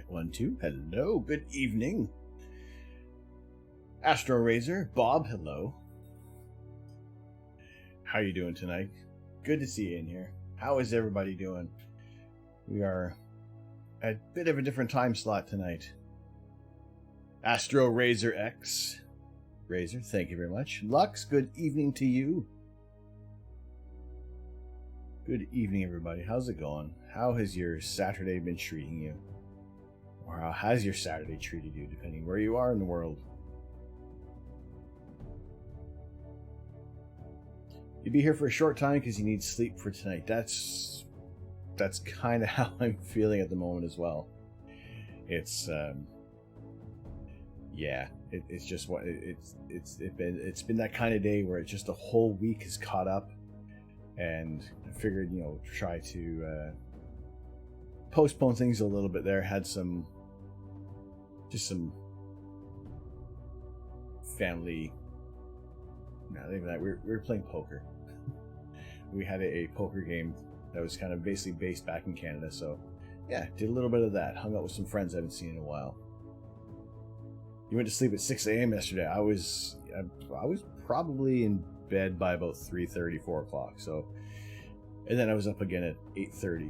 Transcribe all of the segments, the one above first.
1, 2. Hello, good evening. Astro Razor, Bob, hello. How you doing tonight? Good to see you in here. How is everybody doing? We are at a bit of a different time slot tonight. Astro Razor X. Razor, thank you very much. Lux, good evening to you. Good evening, everybody. How's it going? How has your Saturday been treating you? Or how has your Saturday treated you, depending where you are in the world? You'll be here for a short time because you need sleep for tonight. That's kind of how I'm feeling at the moment as well. It's yeah, it's just what it's been that kind of day where it's just a whole week is caught up, and I figured, you know, try to postpone things a little bit there. Had some family. Not even that. We were playing poker. We had a poker game that was kind of basically based back in Canada. So yeah, did a little bit of that. Hung out with some friends I haven't seen in a while. You went to sleep at 6 a.m. yesterday. I was probably in bed by about 3:30, 4 o'clock. So, and then I was up again at 8:30,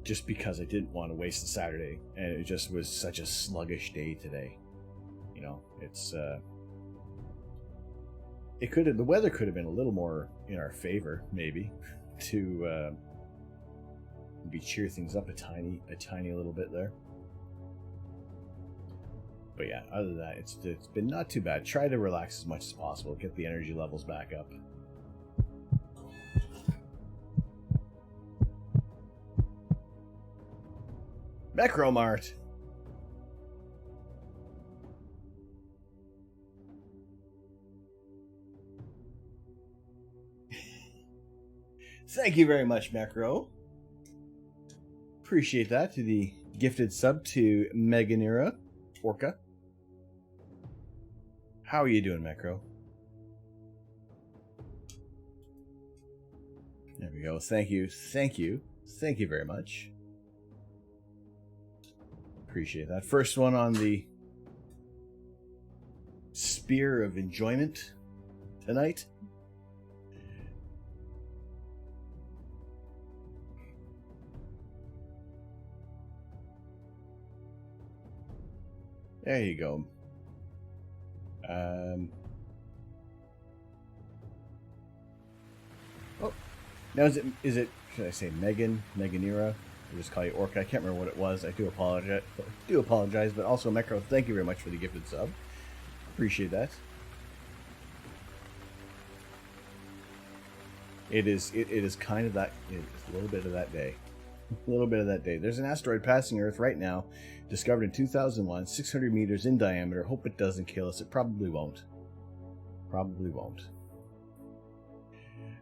just because I didn't want to waste the Saturday, and it just was such a sluggish day today. You know, it's the weather could have been a little more in our favor, maybe, to maybe cheer things up a tiny little bit there. But yeah, other than that, it's been not too bad. Try to relax as much as possible, get the energy levels back up. Macromart. Thank you very much, Macro. Appreciate that. To the gifted sub to Meganera Orca. How are you doing, Macro? There we go. Thank you. Thank you. Thank you very much. Appreciate that. First one on the Spear of Enjoyment tonight. There you go. Oh, now is it? Should I say Meganera? I'll just call you Orca. I can't remember what it was. I do apologize. But also, Mecro, thank you very much for the gifted sub. Appreciate that. It is kind of that. It's a little bit of that day. A little bit of that day. There's an asteroid passing Earth right now, discovered in 2001, 600 meters in diameter. Hope it doesn't kill us. It probably won't. Probably won't.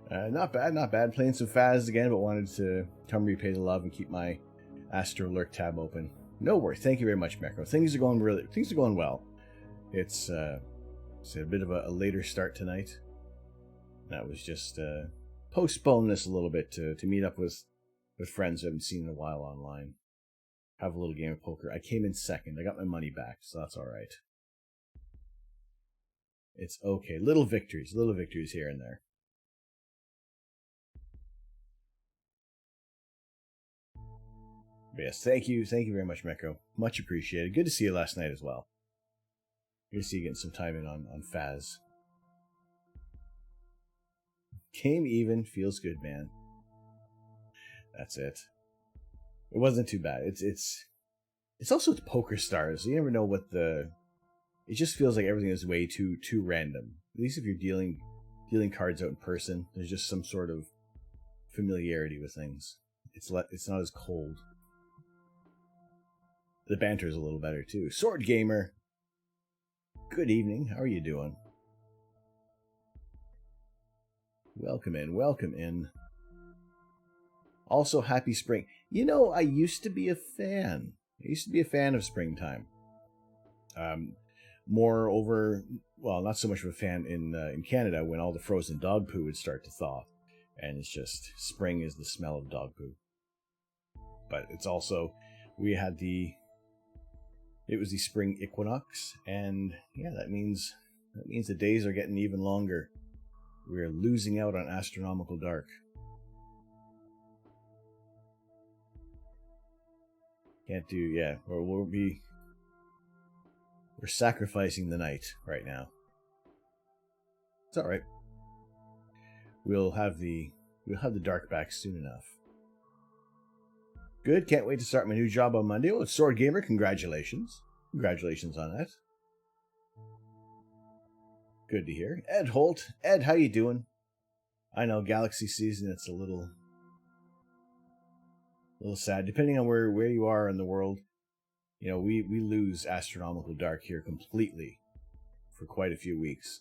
Not bad. Playing some Faz again, but wanted to come repay the love and keep my Astro Lurk tab open. No worries. Thank you very much, Macro. Things are going well. It's a bit of a later start tonight. That was just postpone this a little bit to meet up with friends I haven't seen in a while online. Have a little game of poker. I came in second. I got my money back, so that's all right. It's okay. Little victories here and there. But yes, thank you very much, Mecco. Much appreciated. Good to see you last night as well. Good to see you getting some time in on Faz. Came even, feels good, man. That's it. It wasn't too bad. It's also poker stars. So you never know what it just feels like everything is way too random. At least if you're dealing cards out in person, there's just some sort of familiarity with things. It's not as cold. The banter is a little better too. Sword Gamer. Good evening. How are you doing? Welcome in. Also, happy spring. You know, I used to be a fan. Of springtime. Not so much of a fan in Canada when all the frozen dog poo would start to thaw. And it's just, spring is the smell of dog poo. But it's also, we had the It was the spring equinox, and yeah, that means the days are getting even longer. We're losing out on astronomical dark. Can't do, yeah, we're sacrificing the night right now. It's all right. We'll have the dark back soon enough. Good. Can't wait to start my new job on Monday. Oh, it's Sword Gamer. Congratulations. Congratulations on that. Good to hear. Ed Holt. Ed, how you doing? I know, Galaxy season, it's a little sad. Depending on where you are in the world, you know, we lose astronomical dark here completely for quite a few weeks.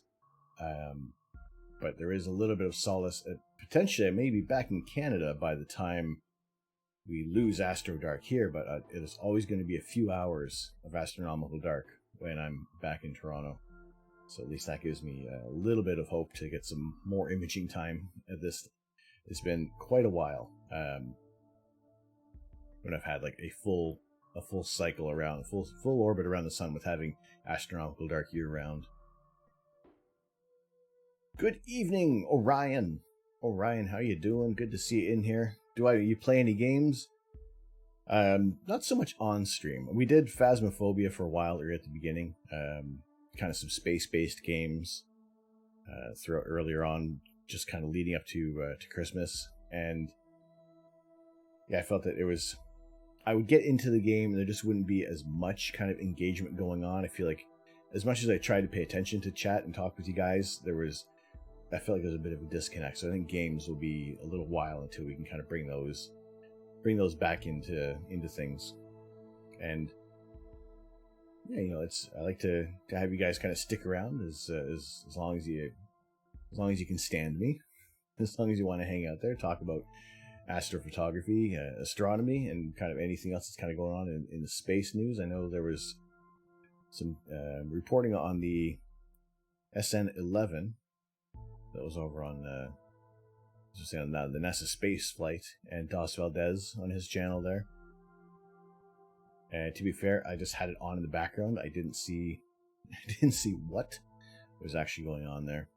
But there is a little bit of solace. Potentially, I may be back in Canada by the time we lose astro dark here, but it is always going to be a few hours of astronomical dark when I'm back in Toronto. So at least that gives me a little bit of hope to get some more imaging time at this. It's been quite a while when I've had like a full cycle around, full orbit around the sun with having astronomical dark year round. Good evening, Orion. Orion, how you doing? Good to see you in here. You play any games? Not so much on stream. We did Phasmophobia for a while at the beginning. Kind of some space-based games throughout earlier on, just kind of leading up to Christmas. And yeah, I felt that I would get into the game and there just wouldn't be as much kind of engagement going on. I feel like as much as I tried to pay attention to chat and talk with you guys, I felt like there was a bit of a disconnect. So I think games will be a little while until we can kind of bring those back into things. And yeah, you know, I like to have you guys kind of stick around as long as you can stand me, as long as you want to hang out there, talk about astrophotography, astronomy, and kind of anything else that's kind of going on in the space news. I know there was some reporting on the SN11 that was over on the NASA space flight, and Dos Valdez on his channel there. And to be fair, I just had it on in the background. I didn't see what was actually going on there.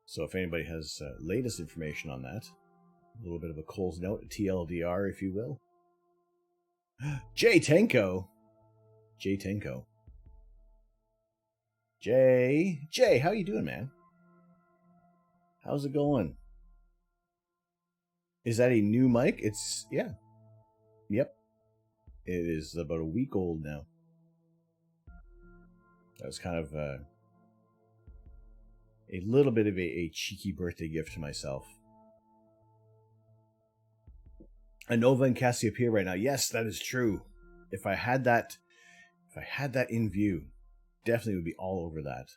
So if anybody has latest information on that, a little bit of a Cole's note, a TLDR, if you will. Jay Tenko. Jay, how you doing, man? How's it going? Is that a new mic? Yeah. Yep. It is about a week old now. That was kind of a little bit of a cheeky birthday gift to myself. A Nova and Cassiopeia right now. Yes, that is true. If I had that in view, definitely would be all over that.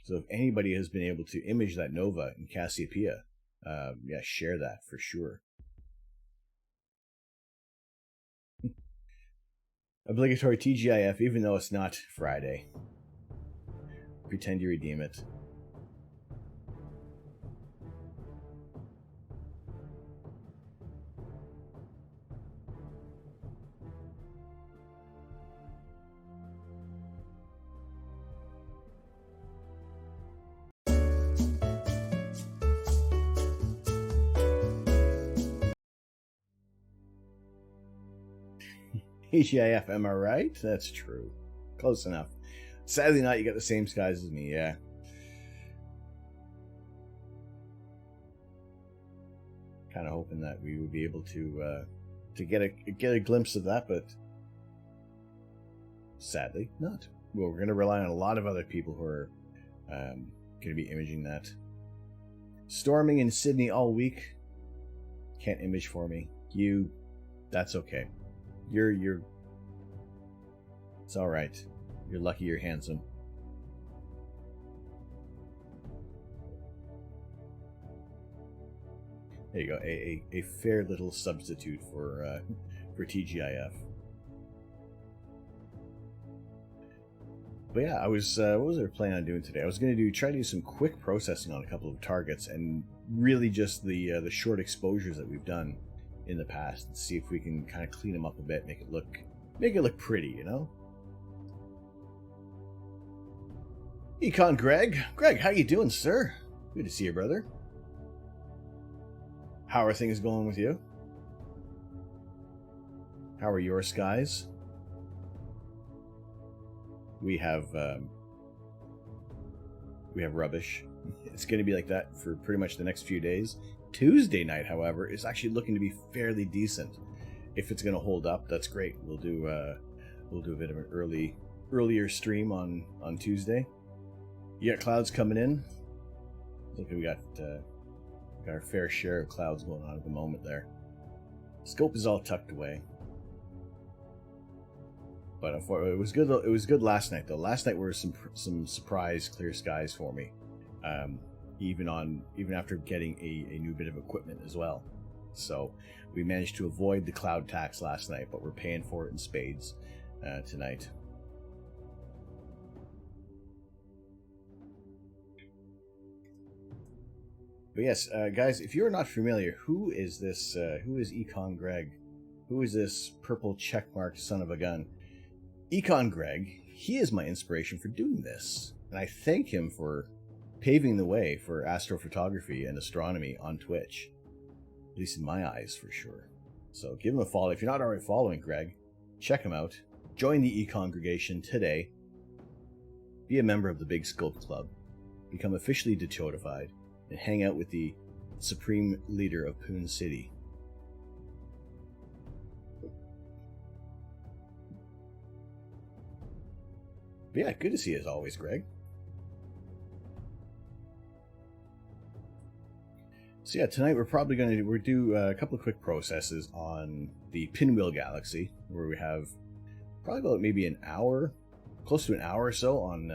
So if anybody has been able to image that Nova in Cassiopeia, yeah, share that for sure. Obligatory TGIF, even though it's not Friday. Pretend you redeem it. TGIF, am I right? That's true. Close enough. Sadly not, you got the same skies as me, yeah. Kind of hoping that we would be able to get a glimpse of that, but sadly not. Well, we're going to rely on a lot of other people who are going to be imaging that. Storming in Sydney all week. Can't image for me. That's okay. It's all right. You're lucky you're handsome. There you go. A fair little substitute for TGIF. But yeah, I was what was I planning on doing today? I was going to try to do some quick processing on a couple of targets, and really just the short exposures that we've done in the past and see if we can kind of clean them up a bit, make it look pretty, you know? Econ Greg, how you doing, sir? Good to see you, brother. How are things going with you? How are your skies? We have rubbish. It's going to be like that for pretty much the next few days. Tuesday night, however, is actually looking to be fairly decent. If it's going to hold up, that's great. We'll do a bit of an earlier stream on Tuesday. You got clouds coming in. Look, we got our fair share of clouds going on at the moment there. Scope is all tucked away. But it was good. It was good last night, though. Last night were some surprise clear skies for me. Even after getting a new bit of equipment as well. So we managed to avoid the cloud tax last night, but we're paying for it in spades tonight. But yes, guys, if you're not familiar, who is this? Who is Econ Greg? Who is this purple checkmarked son of a gun? Econ Greg, he is my inspiration for doing this, and I thank him for paving the way for astrophotography and astronomy on Twitch. At least in my eyes, for sure. So give him a follow. If you're not already following Greg, check him out. Join the e-congregation today. Be a member of the Big Scope Club. Become officially detotified. And hang out with the supreme leader of Poon City. But yeah, good to see you as always, Greg. So yeah, tonight we're probably going to do a couple of quick processes on the Pinwheel Galaxy, where we have probably about maybe an hour, close to an hour or so on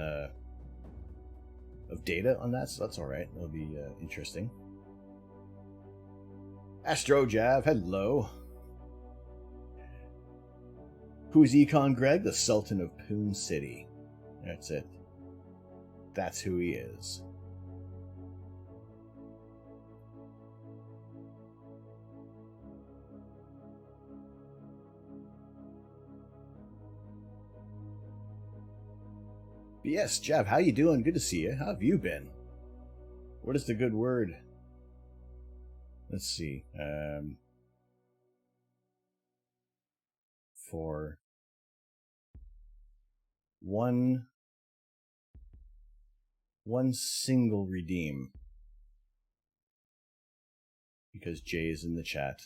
of data on that, so that's all right. That'll be interesting. Astrojav, hello. Who's Econ Greg? The Sultan of Poon City. That's it. That's who he is. But yes, Jav, how you doing? Good to see you. How have you been? What is the good word? Let's see. For one single redeem, because Jay is in the chat.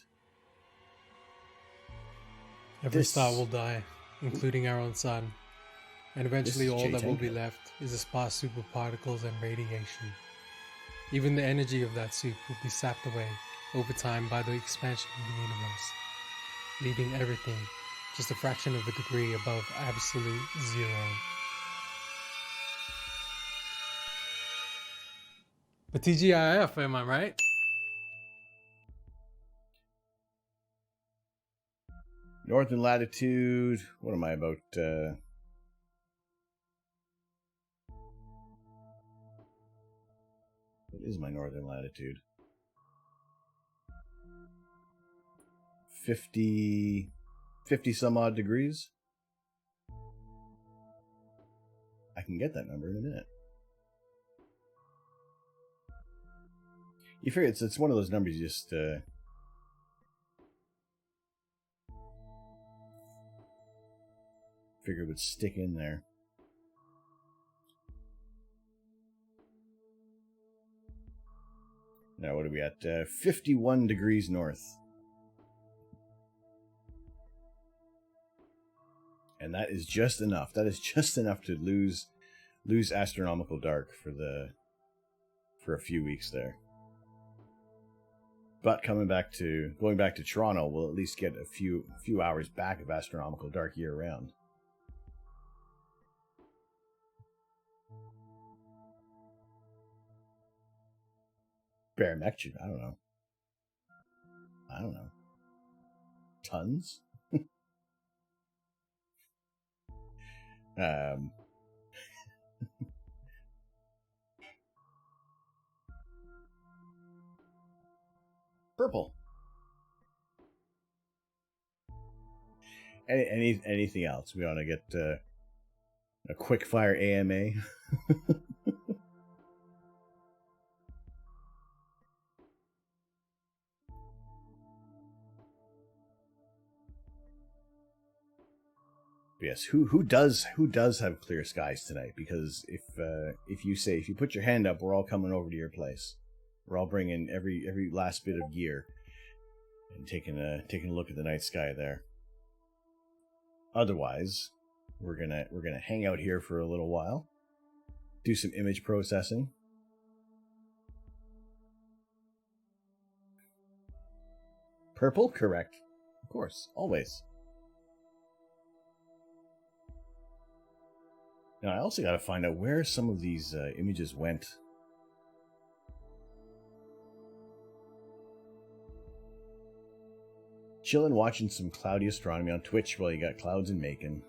Every star will die, including our own sun. And eventually all that will be left is a sparse soup of particles and radiation. Even the energy of that soup will be sapped away over time by the expansion of the universe, leaving everything just a fraction of a degree above absolute zero. But TGIF, am I right? Northern latitude, what am I about? What is my northern latitude? 50 some odd degrees? I can get that number in a minute. You figure it's one of those numbers you just figure would stick in there. Now, what are we at? 51 degrees north. And that is just enough. That is just enough to lose astronomical dark for a few weeks there. But going back to Toronto, we'll at least get a few hours back of astronomical dark year round. Barometric, I don't know. Tons? Purple. Anything else? We want to get a quick fire AMA. Yes, who does have clear skies tonight? Because if you put your hand up, we're all coming over to your place. We're all bringing every last bit of gear and taking a look at the night sky there. Otherwise, we're gonna hang out here for a little while, do some image processing. Purple, correct, of course, always. Now, I also got to find out where some of these images went. Chilling, watching some cloudy astronomy on Twitch while you got clouds in Macon.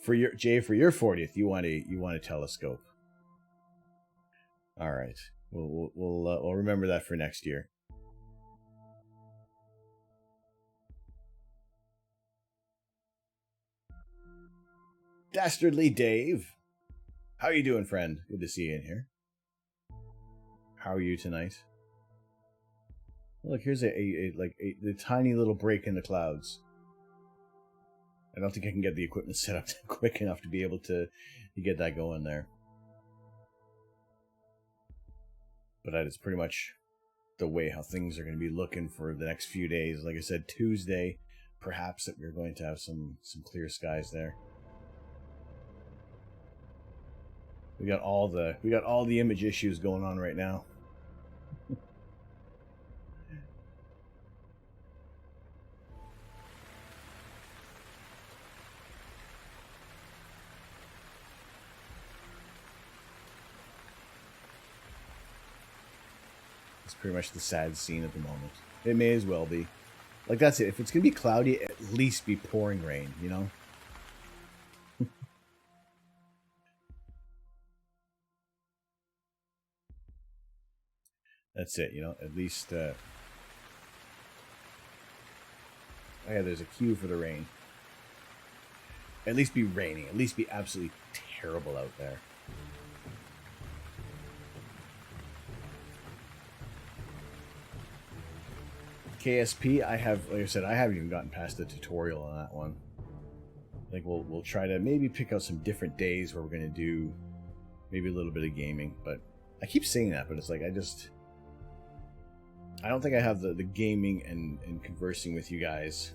For your 40th, you want a telescope. All right, we'll remember that for next year. Dastardly Dave, how are you doing, friend? Good to see you in here. How are you tonight? Look, here's a tiny little break in the clouds. I don't think I can get the equipment set up quick enough to be able to get that going there. But that is pretty much the way how things are going to be looking for the next few days. Like I said, Tuesday, perhaps that we're going to have some clear skies there. We got all the image issues going on right now. It's pretty much the sad scene at the moment. It may as well be. Like, that's it. If it's gonna be cloudy, at least be pouring rain, you know? That's it, you know, at least, oh yeah, there's a cue for the rain. At least be raining, at least be absolutely terrible out there. KSP, like I said, I haven't even gotten past the tutorial on that one. I think we'll try to maybe pick out some different days where we're going to do maybe a little bit of gaming, but I keep saying that, but it's like, I don't think I have the gaming and conversing with you guys.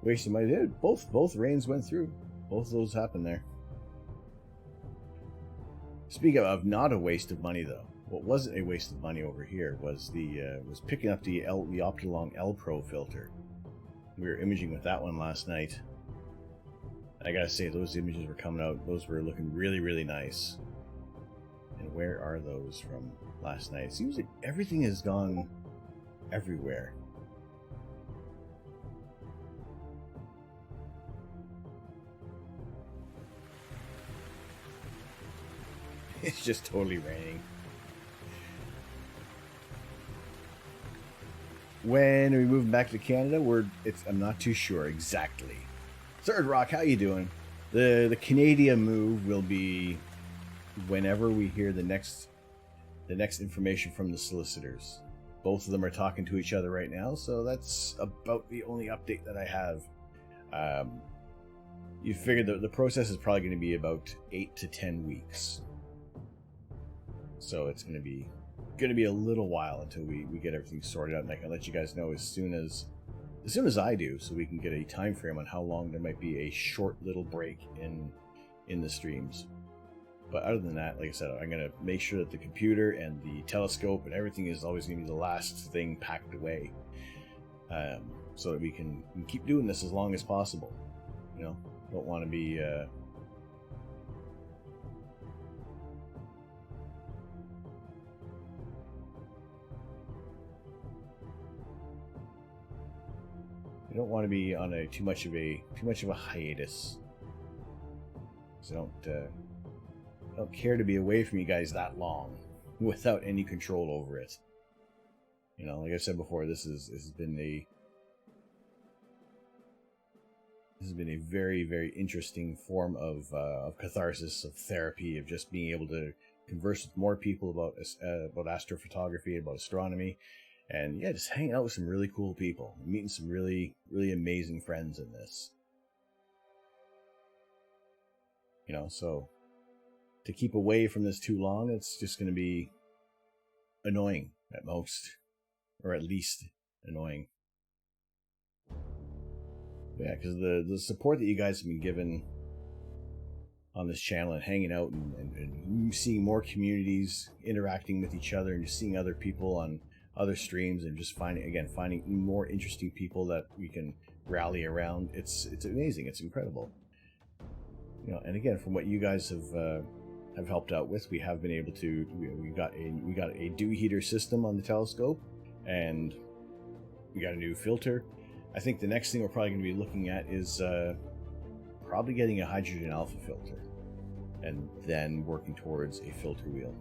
Wasting my dude. Both rains went through. Both of those happened there. Speaking of not a waste of money though, what wasn't a waste of money over here was was picking up the Optilong L Pro filter. We were imaging with that one last night. I gotta say, those images were coming out. Those were looking really, really nice. And where are those from last night? It seems like everything has gone everywhere. It's just totally raining. When are we moving back to Canada? I'm not too sure exactly. Third Rock, how you doing? The Canadian move will be whenever we hear the next information from the solicitors. Both of them are talking to each other right now, so that's about the only update that I have. You figured the process is probably going to be about 8 to 10 weeks. So it's going to be a little while until we get everything sorted out, and I can let you guys know as soon as I do, so we can get a time frame on how long there might be a short little break in the streams. But other than that, like I said, I'm going to make sure that the computer and the telescope and everything is always going to be the last thing packed away, so that we can keep doing this as long as possible. You know, don't want to be I don't want to be on too much of a hiatus. So I don't care to be away from you guys that long. without any control over it. You know, like I said before, this has been a very, very interesting form of catharsis, of therapy, of just being able to converse with more people about astrophotography, about astronomy, and yeah, just hanging out with some really cool people, meeting some really, really amazing friends in this. You know, so to keep away from this too long, it's just going to be annoying at most, or at least annoying. Yeah, because the support that you guys have been given on this channel and hanging out and seeing more communities interacting with each other and just seeing other people on other streams and just finding more interesting people that we can rally around. It's amazing. It's incredible. You know, and again, from what you guys have helped out with, we have been able to. We got a dew heater system on the telescope, and we got a new filter. I think the next thing we're probably going to be looking at is probably getting a hydrogen alpha filter, and then working towards a filter wheel.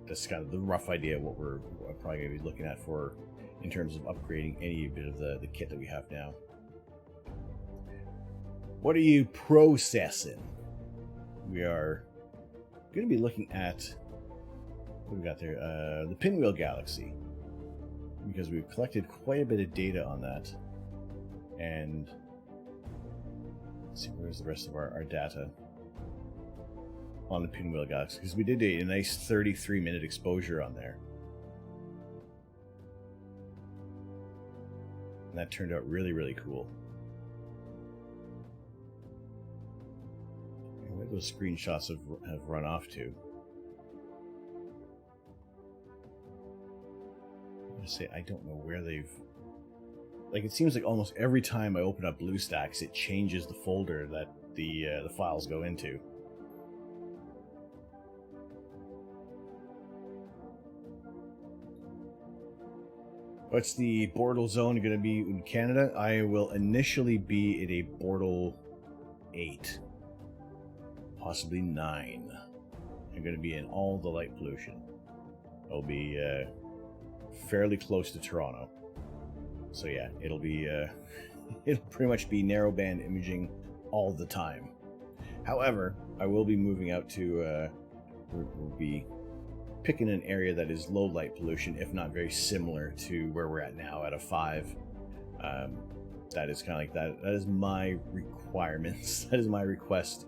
That's kind of the rough idea of what we're probably going to be looking at for in terms of upgrading any bit of the kit that we have now. What are you processing? We are going to be looking at what we got there, the Pinwheel Galaxy, because we've collected quite a bit of data on that. And let's see, where's the rest of our data on the Pinwheel Galaxy? Because we did a nice 33-minute exposure on there. And that turned out really, really cool. Where those screenshots have run off to. Say I don't know where they've, like, it seems like almost every time I open up BlueStacks it changes the folder that the files go into. What's the Bortle zone going to be in Canada? I will initially be at a Bortle 8, possibly 9. I'm going to be in all the light pollution. I'll be fairly close to Toronto, so yeah, it'll pretty much be narrowband imaging all the time. However, I will be moving out to we'll be picking an area that is low light pollution, if not very similar to where we're at now at a 5. That is kind of like that is my requirements. That is my request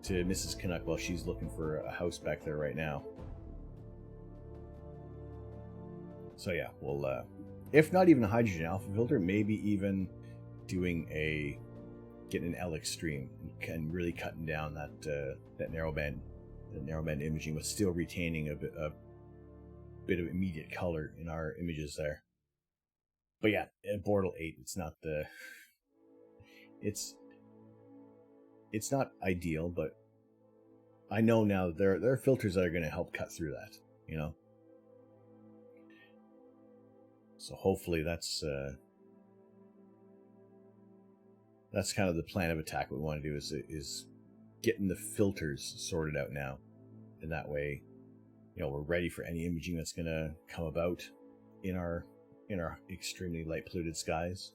to Mrs. Canuck while she's looking for a house back there right now. So yeah, we'll, if not even a hydrogen alpha filter, maybe even getting an L extreme and really cutting down that narrowband imaging, with still retaining a bit of immediate color in our images there. But yeah, at Bortle 8, it's not it's not ideal, but I know now that there are filters that are going to help cut through that, you know. So hopefully that's kind of the plan of attack. What we want to do is getting the filters sorted out now, and that way, you know, we're ready for any imaging that's going to come about in our extremely light polluted skies.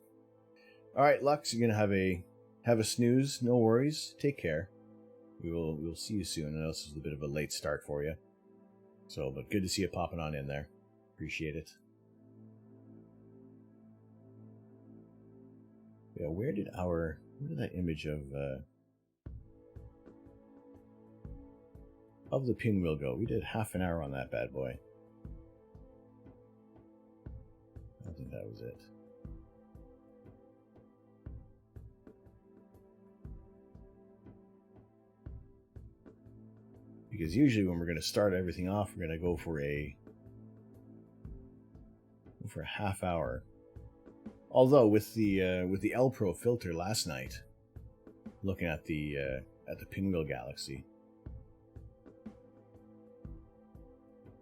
All right, Lux, you're going to have a snooze. No worries. Take care. We'll see you soon. I know this is a bit of a late start for you, so but good to see you popping on in there. Appreciate it. Yeah, where did that image of the Pinwheel go? We did half an hour on that bad boy. I don't think that was it. Because usually when we're going to start everything off, we're going to go for a half hour. Although with the L Pro filter last night, looking at the Pinwheel Galaxy,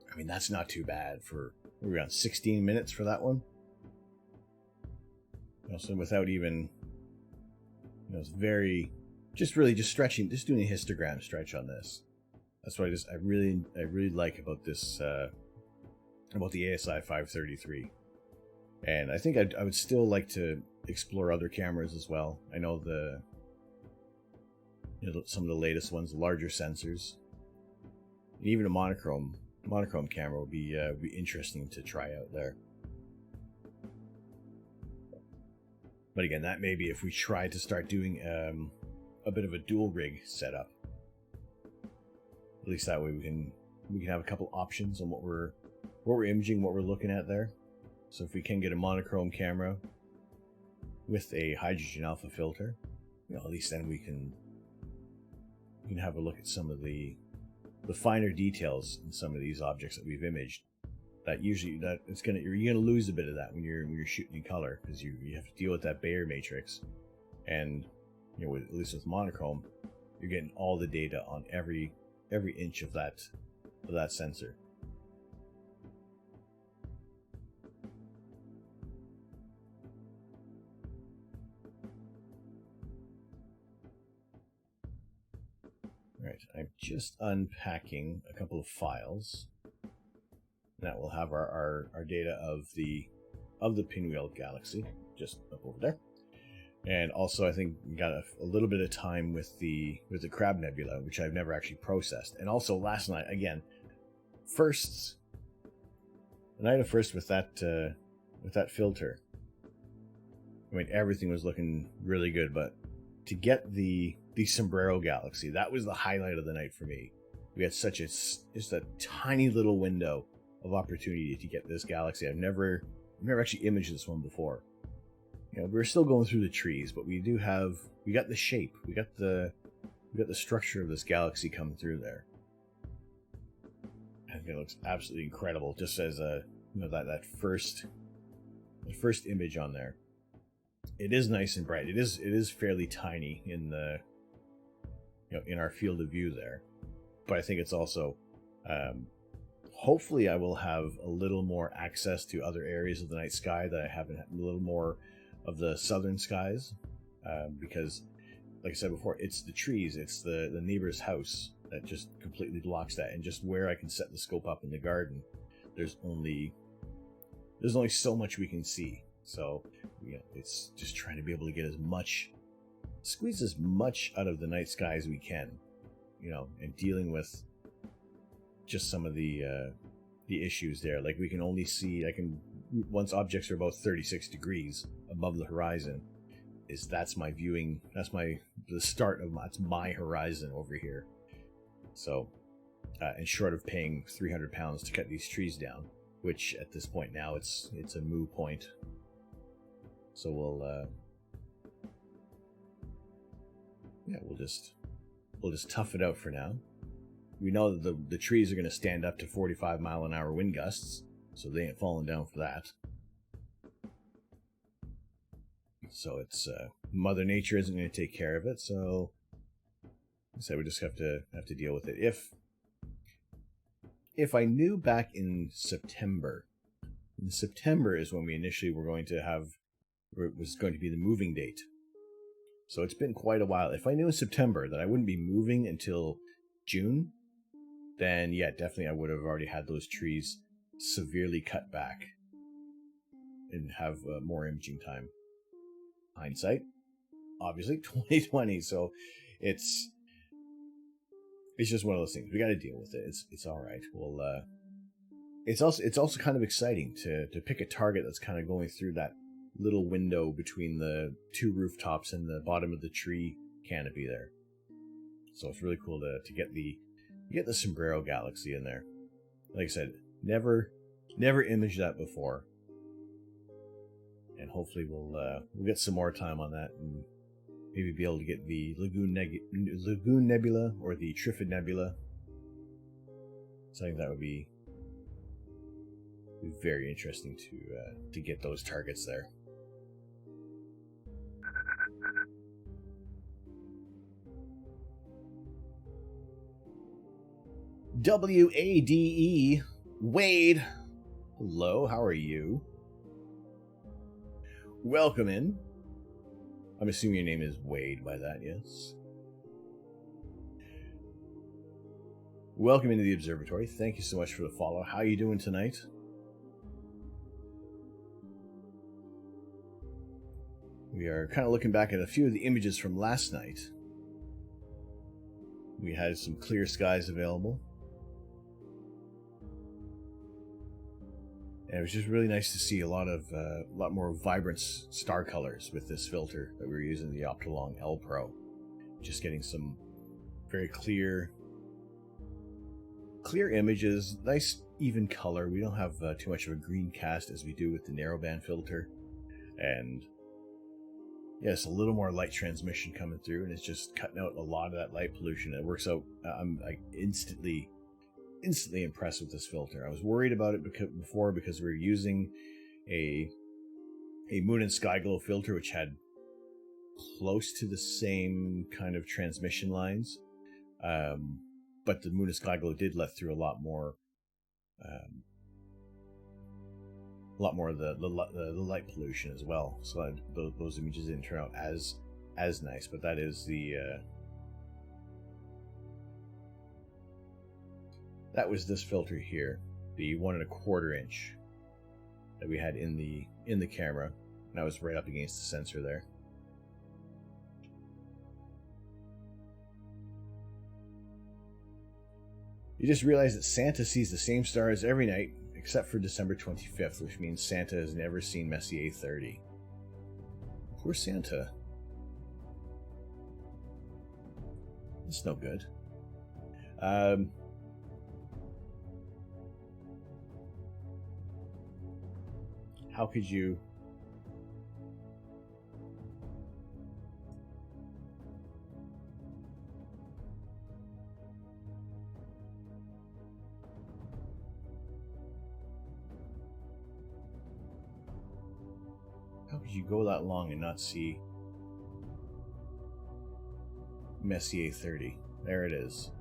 I mean, that's not too bad for, we're on 16 minutes for that one. You know, so without even, you know, it's very, just really just stretching, just doing a histogram stretch on this. That's what I really like about this about the ASI 533. And I think I would still like to explore other cameras as well. I know some of the latest ones, larger sensors, and even a monochrome camera would be interesting to try out there. But again, that may be if we try to start doing a bit of a dual rig setup. At least that way we can have a couple options on what we're imaging, what we're looking at there. So if we can get a monochrome camera with a hydrogen alpha filter, at least then we can have a look at some of the finer details in some of these objects that we've imaged. You're gonna lose a bit of that when you're shooting in color, because you have to deal with that Bayer matrix, and at least with monochrome, you're getting all the data on every inch of that sensor. Right, I'm just unpacking a couple of files. That will have our data of the Pinwheel Galaxy just up over there, and also I think we got a little bit of time with the Crab Nebula, which I've never actually processed. And also last night, again, a night of first with that filter. I mean, everything was looking really good, but to get the Sombrero Galaxy, that was the highlight of the night for me. We had just a tiny little window of opportunity to get this galaxy. I've never actually imaged this one before. We're still going through the trees, but we got the shape, we got the structure of this galaxy coming through there. I think it looks absolutely incredible, just as that first image on there. It is nice and bright. It is fairly tiny in the in our field of view there, but I think it's also hopefully I will have a little more access to other areas of the night sky that I haven't had, a little more of the southern skies, because like I said before, it's the trees, it's the neighbor's house that just completely blocks that, and just where I can set the scope up in the garden, there's only so much we can see. So it's just trying to be able to get squeeze as much out of the night sky as we can, and dealing with just some of the issues there. Like we can only see, once objects are about 36 degrees above the horizon, that's my viewing, that's my horizon over here. So, and short of paying 300 pounds to cut these trees down, which at this point now it's a moot point. So we'll just tough it out for now. We know that the trees are going to stand up to 45 mile an hour wind gusts, so they ain't falling down for that. So it's Mother Nature isn't going to take care of it. So we just have to deal with it. If I knew back in September is when we initially was going to be the moving date. So it's been quite a while. If I knew in September that I wouldn't be moving until June, then yeah, definitely I would have already had those trees severely cut back and have more imaging time. Hindsight, obviously 2020. So it's just one of those things. We got to deal with it. It's all right. Well, it's also kind of exciting to pick a target that's kind of going through that little window between the two rooftops and the bottom of the tree canopy there. So it's really cool to get the Sombrero Galaxy in there. Like I said, never imaged that before, and hopefully we'll get some more time on that and maybe be able to get the Lagoon Nebula or the Trifid Nebula. So I think that would be very interesting to get those targets there. WADE Wade, hello, how are you? Welcome in. I'm assuming your name is Wade by that, yes? Welcome into the observatory. Thank you so much for the follow. How are you doing tonight? We are kind of looking back at a few of the images from last night. We had some clear skies available. And it was just really nice to see a lot more vibrant star colors with this filter that we were using, the Optolong L Pro. Just getting some very clear images, nice even color. We don't have too much of a green cast as we do with the narrowband filter, and yes, a little more light transmission coming through, and it's just cutting out a lot of that light pollution. It works out. I'm like instantly impressed with this filter. I was worried about it before because we were using a Moon and Sky Glow filter which had close to the same kind of transmission lines. But the Moon and Sky Glow did let through a lot more of the light pollution as well. So those images didn't turn out as nice. But that is that was this filter here, the 1 1/4 inch that we had in the camera. And I was right up against the sensor there. You just realize that Santa sees the same stars every night, except for December 25th, which means Santa has never seen Messier 30. Poor Santa. That's no good. How could you... How could you go that long and not see Messier 30? There it is.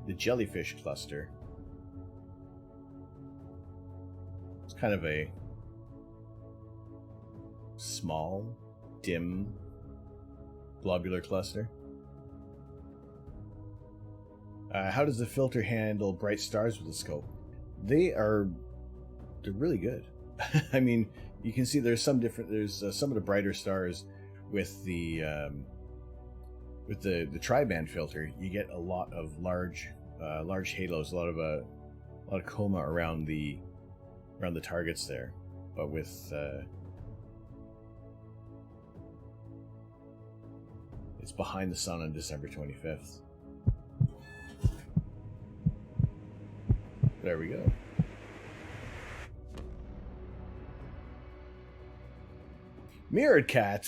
The jellyfish cluster. It's kind of a small, dim, globular cluster. How does the filter handle bright stars with the scope? They're really good. I mean, you can see there's some of the brighter stars with the tri-band filter. You get a lot of large halos, a lot of coma around the targets there. But with it's behind the sun on December 25th. There we go. Mirrored Cat.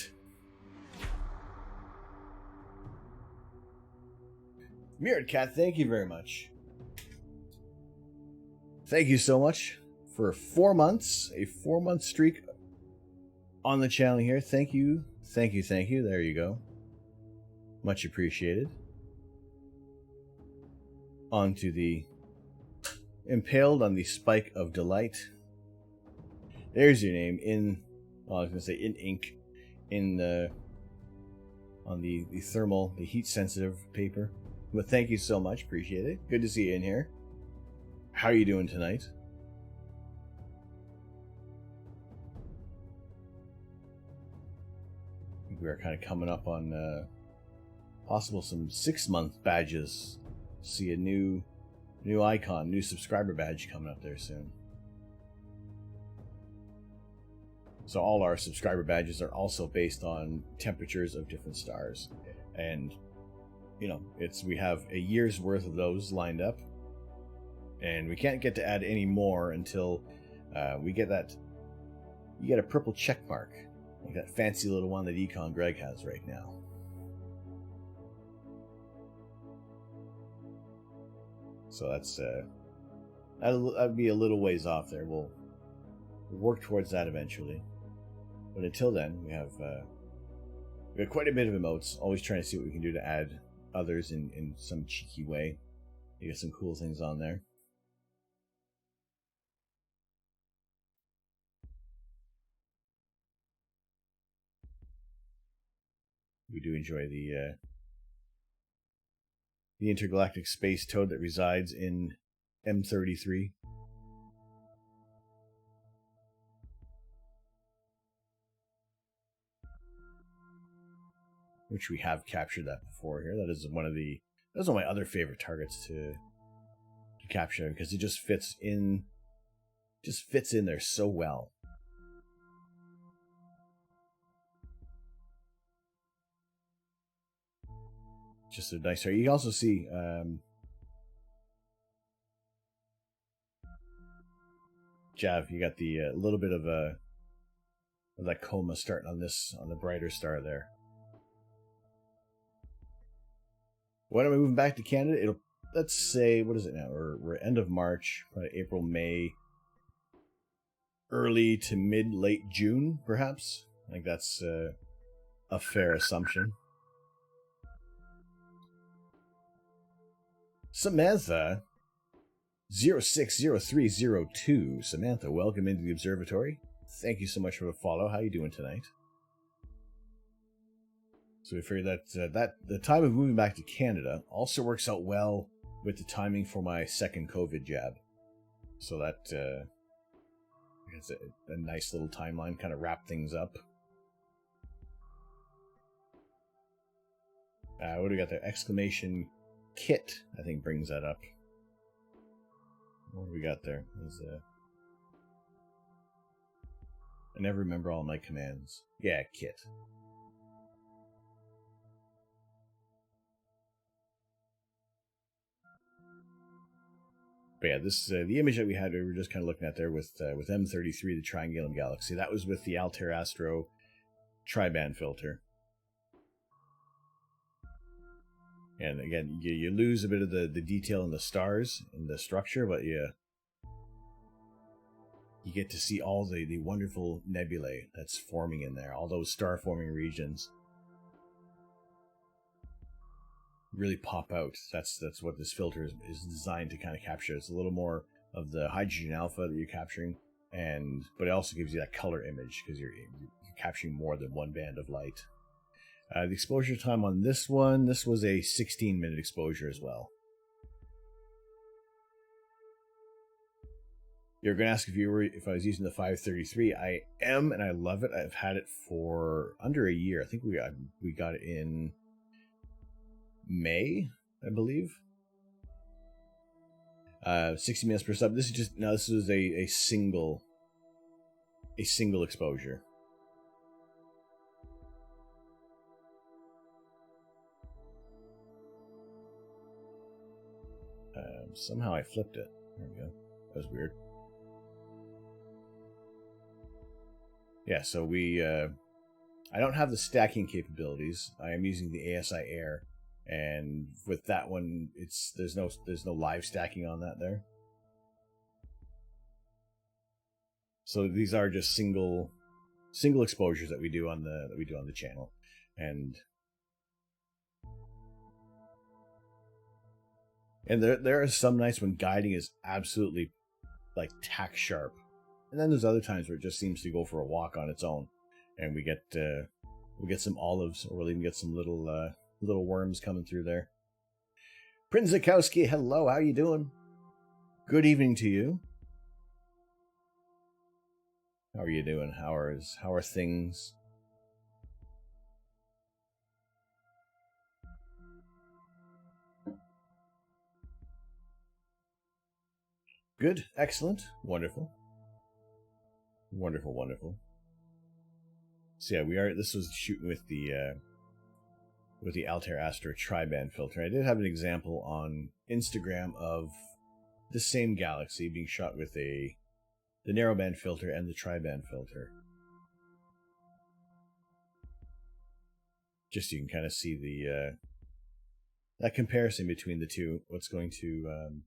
Mirrored Cat, thank you very much. Thank you so much for 4 months, a 4-month streak on the channel here. Thank you. There you go. Much appreciated. On to the Impaled on the Spike of Delight. There's your name in... Well, I was going to say in ink, on the thermal, the heat-sensitive paper. But thank you so much. Appreciate it. Good to see you in here. How are you doing tonight? We are kind of coming up on possible some 6-month badges. See a new icon, new subscriber badge coming up there soon. So all our subscriber badges are also based on temperatures of different stars. And, you know, we have a year's worth of those lined up. And we can't get to add any more until we get that... You get a purple check mark. Like that fancy little one that Econ Greg has right now. So that's... that'd be a little ways off there. We'll work towards that eventually. But until then, we have quite a bit of emotes. Always trying to see what we can do to add others in some cheeky way. You get some cool things on there. We do enjoy the the intergalactic space toad that resides in M33. Which we have captured that before here. That is one of my other favorite targets to capture, because it just fits in there so well. Just a nice. You can also see Jav, you got the little bit of that coma starting on the brighter star there. When am I moving back to Canada? Let's say, what is it now? We're end of March, probably April, May, early to late June, perhaps. I think that's a fair assumption. Samantha 060302. Samantha, welcome into the observatory. Thank you so much for the follow. How you doing tonight? So we figured that the time of moving back to Canada also works out well with the timing for my second COVID jab. So that it's a nice little timeline, kind of wrap things up. What do we got there? Exclamation kit, I think, brings that up. What do we got there? I never remember all my commands. Yeah, kit. But yeah, this the image that we were just kind of looking at there with M33, the Pinwheel Galaxy. That was with the Altair Astro tri-band filter. And again, you lose a bit of the detail in the stars in the structure, but you get to see all the wonderful nebulae that's forming in there, all those star forming regions. Really pop out. That's what this filter is designed to kind of capture. It's a little more of the hydrogen alpha that you're capturing, but it also gives you that color image because you're capturing more than one band of light. The exposure time on this was a 16-minute exposure as well. You're going to ask if I was using the 533. I am, and I love it. I've had it for under a year. I think we got it in May, I believe. 60 minutes per sub. This is a single exposure. Somehow I flipped it. There we go. That was weird. Yeah, so I don't have the stacking capabilities. I am using the ASI Air. And with that one, there's no live stacking on that there. So these are just single exposures that we do on the channel, and there are some nights when guiding is absolutely like tack sharp, and then there's other times where it just seems to go for a walk on its own, and we get some olives, or we'll even get some little worms coming through there. Prince Zakowski, hello, how you doing? Good evening to you. How are you doing? How are things? Good, excellent, wonderful. Wonderful. So yeah, this was shooting with the Altair Astro tri-band filter. I did have an example on Instagram of the same galaxy being shot with the narrowband filter and the tri-band filter. Just so you can kind of see that comparison between the two. What's going to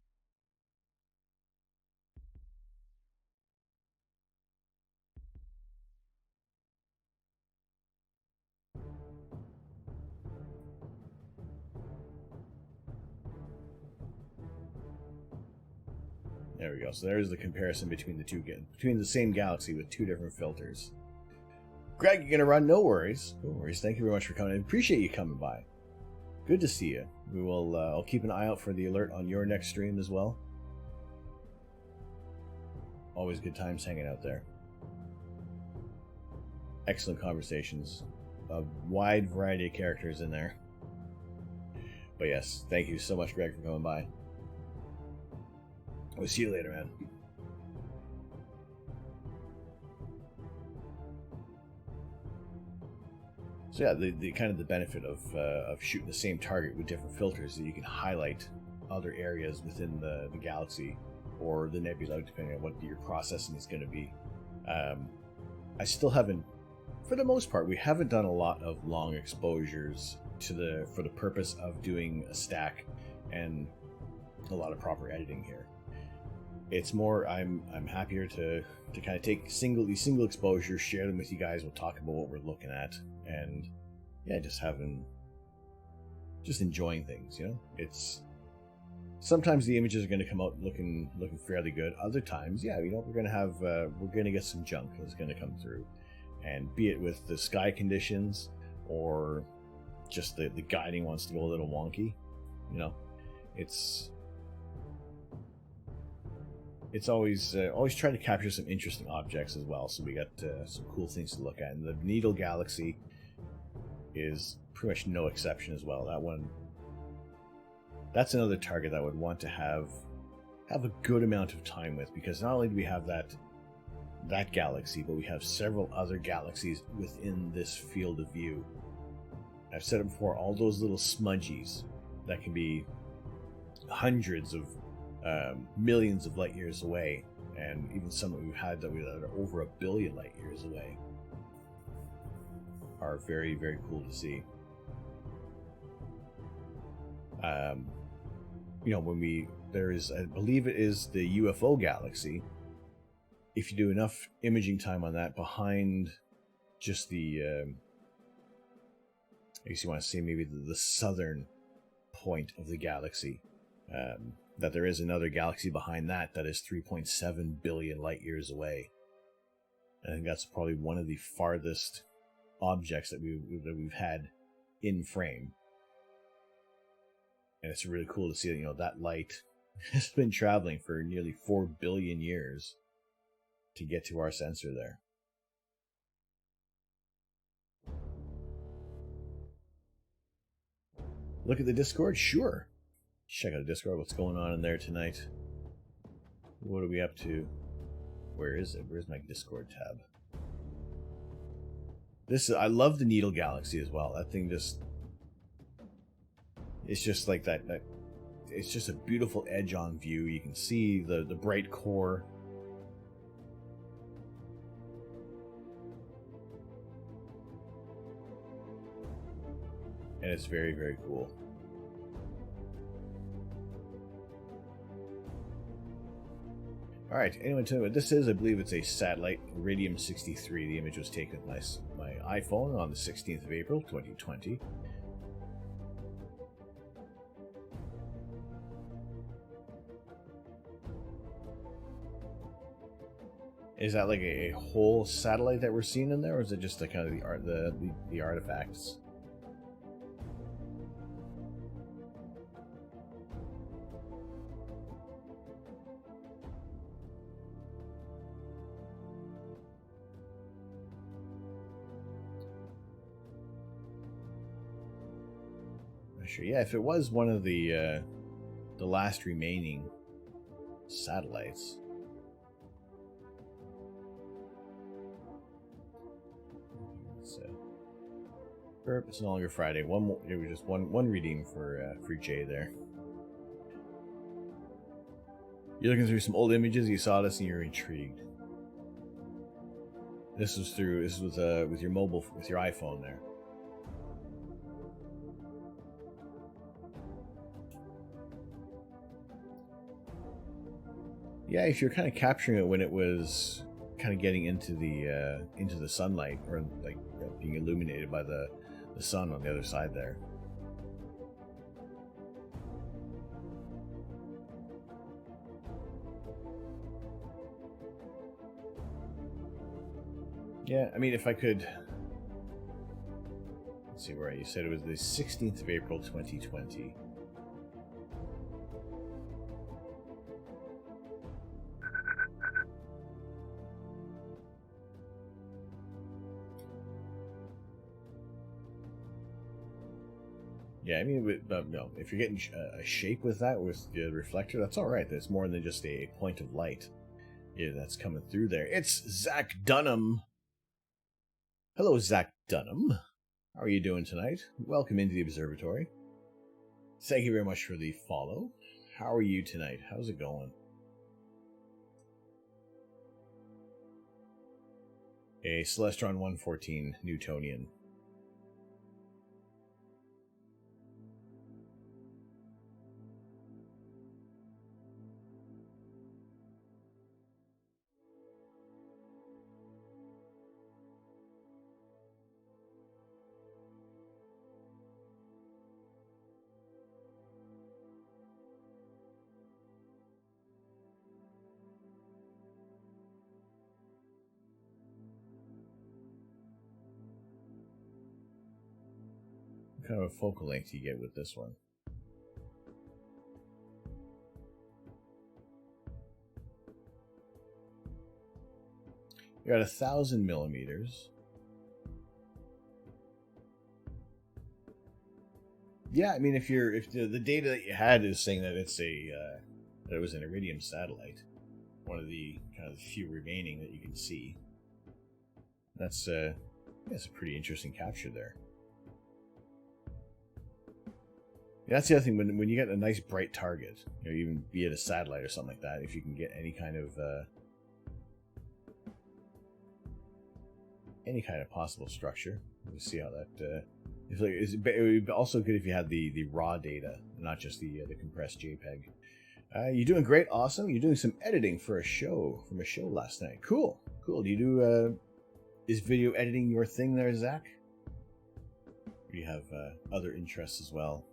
There we go. So there's the comparison between the two, between the same galaxy with two different filters. Greg, you're going to run? No worries. No worries. Thank you very much for coming in. Appreciate you coming by. good to see you. We will. I'll keep an eye out for the alert on your next stream as well. Always good times hanging out there. Excellent conversations. A wide variety of characters in there. But yes, thank you so much, Greg, for coming by. We'll see you later, man. So yeah, the kind of the benefit of shooting the same target with different filters is that you can highlight other areas within the galaxy or the nebula, depending on what your processing is going to be. I still haven't, for the most part, we haven't done a lot of long exposures for the purpose of doing a stack and a lot of proper editing here. It's more I'm happier to kind of take these single exposures, share them with you guys. We'll talk about what we're looking at, and yeah, just enjoying things. You know, it's sometimes the images are going to come out looking fairly good. Other times, yeah, you know, we're going to get some junk that's going to come through, and be it with the sky conditions or just the guiding wants to go a little wonky. You know, it's always trying to capture some interesting objects as well. So we got some cool things to look at, and the Needle Galaxy is pretty much no exception as well. That's another target that I would want to have a good amount of time with, because not only do we have that galaxy, but we have several other galaxies within this field of view. I've said it before, all those little smudgies that can be hundreds of millions of light years away, and even some that we've had that are over 1 billion light years away, are very, very cool to see. You know, I believe it is the UFO galaxy. If you do enough imaging time on that behind just the, I guess you want to say maybe the southern point of the galaxy, that there is another galaxy behind that is 3.7 billion light years away. I think that's probably one of the farthest objects that we've had in frame. And it's really cool to see that, you know, that light has been traveling for nearly 4 billion years to get to our sensor there. Look at the Discord? Sure. Check out the Discord. What's going on in there tonight? What are we up to? Where is it? Where's my Discord tab? I love the Needle Galaxy as well. That thing it's just like that. It's just a beautiful edge-on view. You can see the bright core. And it's very, very cool. Alright, anyone tell me what this is? I believe it's a satellite, Iridium 63. The image was taken with my iPhone on the 16th of April, 2020. Is that like a whole satellite that we're seeing in there, or is it just the kind of the artifacts? Sure. Yeah, if it was one of the last remaining satellites. It's no longer Friday. It was just one redeem for Jay there. You're looking through some old images. You saw this and you're intrigued. This was with your mobile, with your iPhone there. Yeah, if you're kind of capturing it when it was kind of getting into the sunlight, or like being illuminated by the sun on the other side there. Yeah, I mean, if I could Let's see where you said it was the 16th of April 2020. Yeah, I mean, no, if you're getting a shape with that, with the reflector, that's all right. That's more than just a point of light. Yeah, that's coming through there. It's Zach Dunham. Hello, Zach Dunham. How are you doing tonight? Welcome into the observatory. Thank you very much for the follow. How are you tonight? How's it going? A Celestron 114 Newtonian. What kind of a focal length do you get with this one? You got 1,000 millimeters. Yeah, I mean, if the data that you had is saying that it's that it was an iridium satellite, one of the kind of few remaining that you can see. That's a pretty interesting capture there. Yeah, that's the other thing when you get a nice bright target, even be it a satellite or something like that, if you can get any kind of possible structure. We'll see how that. It would be also good if you had the raw data, not just the compressed JPEG. You're doing great, awesome. You're doing some editing from a show last night. Cool. Do you do? Is video editing your thing there, Zach? Or do you have other interests as well?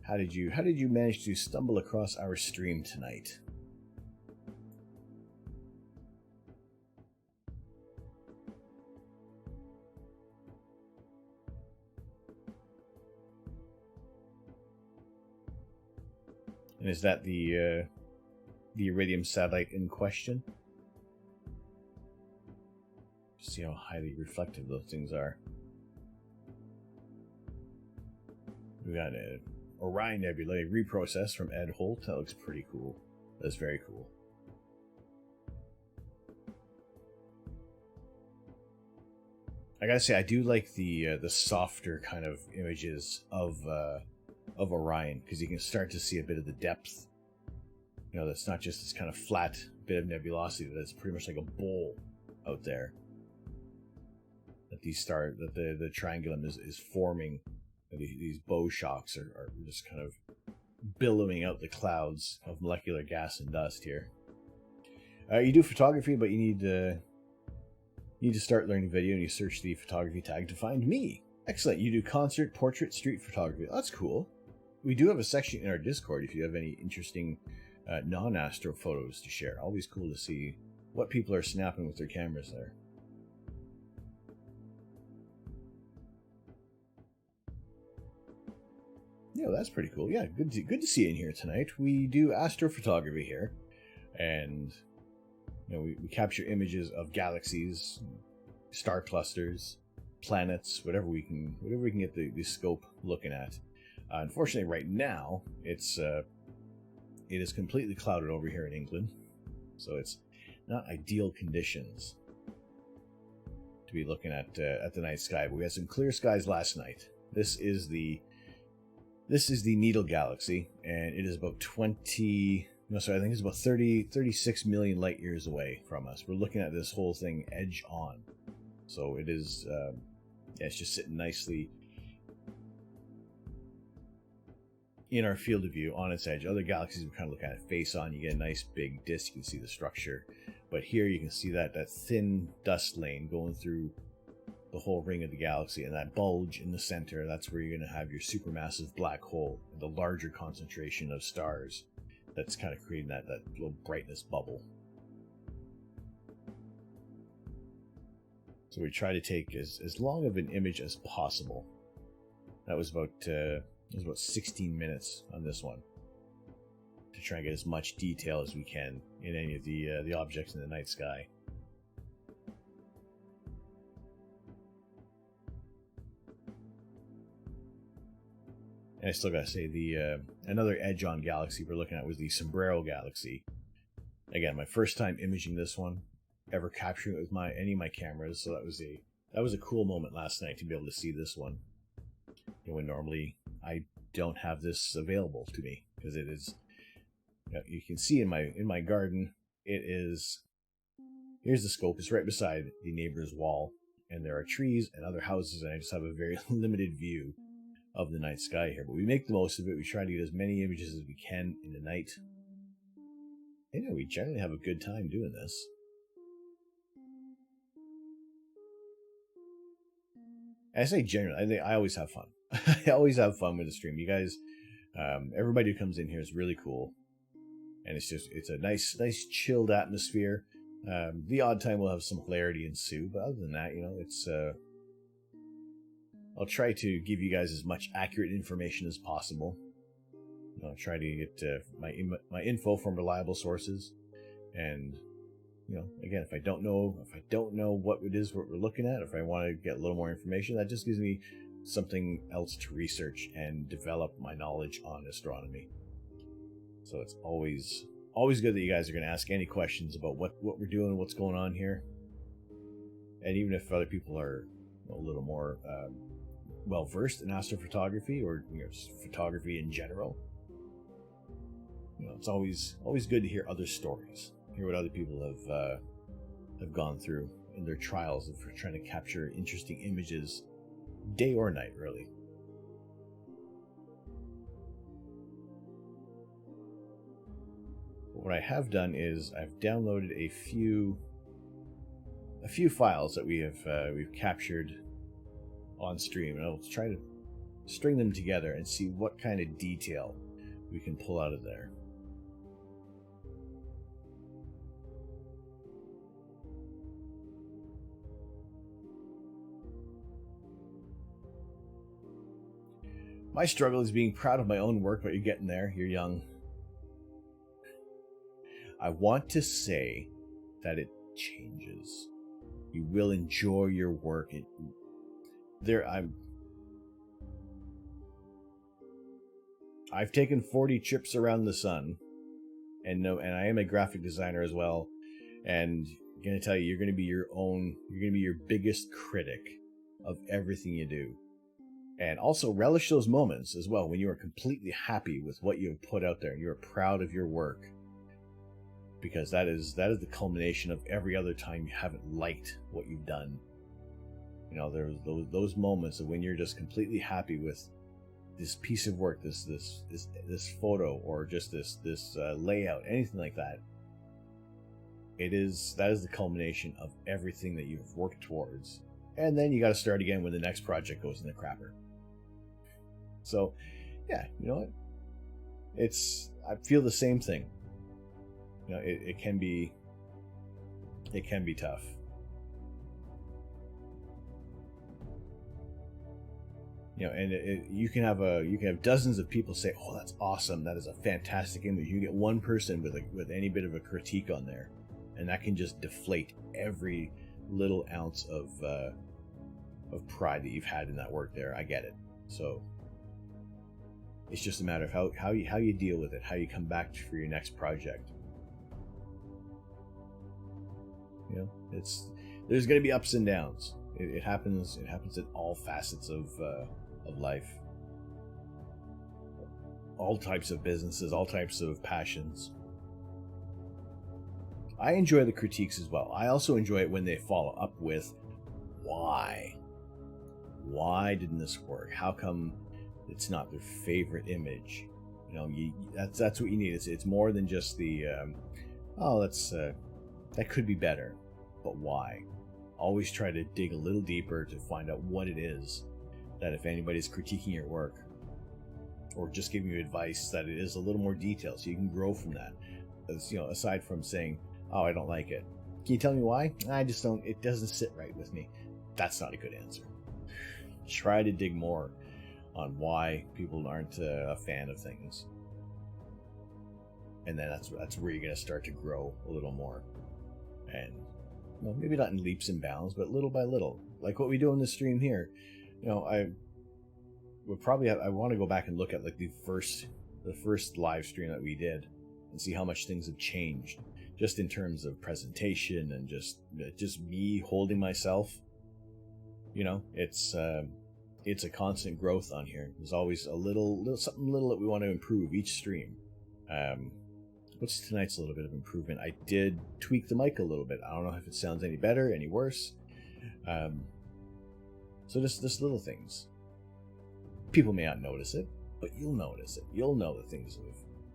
How did you manage to stumble across our stream tonight? And is that the iridium satellite in question? See how highly reflective those things are. We got a Orion Nebula reprocessed from Ed Holt. That looks pretty cool. That's very cool. I gotta say, I do like the softer kind of images of Orion, because you can start to see a bit of the depth. That's not just this kind of flat bit of nebulosity. That's pretty much like a bowl out there. That the triangulum is forming. These bow shocks are just kind of billowing out the clouds of molecular gas and dust here. You do photography, but you need to start learning video, and you search the photography tag to find me. Excellent. You do concert, portrait, street photography. That's cool. We do have a section in our Discord if you have any interesting non-astro photos to share. Always cool to see what people are snapping with their cameras there. Yeah, that's pretty cool. Yeah, good to see you in here tonight. We do astrophotography here, and we capture images of galaxies, star clusters, planets, whatever we can get the scope looking at. Unfortunately, right now it is completely clouded over here in England, so it's not ideal conditions to be looking at the night sky. But we had some clear skies last night. This is the Needle Galaxy, and it is about 36 million light years away from us. We're looking at this whole thing edge on. So it is, it's just sitting nicely in our field of view on its edge. Other galaxies, we kind of look at it face on. You get a nice big disk, you can see the structure. But here you can see that thin dust lane going through the whole ring of the galaxy, and that bulge in the center, that's where you're going to have your supermassive black hole, and the larger concentration of stars that's kind of creating that little brightness bubble. So we try to take as long of an image as possible. That was about 16 minutes on this one, to try and get as much detail as we can in any of the objects in the night sky. And I still gotta say, another edge on galaxy we're looking at was the Sombrero Galaxy. Again, my first time imaging this one, ever capturing it with any of my cameras, so that was a cool moment last night to be able to see this one. When normally I don't have this available to me, because it is, you can see in my garden, it is, here's the scope, it's right beside the neighbor's wall, and there are trees and other houses, and I just have a very limited view of the night sky here. But we make the most of it. We try to get as many images as we can in the night. And we generally have a good time doing this. I say generally, I always have fun. I always have fun with the stream. You guys, everybody who comes in here is really cool. And it's a nice chilled atmosphere. The odd time we'll have some hilarity ensue, but other than that, it's I'll try to give you guys as much accurate information as possible. I'll try to get my info from reliable sources, and again, if I don't know what it is what we're looking at, if I want to get a little more information, that just gives me something else to research and develop my knowledge on astronomy. So it's always good that you guys are going to ask any questions about what we're doing, what's going on here, and even if other people are a little more well versed in astrophotography or just photography in general, it's always good to hear other stories, hear what other people have gone through in their trials of trying to capture interesting images, day or night, really. What I have done is I've downloaded a few files that we've captured on stream, and I'll try to string them together and see what kind of detail we can pull out of there. My struggle is being proud of my own work, but you're getting there. You're young. I want to say that it changes. You will enjoy your work. I've taken 40 trips around the sun, and I am a graphic designer as well. And I'm gonna tell you, you're gonna be your biggest critic of everything you do. And also relish those moments as well when you are completely happy with what you have put out there and you're proud of your work, because that is the culmination of every other time you haven't liked what you've done. There's those moments of when you're just completely happy with this piece of work, this photo, or just this layout, anything like that. That is the culmination of everything that you've worked towards, and then you got to start again when the next project goes in the crapper. So, yeah, you know what? I feel the same thing. It can be tough. And you can have dozens of people say, "Oh, that's awesome! That is a fantastic image." You get one person with any bit of a critique on there, and that can just deflate every little ounce of pride that you've had in that work there. I get it. So it's just a matter of how you deal with it, how you come back for your next project. There's going to be ups and downs. It happens in all facets of life, all types of businesses, all types of passions. I enjoy the critiques as well. I also enjoy it when they follow up with why didn't this work? How come it's not their favorite image? That's what you need. It's more than just the that could be better, but why? Always try to dig a little deeper to find out what it is that, if anybody's critiquing your work or just giving you advice, that it is a little more detailed so you can grow from that. Aside from saying, "Oh, I don't like it," Can you tell me why? I just don't. It doesn't sit right with me. That's not a good answer. Try to dig more on why people aren't a fan of things, and then that's where you're going to start to grow a little more. And maybe not in leaps and bounds, but little by little, like what we do in this stream here. I want to go back and look at like the first live stream that we did and see how much things have changed, just in terms of presentation and just me holding myself. It's a constant growth on here. There's always a little something little that we want to improve each stream. What's tonight's a little bit of improvement? I did tweak the mic a little bit. I don't know if it sounds any better, any worse. So just little things. People may not notice it, but you'll notice it. You'll know that things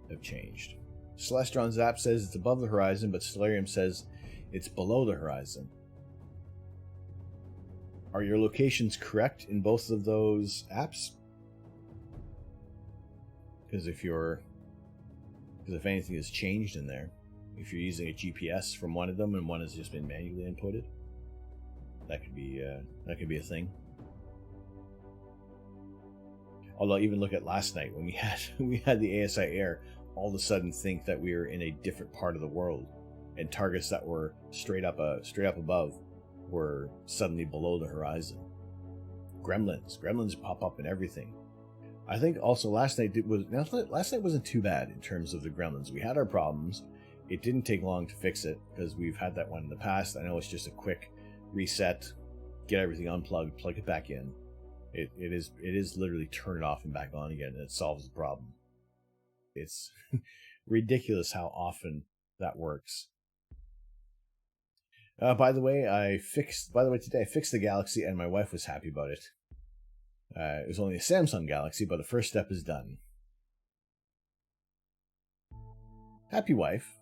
have changed. Celestron Zap says it's above the horizon, but Stellarium says it's below the horizon. Are your locations correct in both of those apps? Because if anything has changed in there, if you're using a GPS from one of them and one has just been manually inputted, that could be a thing. Although even look at last night when we had the ASI Air all of a sudden think that we were in a different part of the world, and targets that were straight up above were suddenly below the horizon. Gremlins pop up and everything. I think also last night wasn't too bad in terms of the gremlins. We had our problems. It didn't take long to fix it because we've had that one in the past. I know it's just a quick reset, get everything unplugged, plug it back in. It is literally turn it off and back on again, and it solves the problem. It's ridiculous how often that works. By the way, today I fixed the Galaxy, and my wife was happy about it. It was only a Samsung Galaxy, but the first step is done. Happy wife.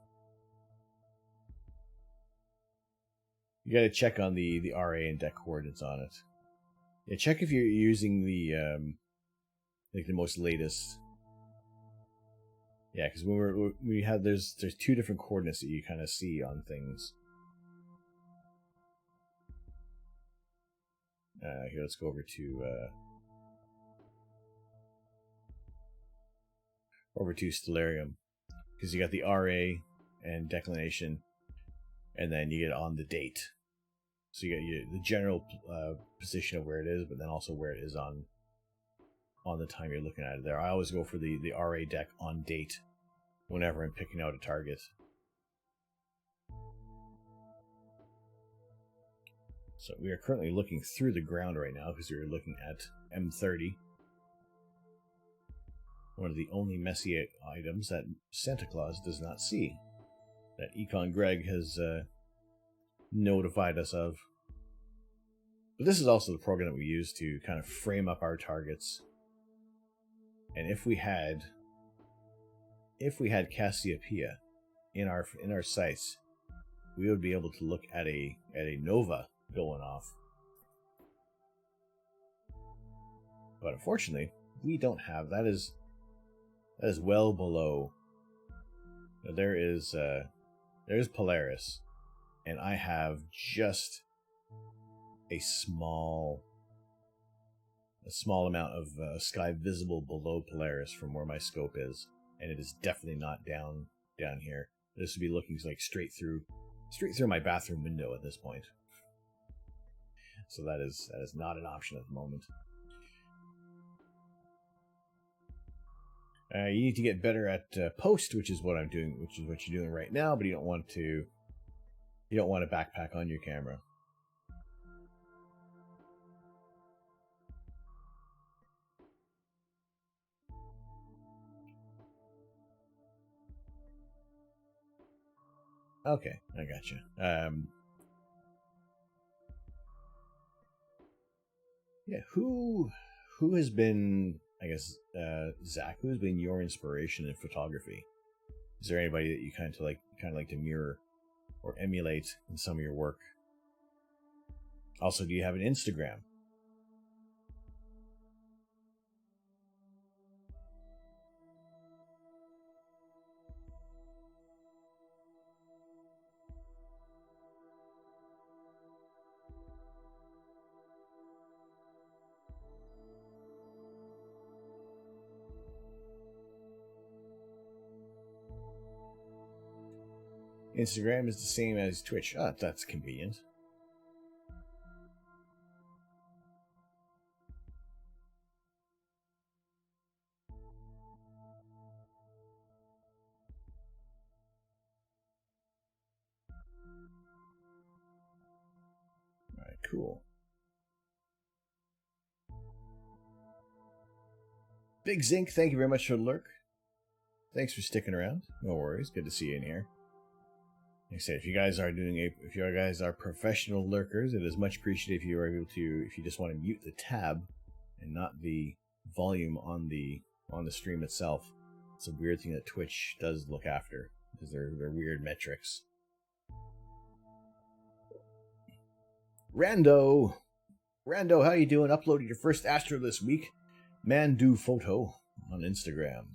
You got to check on the RA and deck coordinates on it. Yeah, check if you're using the most latest. Yeah, because when we have there's two different coordinates that you kind of see on things. Here, let's go over to Stellarium, because you got the RA and declination, and then you get on the date. So you get the general position of where it is, but then also where it is on the time you're looking at it there. I always go for the RA deck on date whenever I'm picking out a target. So we are currently looking through the ground right now because we're looking at M30. One of the only messy items that Santa Claus does not see, that Econ Greg has notified us of. But this is also the program that we use to kind of frame up our targets. And if we had Cassiopeia in our sights, we would be able to look at a nova going off. But unfortunately, we don't have that. Is well below. There's Polaris, and I have just a small amount of sky visible below Polaris from where my scope is, and it is definitely not down here. This would be looking like straight through my bathroom window at this point. So that is not an option at the moment. You need to get better at post, which is what I'm doing, which is what you're doing right now. But you don't want to backpack on your camera. Okay, I gotcha. Yeah, who has been? I guess Zach, who has been your inspiration in photography? Is there anybody that you kind of like to mirror or emulate in some of your work? Also, do you have an Instagram? Instagram is the same as Twitch. Ah, that's convenient. Alright, cool. Big Zinc, thank you very much for the lurk. Thanks for sticking around. No worries. Good to see you in here. Like I said, if you guys are professional lurkers, it is much appreciated if you are able to, if you just want to mute the tab and not the volume on the stream itself. It's a weird thing that Twitch does look after, because they're weird metrics. Rando, how you doing? Uploaded your first Astro this week. Man do photo on Instagram.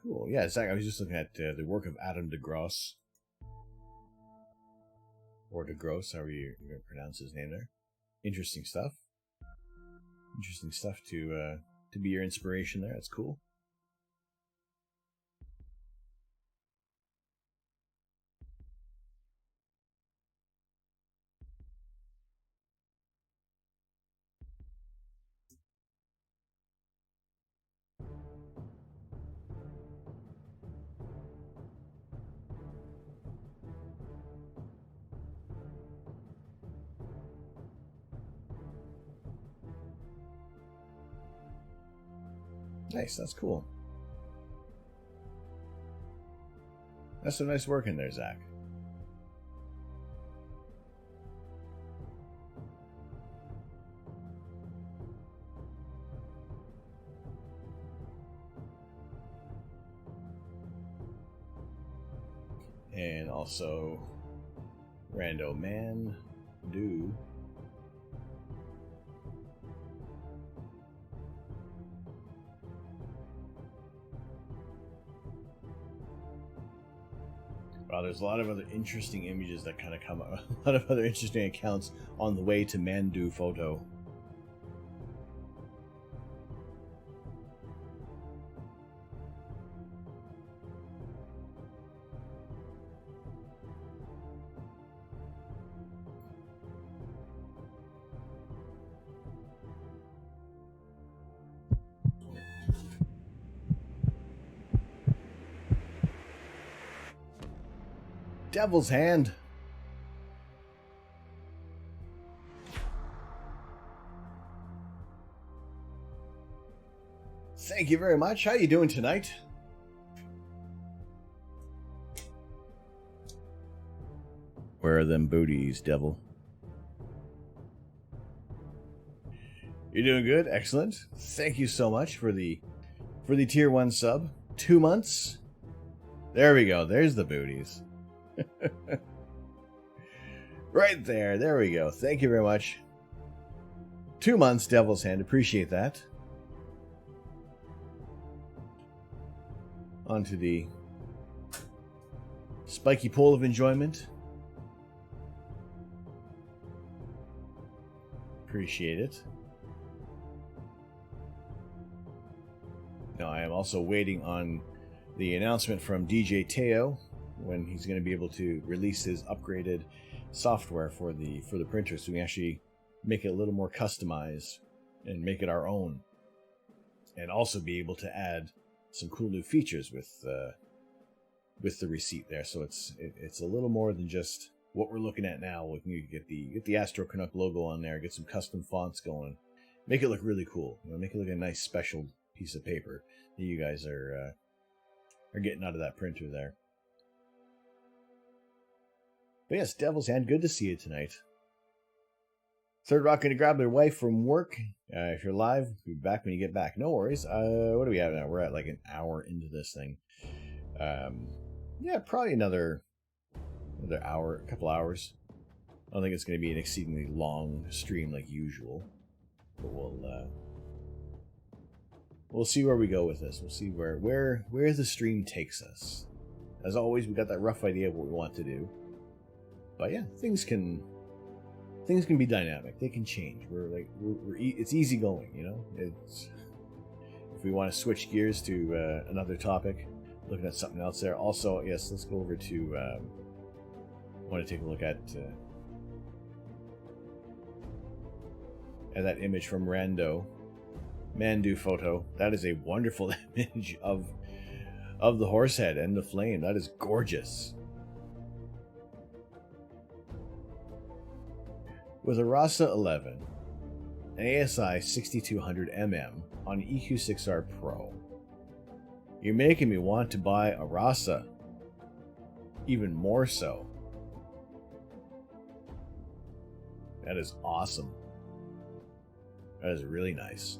Cool. Yeah, Zach, I was just looking at the work of Adam de Grosse. Or de Grosse, however you're going to pronounce his name there. Interesting stuff. Interesting stuff to be your inspiration there. That's cool. Nice, that's cool. That's some nice work in there, Zach. And also, Rando Man do. Wow, there's a lot of other interesting images that kind of come up. A lot of other interesting accounts on the way to Mandu Photo. Devil's Hand. Thank you very much. How you doing tonight? Where are them booties, devil? You're doing good. Excellent. Thank you so much for the tier 1 sub. 2 months. There we go. There's the booties. Right there. There we go. Thank you very much. 2 months, Devil's Hand. Appreciate that. Onto the spiky pole of enjoyment. Appreciate it. Now I am also waiting on the announcement from DJ Teo when he's going to be able to release his upgraded software for the printer, so we actually make it a little more customized and make it our own, and also be able to add some cool new features with the receipt there. So it's a little more than just what we're looking at now. We can get the Astro Canuck logo on there, get some custom fonts going, make it look really cool. You know, make it look like a nice special piece of paper that you guys are getting out of that printer there. But yes, Devil's Hand, good to see you tonight. Third Rock going to grab their wife from work. If you're live, be back when you get back. No worries. What do we have now? We're at like an hour into this thing. Yeah, probably another hour, a couple hours. I don't think it's going to be an exceedingly long stream like usual. But we'll see where we go with this. We'll see where the stream takes us. As always, we got that rough idea of what we want to do. But yeah, things can things can be dynamic. They can change. It's easy going, you know. It's if we want to switch gears to another topic, looking at something else there. Also, yes, let's go over to. I want to take a look at that image from Mandu photo. That is a wonderful image of the horse head and the flame. That is gorgeous. With a RASA 11, an ASI 6200 mm on EQ6R Pro, you're making me want to buy a RASA. Even more so. That is awesome. That is really nice.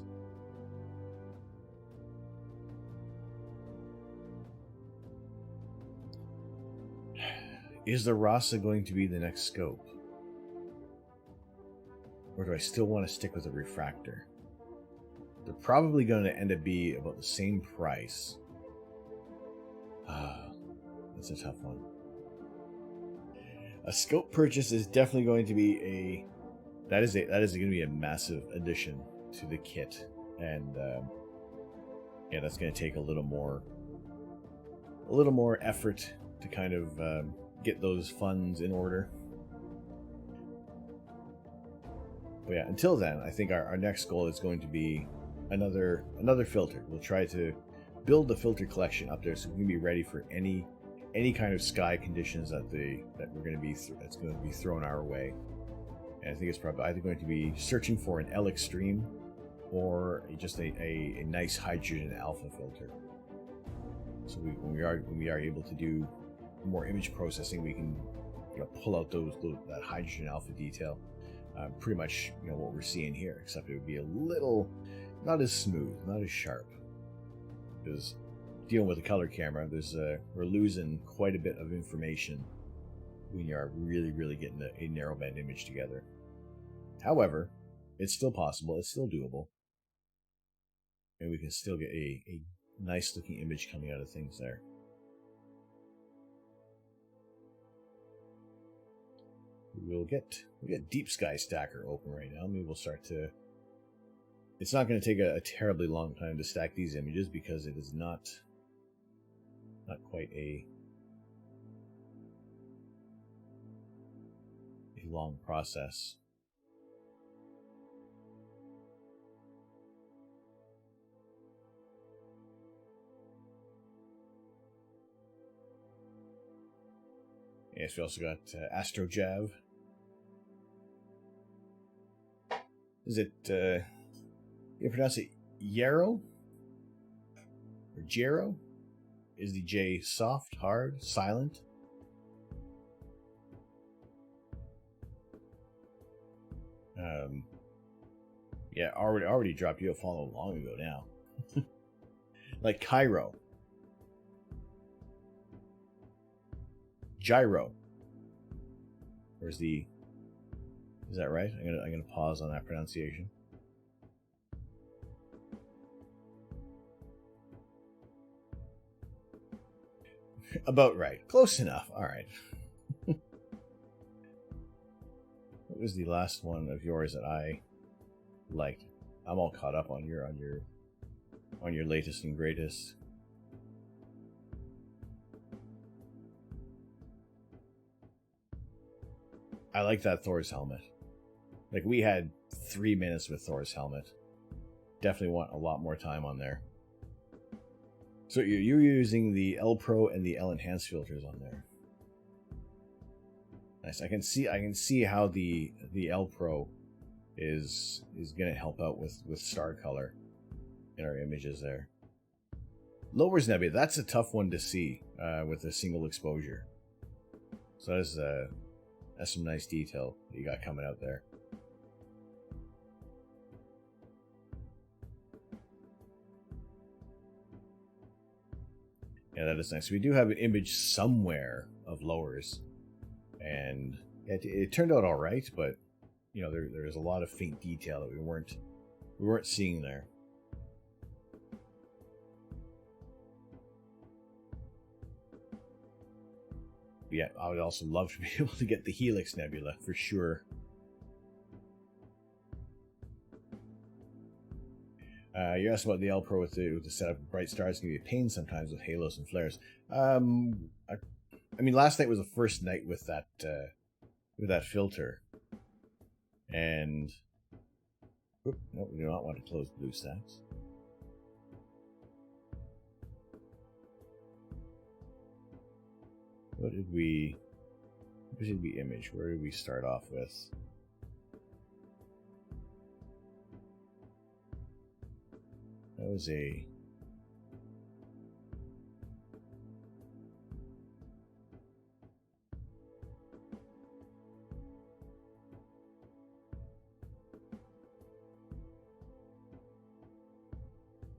Is the RASA going to be the next scope? Or do I still want to stick with a refractor? They're probably going to end up being about the same price. That's a tough one. A scope purchase is definitely going to be that is going to be a massive addition to the kit, and yeah, that's going to take a little more effort to kind of get those funds in order. But yeah, until then, I think our next goal is going to be another filter. We'll try to build the filter collection up there so we can be ready for any kind of sky conditions that's going to be thrown our way. And I think it's probably either going to be searching for an L Extreme or just a nice hydrogen alpha filter. So when we are able to do more image processing, we can pull out that hydrogen alpha detail. Pretty much what we're seeing here, except it would be a little not as smooth, not as sharp. Because dealing with a color camera, we're losing quite a bit of information when you are really getting a narrowband image together. However, it's still possible, it's still doable, and we can still get a nice looking image coming out of things there. We'll get Deep Sky Stacker open right now. Maybe we'll start to. It's not going to take a terribly long time to stack these images because it is not quite a long process. Yes, we also got AstroJav. Is it, you pronounce it Yarrow? Or Jero? Is the J soft, hard, silent? Yeah, already dropped you a follow long ago now. Like Cairo. Gyro. Is that right? I'm gonna pause on that pronunciation. About right. Close enough. All right. What was the last one of yours that I liked? I'm all caught up on your latest and greatest. I like that Thor's helmet. Like, we had 3 minutes with Thor's helmet. Definitely want a lot more time on there. So you're using the L Pro and the L Enhance filters on there. Nice. I can see how the L Pro is going to help out with star color in our images there. Lowers Nebula, that's a tough one to see with a single exposure. So that's some nice detail that you got coming out there. Yeah, that is nice. We do have an image somewhere of lowers, and it turned out all right, but there's a lot of faint detail that we weren't seeing there. Yeah, I would also love to be able to get the Helix Nebula for sure. You asked about the L Pro with the setup of bright stars. Can be a pain sometimes with halos and flares. I mean, last night was the first night with that filter, and no, we do not want to close BlueStacks. What did we image? Where did we start off with? That was a...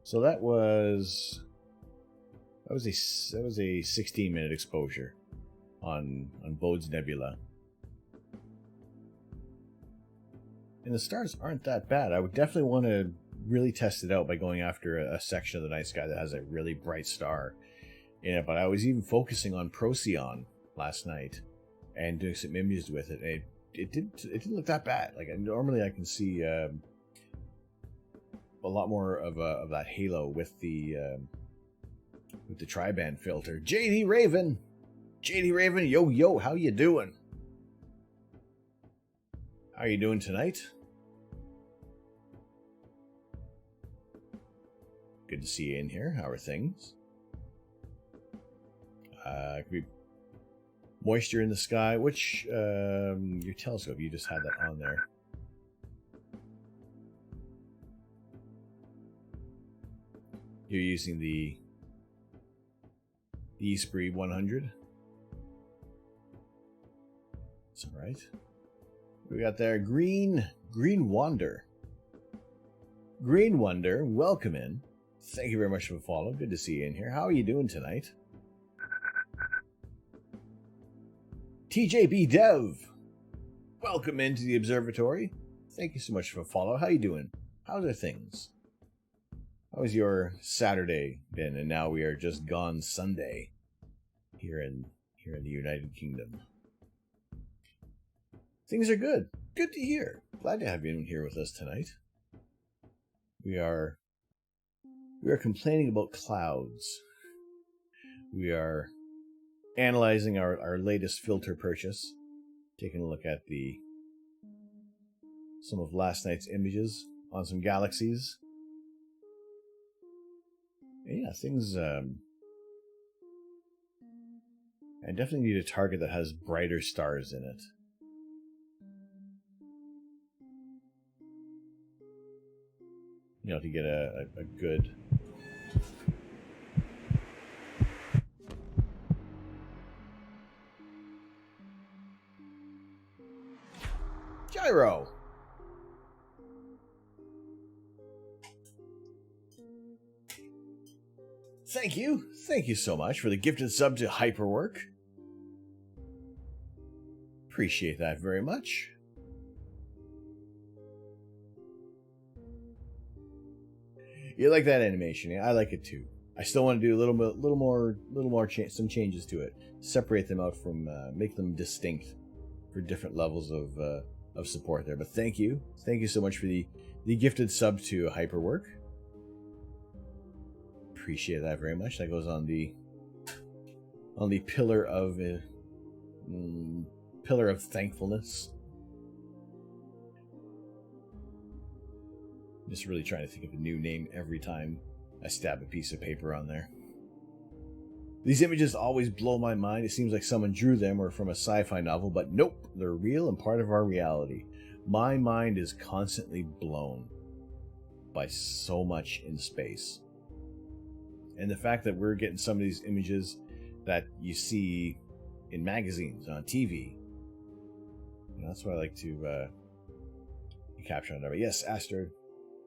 So that was a 16-minute exposure on Bode's Nebula. And the stars aren't that bad. I would definitely want to really test it out by going after a section of the night sky that has a really bright star in it. But I was even focusing on Procyon last night and doing some images with it. And it didn't look that bad. Like, normally I can see a lot more of that halo with the tri-band filter. JD Raven, yo, how you doing? How you doing tonight? Good to see you in here. How are things? Could be moisture in the sky. Which your telescope? You just had that on there. You're using the Esprit 100. That's all right. We got there Green Wander. Green Wonder, welcome in. Thank you very much for the follow. Good to see you in here. How are you doing tonight? TJB Dev, welcome into the observatory. Thank you so much for the follow. How you doing? How are things? How was your Saturday been? And now we are just gone Sunday here in the United Kingdom. Things are good. Good to hear. Glad to have you in here with us tonight. We are complaining about clouds. We are analyzing our latest filter purchase. Taking a look at some of last night's images on some galaxies. And yeah, things. I definitely need a target that has brighter stars in it. You know, to get a good... Gyro! Thank you. Thank you so much for the gifted sub to Hyperwork. Appreciate that very much. You like that animation? Yeah, I like it too. I still want to do some changes to it. Separate them out from, make them distinct for different levels of support there. But thank you so much for the gifted sub to Hyperwork. Appreciate that very much. That goes on the pillar of thankfulness. Just really trying to think of a new name every time I stab a piece of paper on there. These images always blow my mind. It seems like someone drew them or from a sci-fi novel, but nope, they're real and part of our reality. My mind is constantly blown by so much in space. And the fact that we're getting some of these images that you see in magazines, on TV, that's what I like to capture on there. But yes,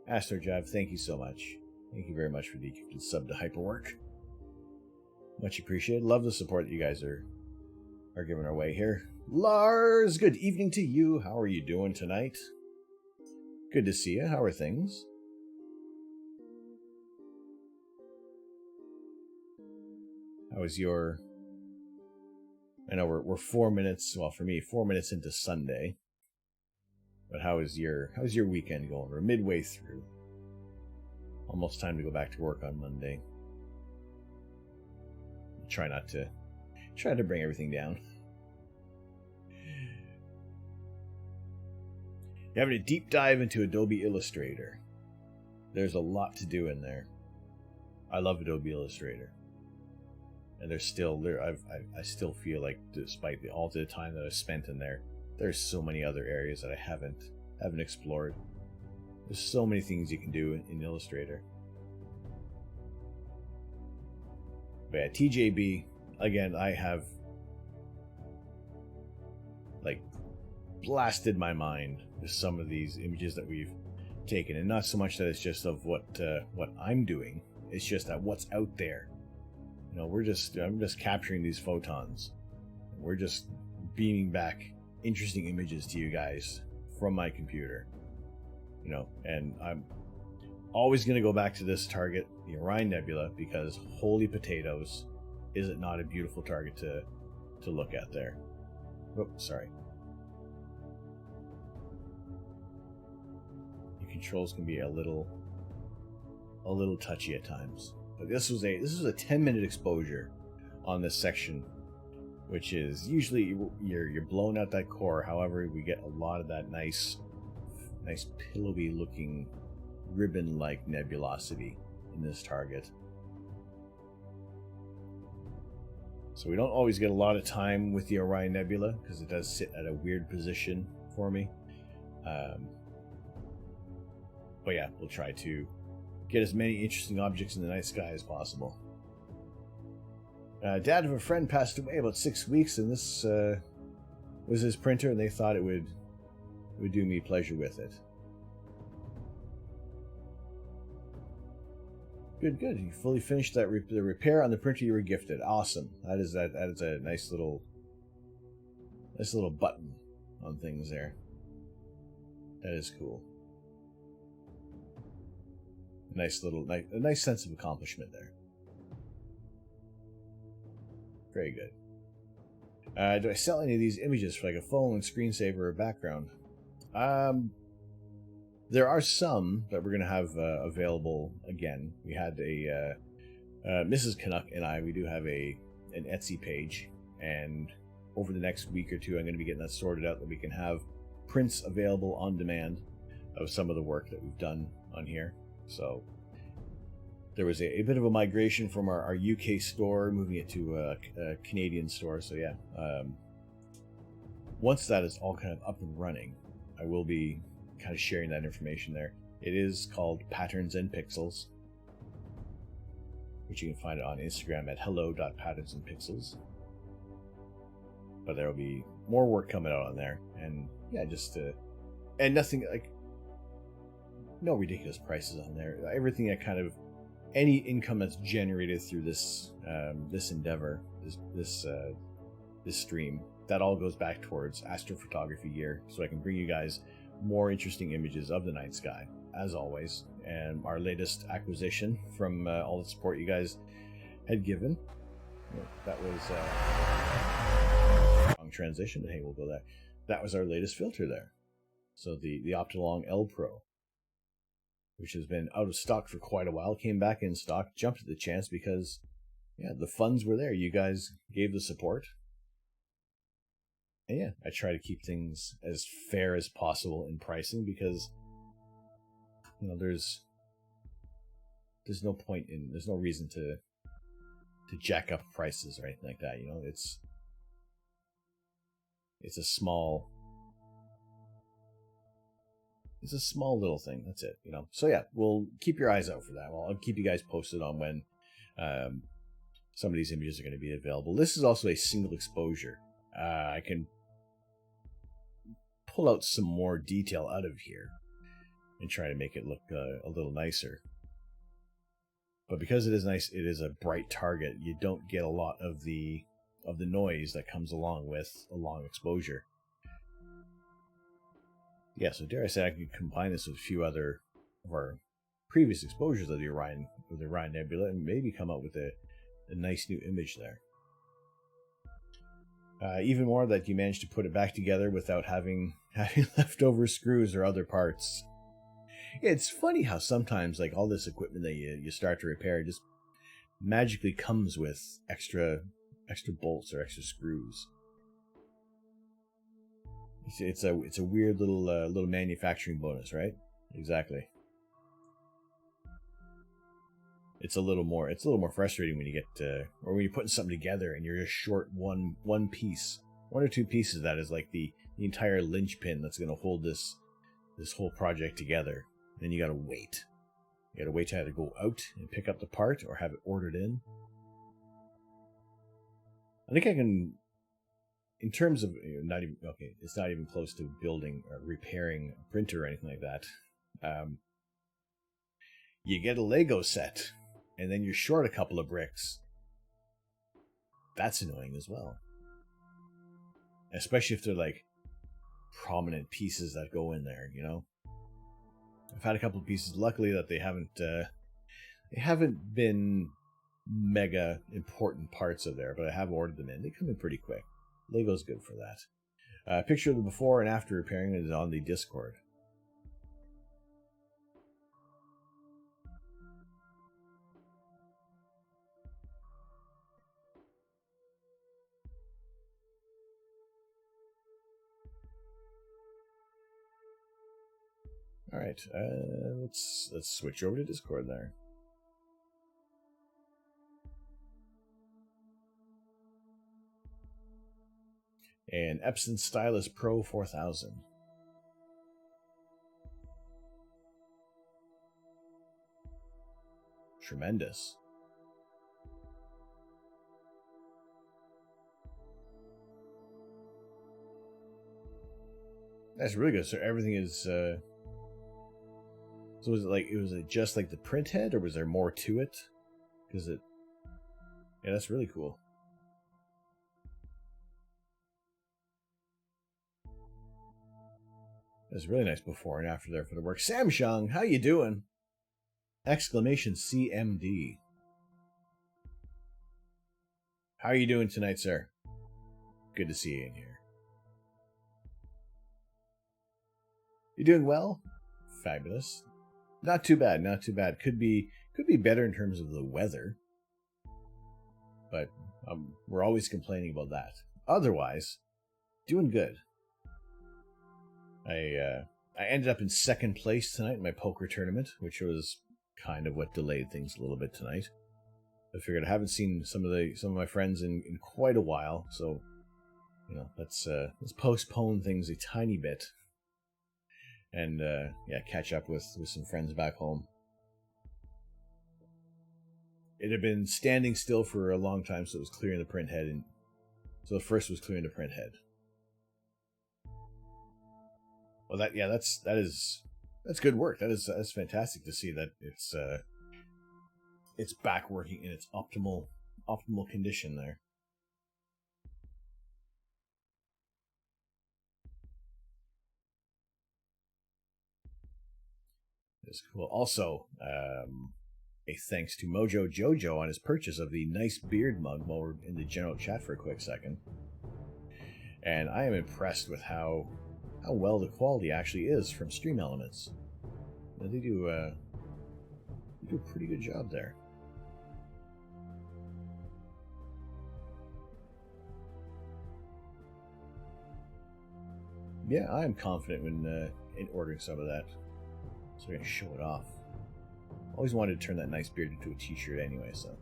AstroJav, thank you so much. Thank you very much for the gifted sub to Hyperwork. Much appreciated. Love the support that you guys are giving our way here. Lars, good evening to you. How are you doing tonight? Good to see you. How are things? How is your... I know we're 4 minutes, well for me, 4 minutes into Sunday. But how's your weekend going? We're midway through. Almost time to go back to work on Monday. Try to bring everything down. You're having a deep dive into Adobe Illustrator. There's a lot to do in there. I love Adobe Illustrator. And there's still I still feel like, despite all the time that I've spent in there, there's so many other areas that I haven't explored. There's so many things you can do in Illustrator. But yeah, TJB, again, I have like blasted my mind with some of these images that we've taken, and not so much that it's just of what I'm doing. It's just that what's out there. You know, I'm just capturing these photons. We're just beaming back interesting images to you guys from my computer. You know, and I'm always going to go back to this target, the Orion Nebula, because holy potatoes, is it not a beautiful target to look at there? Oh, sorry. Your controls can be a little touchy at times. But this was a 10-minute exposure on this section, which is usually you're blowing out that core. However, we get a lot of that nice pillowy looking ribbon-like nebulosity in this target. So we don't always get a lot of time with the Orion Nebula because it does sit at a weird position for me. But yeah, we'll try to get as many interesting objects in the night sky as possible. Dad of a friend passed away about 6 weeks, and this was his printer, and they thought it would do me pleasure with it. Good. You fully finished the repair on the printer you were gifted. Awesome. That is a nice little button on things there. That is cool. A nice sense of accomplishment there. Very good. Do I sell any of these images for like a phone, screensaver, or background? There are some that we're going to have available again. We had Mrs. Canuck and we do have an Etsy page, and over the next week or two I'm going to be getting that sorted out, that we can have prints available on demand of some of the work that we've done on here. So there was a bit of a migration from our UK store, moving it to a Canadian store. So yeah, once that is all kind of up and running, I will be kind of sharing that information there. It is called Patterns and Pixels, which you can find it on Instagram at hello.patternsandpixels. But there will be more work coming out on there, and yeah, and nothing like, no ridiculous prices on there. Everything that kind of, any income that's generated through this endeavor, this stream, that all goes back towards astrophotography gear, so I can bring you guys more interesting images of the night sky, as always. And our latest acquisition from all the support you guys had given, that was wrong transition, but hey, we'll go there. That was our latest filter there. So the Optilong L Pro, which has been out of stock for quite a while, came back in stock, jumped at the chance because, yeah, the funds were there. You guys gave the support. And yeah, I try to keep things as fair as possible in pricing, because, you know, there's no point in, there's no reason to jack up prices or anything like that. You know, it's a small little thing. That's it, you know. So yeah, we'll keep your eyes out for that. Well, I'll keep you guys posted on when some of these images are going to be available. This is also a single exposure. I can pull out some more detail out of here and try to make it look a little nicer. But because it is nice, it is a bright target, you don't get a lot of the noise that comes along with a long exposure. Yeah, so dare I say I can combine this with a few other of our previous exposures of the Orion Nebula, and maybe come up with a nice new image there. Even more that you managed to put it back together without having leftover screws or other parts. It's funny how sometimes like all this equipment that you start to repair just magically comes with extra bolts or extra screws. It's a weird little manufacturing bonus, right? Exactly. It's a little more frustrating when you get or when you're putting something together and you're just short one piece, one or two pieces. That is like the entire linchpin that's going to hold this whole project together. Then you got to wait. You got to wait to either go out and pick up the part or have it ordered in. I think I can, in terms of not even okay, it's not even close to building or repairing a printer or anything like that. You get a Lego set. And then you're short a couple of bricks. That's annoying as well. Especially if they're like prominent pieces that go in there, you know? I've had a couple of pieces, luckily, that they haven't been mega important parts of there, but I have ordered them in. They come in pretty quick. Lego's good for that. A picture of the before and after repairing it is on the Discord. All right, let's switch over to Discord there. And Epson Stylus Pro 4000. Tremendous. That's really good. So everything is. So was it just like the print head, or was there more to it? Because yeah, that's really cool. There's really nice before and after there for the work. Samshung, how you doing? Exclamation CMD. How are you doing tonight, sir? Good to see you in here. You doing well? Fabulous. Not too bad, not too bad. Could be better in terms of the weather. But we're always complaining about that. Otherwise, doing good. I ended up in second place tonight in my poker tournament, which was kind of what delayed things a little bit tonight. I figured I haven't seen some of my friends in quite a while, so you know, let's postpone things a tiny bit. And catch up with some friends back home. It had been standing still for a long time, so it was clearing the print head, and so the first was clearing the print head. Well, that's good work. That's fantastic to see that it's back working in its optimal condition there. It's cool. Also, a thanks to Mojo Jojo on his purchase of the nice beard mug while we're in the general chat for a quick second. And I am impressed with how well the quality actually is from Stream Elements. They do a pretty good job there. Yeah, I am confident in ordering some of that. So I'm going to show it off. Always wanted to turn that nice beard into a t-shirt anyway, so.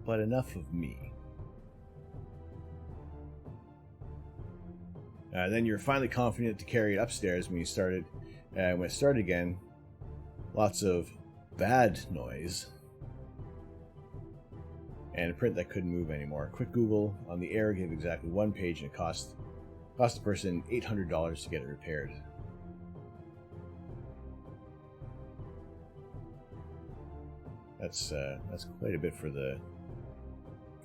But enough of me. Then you're finally confident to carry it upstairs when you started. When it started again, lots of bad noise. And a print that couldn't move anymore. Quick Google on the air gave exactly one page, and it cost the person $800 to get it repaired. That's quite a bit for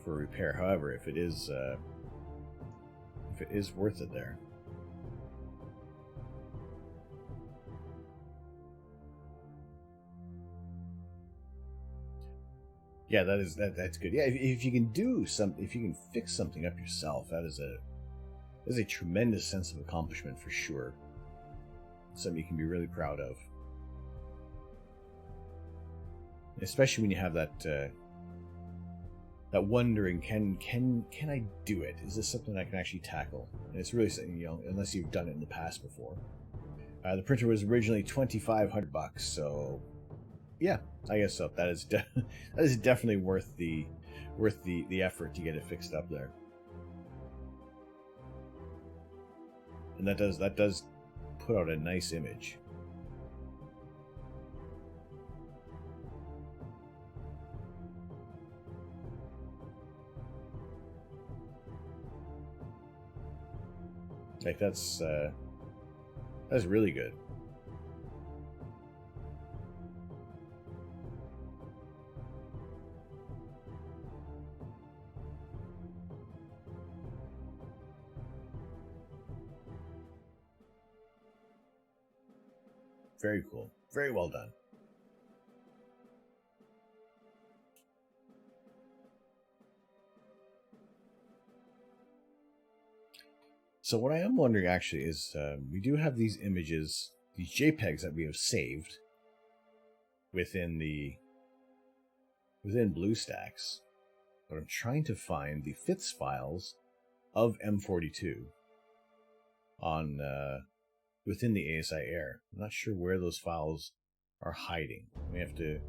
repair. However, if it is worth it there. Yeah, that's good. Yeah, if you can fix something up yourself, It's a tremendous sense of accomplishment for sure. Something you can be really proud of. Especially when you have that that wondering, can I do it? Is this something I can actually tackle? And it's really something, you know, unless you've done it in the past before. The printer was originally $2,500, so yeah, I guess so. That is that is definitely worth the effort to get it fixed up there. And that does put out a nice image. Like that's really good. Very cool. Very well done. So what I am wondering actually is, we do have these images, these JPEGs that we have saved within BlueStacks, but I'm trying to find the FITS files of M42 on within the ASI Air. I'm not sure where those files are hiding. We have to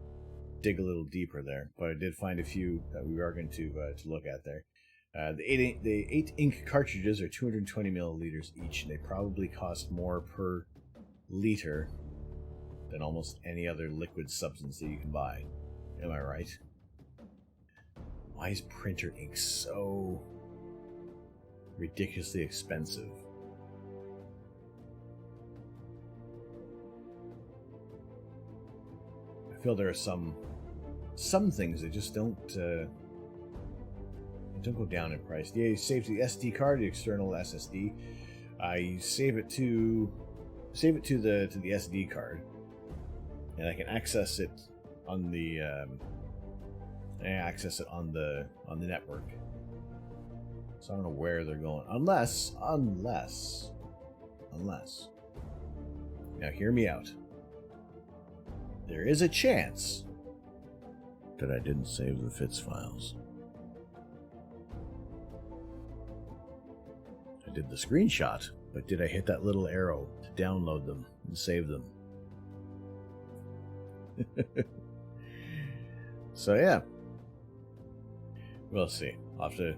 dig a little deeper there, but I did find a few that we are going to look at there. The 8 ink cartridges are 220 milliliters each, and they probably cost more per liter than almost any other liquid substance that you can buy. Am I right? Why is printer ink so ridiculously expensive? I feel there are some things that just don't go down in price. Yeah, you save the SD card, the external SSD. I save it to the SD card, and I can access it on the network. So I don't know where they're going, unless. Now hear me out. There is a chance that I didn't save the FITS files. I did the screenshot, but did I hit that little arrow to download them and save them? So yeah, we'll see. I'll have to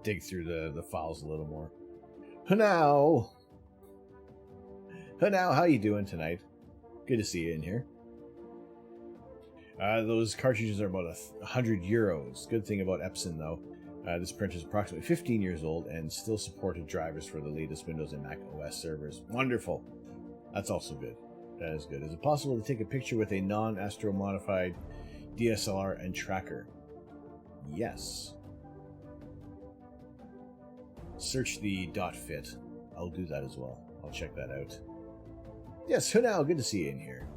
dig through the files a little more. How you doing tonight? Good to see you in here. Those cartridges are about €100. Good thing about Epson, though, this printer is approximately 15 years old and still supported drivers for the latest Windows and Mac OS servers. Wonderful. That's also good. That is good. Is it possible to take a picture with a non-astro modified DSLR and tracker? Yes. Search the .fit. I'll do that as well. I'll check that out. Yes, Hunao, good to see you in here.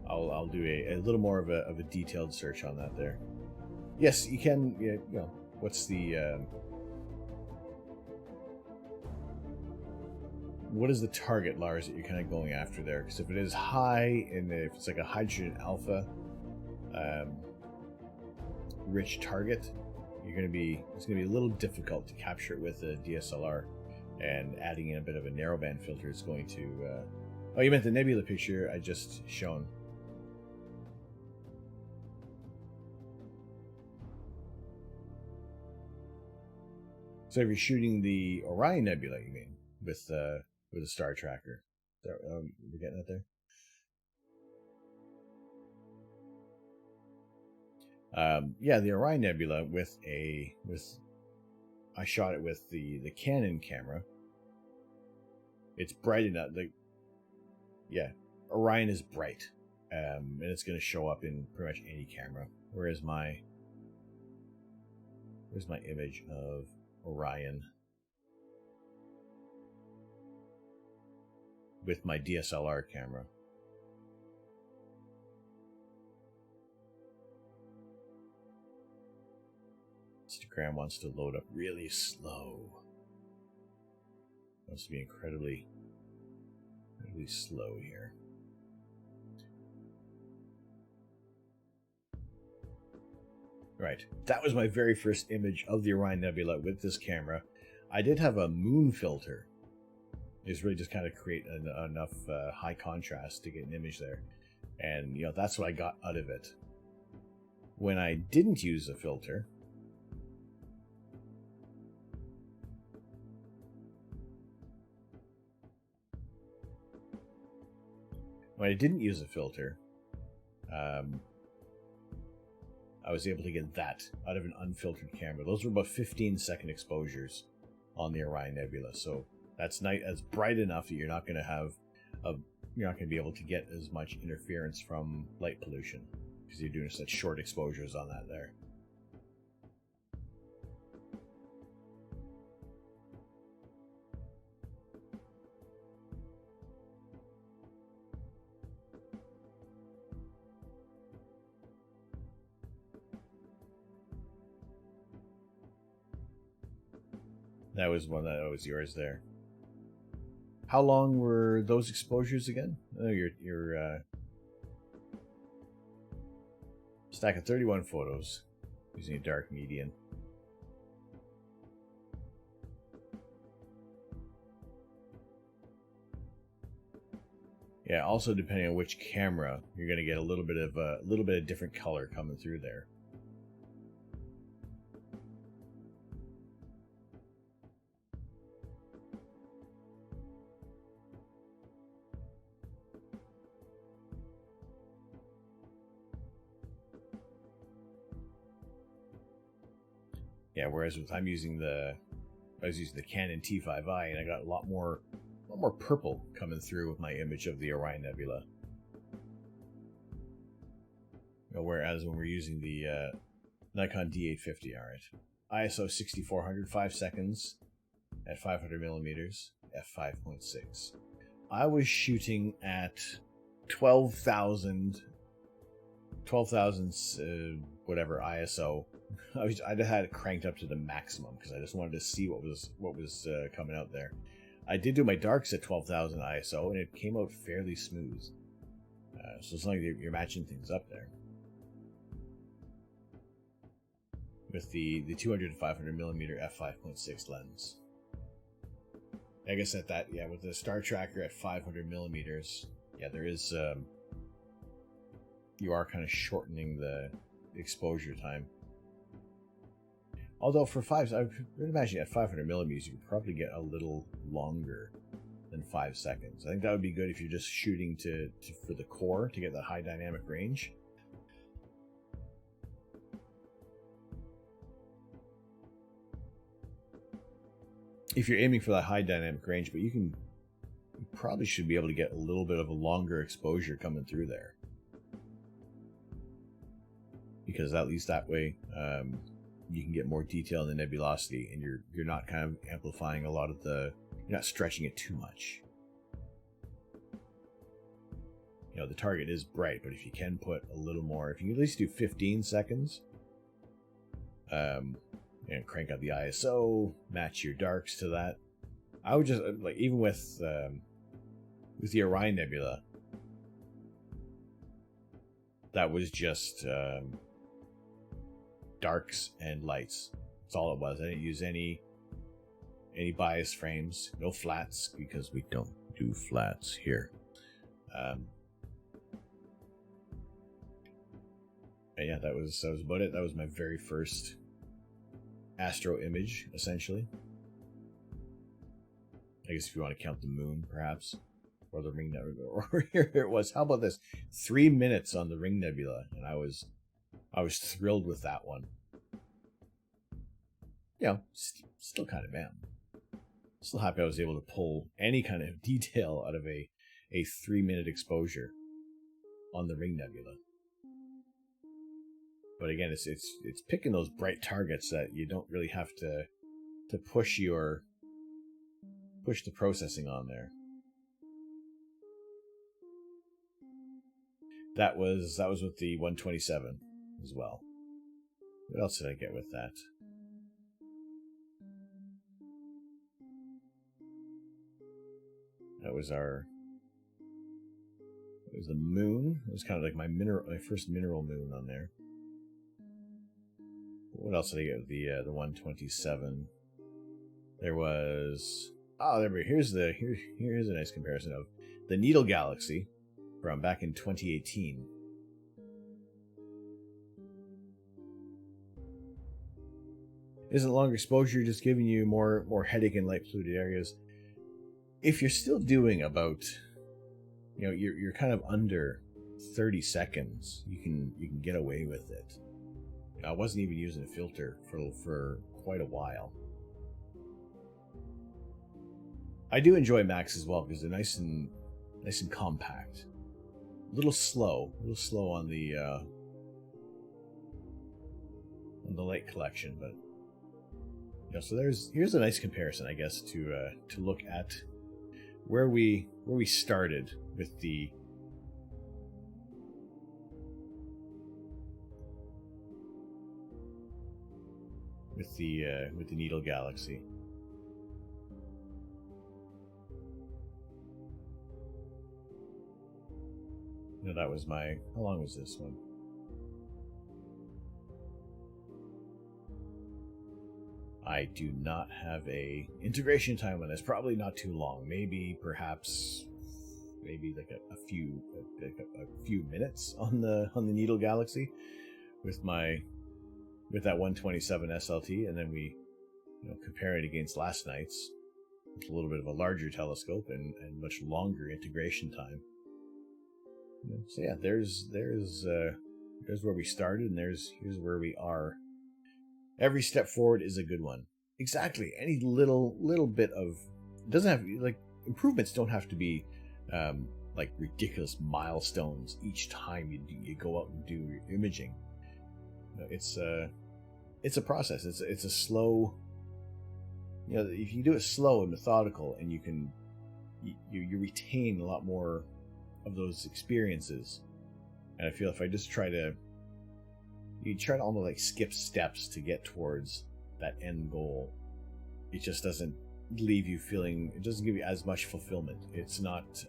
I'll do a little more of a detailed search on that there. Yes, you can. You know, what's the what is the target, Lars, that you're kind of going after there? Because if it is high, and if it's like a hydrogen alpha rich target, it's going to be a little difficult to capture it with a DSLR, and adding in a bit of a narrowband filter is going to. Oh, you meant the nebula picture I just shown. So if you're shooting the Orion Nebula, you mean, with a star tracker? We're getting that there. Yeah, the Orion Nebula I shot it with the Canon camera. It's bright enough. Orion is bright, and it's going to show up in pretty much any camera. Where's my image of Orion with my DSLR camera? It's Instagram wants to load up really slow. It wants to be incredibly slow here. Right, that was my very first image of the Orion Nebula with this camera. I did have a moon filter. It's really just kind of create enough high contrast to get an image there. And, you know, that's what I got out of it. When I didn't use a filter, I was able to get that out of an unfiltered camera. Those were about 15-second exposures on the Orion Nebula. So that's bright enough that you're not going to be able to get as much interference from light pollution because you're doing such short exposures on that there. That was yours there. How long were those exposures again? Oh, your stack of 31 photos using a dark median. Yeah, also depending on which camera, you're going to get a little bit of different color coming through there. Yeah, whereas I was using the Canon T5i, and I got a lot more purple coming through with my image of the Orion Nebula. Whereas when we're using the Nikon D850, all right, ISO 6400, 5 seconds at 500 millimeters, f5.6. I was shooting at 12,000 whatever ISO. I had it cranked up to the maximum because I just wanted to see what was coming out there. I did do my darks at 12,000 ISO, and it came out fairly smooth. So it's like you're matching things up there. With the 200 to 500 millimeter f5.6 lens. I guess with the Star Tracker at 500 millimeters, there is you are kind of shortening the exposure time. Although I would imagine at 500 millimeters, you could probably get a little longer than 5 seconds. I think that would be good if you're just shooting for the core to get that high dynamic range. If you're aiming for that high dynamic range, but you probably should be able to get a little bit of a longer exposure coming through there. Because at least that way, you can get more detail in the nebulosity, and you're not kind of amplifying a lot of you're not stretching it too much. The target is bright, but if you can put a little more, if you can at least do 15 seconds, and crank up the ISO, match your darks to that. I would just even with the Orion Nebula, that was just darks and lights. That's all it was. I didn't use any bias frames, no flats, because we don't do flats here. Yeah, that was about it. That was my very first astro image, essentially. I guess if you want to count the moon, perhaps, or the Ring Nebula. Or here it was. How about this? 3 minutes on the Ring Nebula, and I was thrilled with that one. Still kind of am. Still happy I was able to pull any kind of detail out of a 3-minute exposure on the Ring Nebula. But again, it's picking those bright targets that you don't really have to push the processing on there. That was with the 127 as well. What else did I get with that? That was our. It was the moon. It was kind of like my first mineral moon on there. What else did I get? The 127. There was. Oh, there we. Here's a nice comparison of the Needle Galaxy from back in 2018. Isn't long exposure just giving you more headache in light polluted areas? If you're still doing about, you're kind of under 30 seconds, you can get away with it. I wasn't even using a filter for quite a while. I do enjoy Max as well because they're nice and compact. A little slow on the light collection, but so here's a nice comparison, I guess, to look at where we started with the Needle Galaxy. That was how long was this one? I do not have a integration time on this. Probably not too long. Maybe like a few minutes on the Needle Galaxy with that 127 SLT, and then we compare it against last night's with a little bit of a larger telescope and much longer integration time. So yeah, there's where we started, and here's where we are. Every step forward is a good one. Exactly. Any little bit of doesn't have improvements don't have to be like ridiculous milestones each time you go out and do your imaging. It's a process. It's a slow. If you do it slow and methodical, and you retain a lot more of those experiences. And I feel if I just try to almost skip steps to get towards that end goal, it just doesn't leave you feeling. It doesn't give you as much fulfillment. It's not.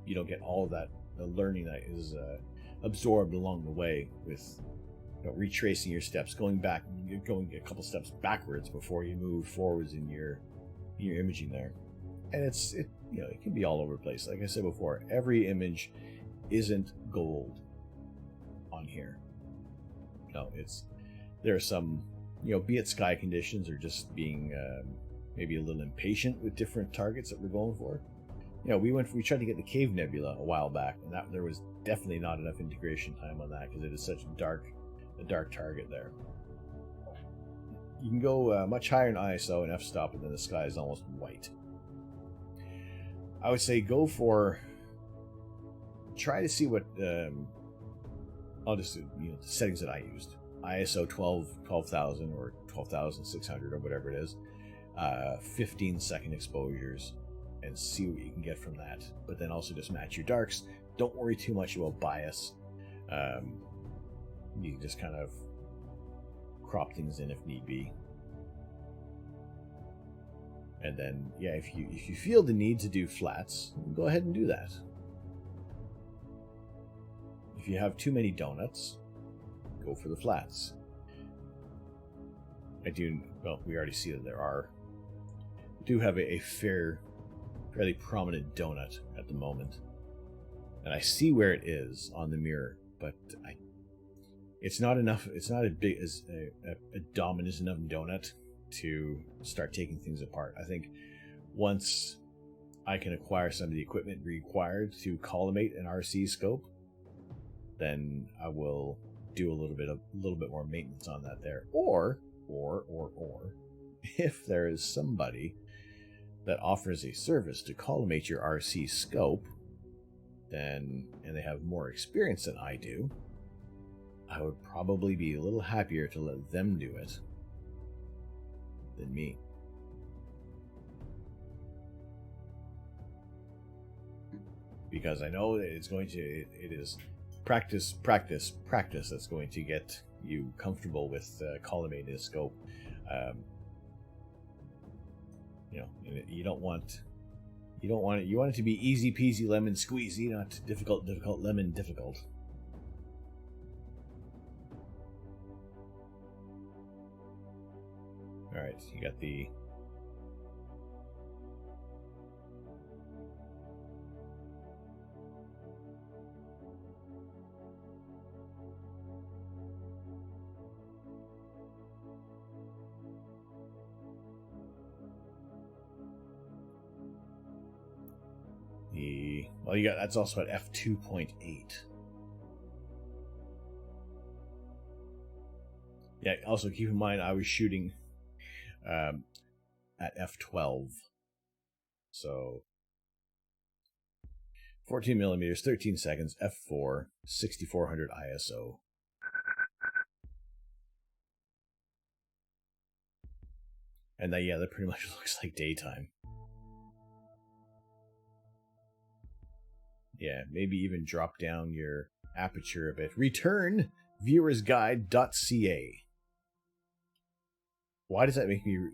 You don't get all of that learning that is absorbed along the way with retracing your steps, going a couple steps backwards before you move forwards in your imaging there. And it can be all over the place. Like I said before, every image isn't gold on here. There are some, be it sky conditions or just being maybe a little impatient with different targets that we're going for. We tried to get the Cave Nebula a while back, and that there was definitely not enough integration time on that because it is such a dark target there. You can go much higher in ISO and f-stop, and then the sky is almost white. I would say try to see what I'll just do the settings that I used. ISO 12,000 or 12,600 or whatever it is, 15-second exposures, and see what you can get from that. But then also just match your darks. Don't worry too much about bias. You can just kind of crop things in if need be. And then, if you feel the need to do flats, go ahead and do that. If you have too many donuts, go for the flats. We already see that we do have a fairly prominent donut at the moment. And I see where it is on the mirror, but it's not enough. It's not as big as a dominant enough donut to start taking things apart. I think once I can acquire some of the equipment required to collimate an RC scope, then I will do a little bit more maintenance on that there. Or if there is somebody that offers a service to collimate your RC scope, and they have more experience than I do, I would probably be a little happier to let them do it than me. Because I know that it is practice that's going to get you comfortable with collimating a scope. You don't want You don't want it. You want it to be easy peasy lemon squeezy, not difficult lemon difficult. All right, you got the. Well, you got that's also at f2.8. Yeah. Also, keep in mind I was shooting at f12, so 14 millimeters, 13 seconds, f4, 6400 ISO. And that, yeah, that pretty much looks like daytime. Yeah, maybe even drop down your aperture a bit. Return viewersguide.ca. Why does that make me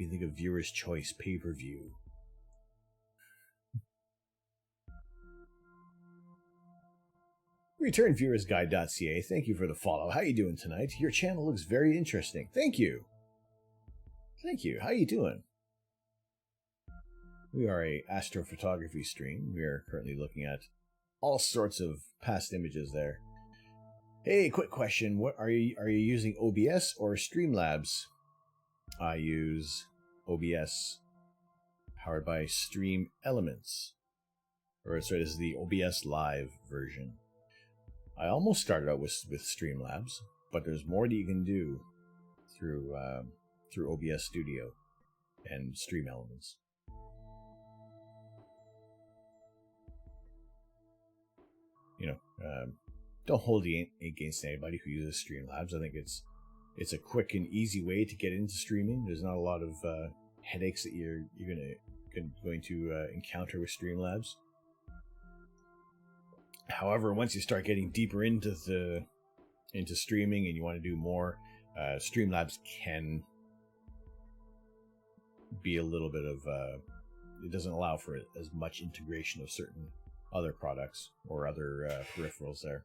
think of Viewer's Choice pay-per-view? Return viewersguide.ca. Thank you for the follow. How you doing tonight? Your channel looks very interesting. Thank you. Thank you. How you doing? We are a astrophotography stream. We are currently looking at all sorts of past images there. Hey, quick question. What are you using OBS or Streamlabs? I use OBS, powered by Stream Elements. Or sorry, this is the OBS Live version. I almost started out with Streamlabs, but there's more that you can do through OBS Studio and Stream Elements. You know, don't hold it against anybody who uses Streamlabs. I think it's a quick and easy way to get into streaming. There's not a lot of headaches that you're going to encounter with Streamlabs. However, once you start getting deeper into streaming and you want to do more, Streamlabs can be a little bit of it doesn't allow for as much integration of certain other products or other peripherals there.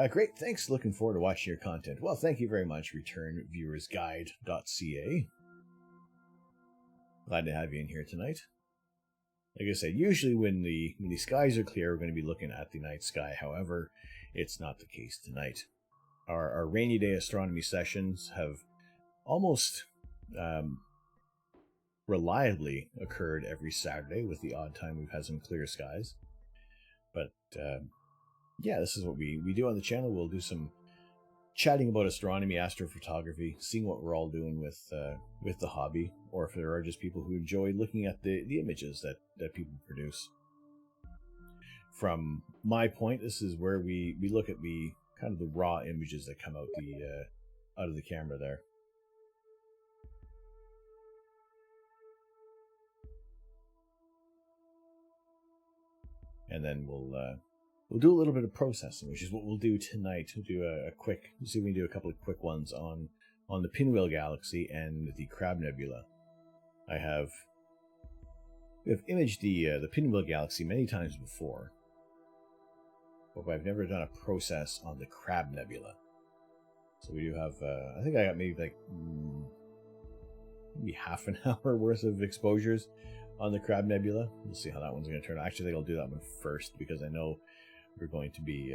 Great, thanks. Looking forward to watching your content. Well, thank you very much. Return viewersguide.ca. Glad to have you in here tonight. Like I said, usually when the skies are clear, we're going to be looking at the night sky. However, it's not the case tonight. Our rainy day astronomy sessions have almost reliably occurred every Saturday, with the odd time we've had some clear skies. But yeah, this is what we do on the channel. We'll do some chatting about astronomy, astrophotography, seeing what we're all doing with the hobby, or if there are just people who enjoy looking at the images that people produce. From my point, this is where we look at the kind of the raw images that come out of the camera there. And then we'll do a little bit of processing, which is what we'll do tonight. We'll do we'll see if we can do a couple of quick ones on the Pinwheel Galaxy and the Crab Nebula. We have imaged the Pinwheel Galaxy many times before, but I've never done a process on the Crab Nebula. So we do have, I think I got maybe half an hour worth of exposures on the Crab Nebula. We'll see how that one's going to turn out. Actually, I think I'll do that one first, because I know we're going to be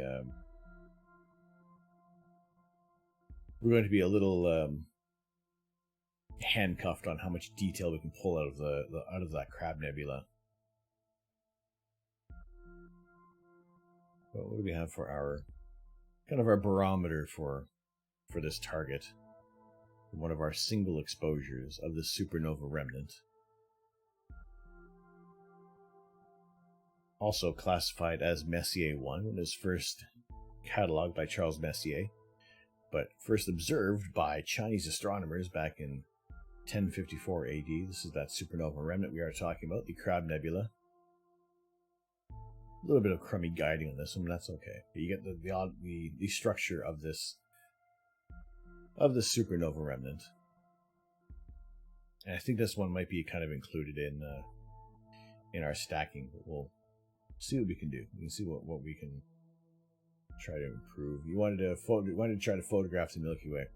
a little handcuffed on how much detail we can pull out of that Crab Nebula. But what do we have for our barometer for this target? One of our single exposures of the supernova remnant. Also classified as Messier 1, when it was first cataloged by Charles Messier, but first observed by Chinese astronomers back in 1054 AD. This is that supernova remnant we are talking about, the Crab Nebula. A little bit of crummy guiding on this one, but that's okay. But you get the structure of the supernova remnant. And I think this one might be kind of included in our stacking. But we'll see what we can do. We can see what we can try to improve. You wanted to try to photograph the Milky Way.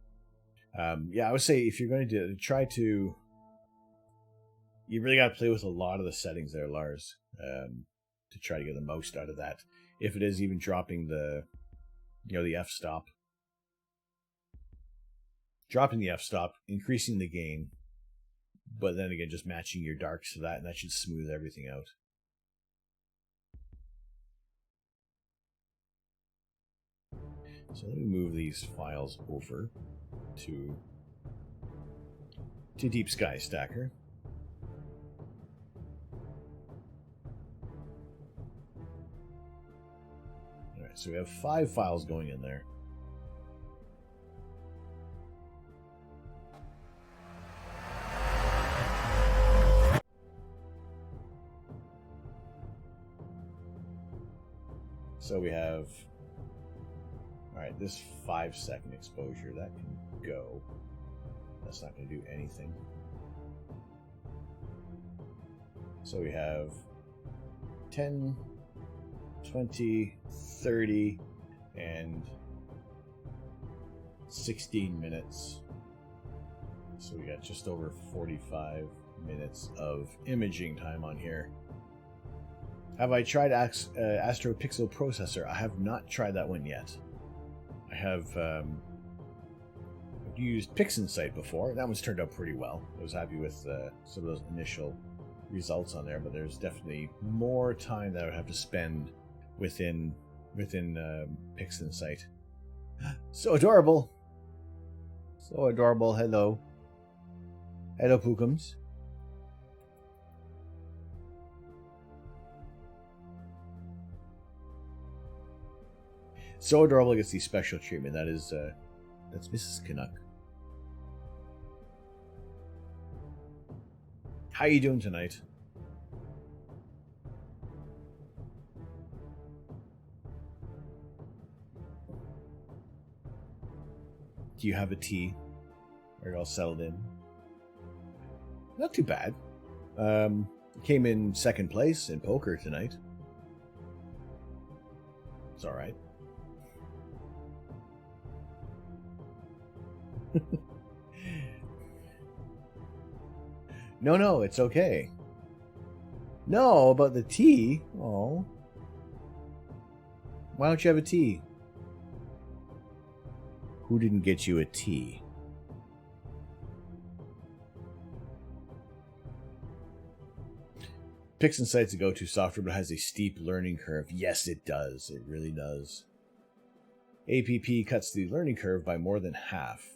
Yeah, I would say if you're going to try to, you really got to play with a lot of the settings there, Lars, to try to get the most out of that. If it is even dropping the f-stop, increasing the gain, but then again, just matching your darks to that, and that should smooth everything out. So let me move these files over to Deep Sky Stacker. All right, so we have 5 files going in there. So we have, all right, this 5-second exposure, that can go. That's not going to do anything. So we have 10, 20, 30, and 16 minutes. So we got just over 45 minutes of imaging time on here. Have I tried AstroPixel Processor? I have not tried that one yet. I have used PixInsight before. That one's turned out pretty well. I was happy with some of those initial results on there, but there's definitely more time that I would have to spend within PixInsight. So adorable. So adorable. Hello. Hello, Pookums. So adorable gets the special treatment. That's Mrs. Canuck. How you doing tonight? Do you have a tea? Are you all settled in? Not too bad. Came in second place in poker tonight. It's all right. No, it's okay. No, about the tea? Oh. Why don't you have a tea? Who didn't get you a tea? PixInsight's a go-to software, but has a steep learning curve. Yes, it does. It really does. APP cuts the learning curve by more than half.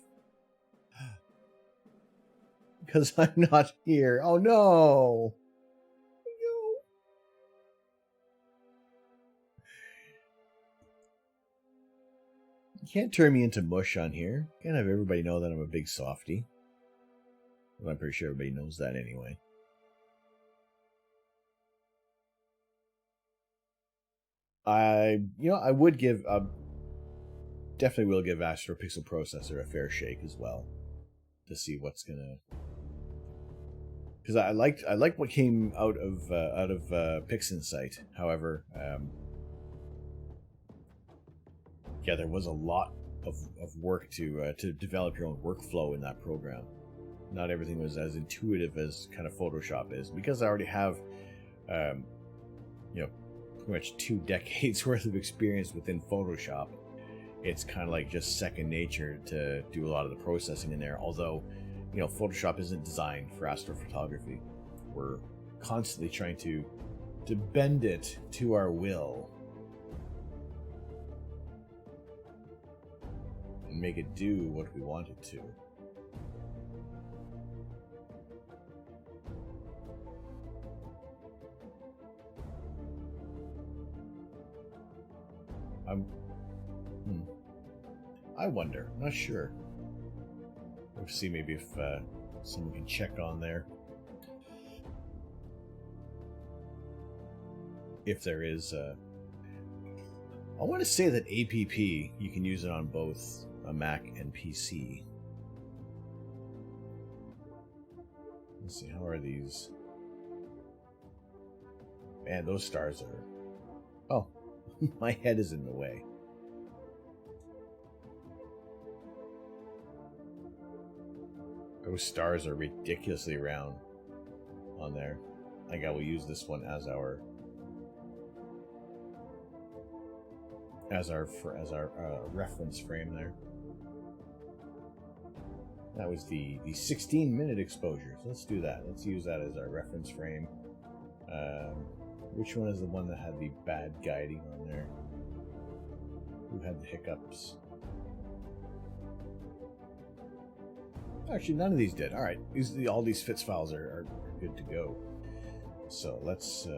Because I'm not here. Oh no! You can't turn me into mush on here. Can't have everybody know that I'm a big softie. Well, I'm pretty sure everybody knows that anyway. I would give, definitely will give AstroPixel Processor a fair shake as well, to see what's gonna. Because I liked what came out of PixInsight. However, yeah, there was a lot of work to develop your own workflow in that program. Not everything was as intuitive as kind of Photoshop is, because I already have, pretty much 2 decades worth of experience within Photoshop. It's kind of like just second nature to do a lot of the processing in there. Although, Photoshop isn't designed for astrophotography. We're constantly trying to bend it to our will and make it do what we want it to. I wonder. I'm not sure. We'll see maybe if someone can check on there. If there is I want to say that APP, you can use it on both a Mac and PC. Let's see, how are these? Man, those stars are... Oh, my head is in the way. Those stars are ridiculously round on there. I think I will use this one as our reference frame there. That was the 16-minute exposure. So let's do that. Let's use that as our reference frame. Which one is the one that had the bad guiding on there? Who had the hiccups? Actually, none of these did. All right, all these FITS files are good to go. So let's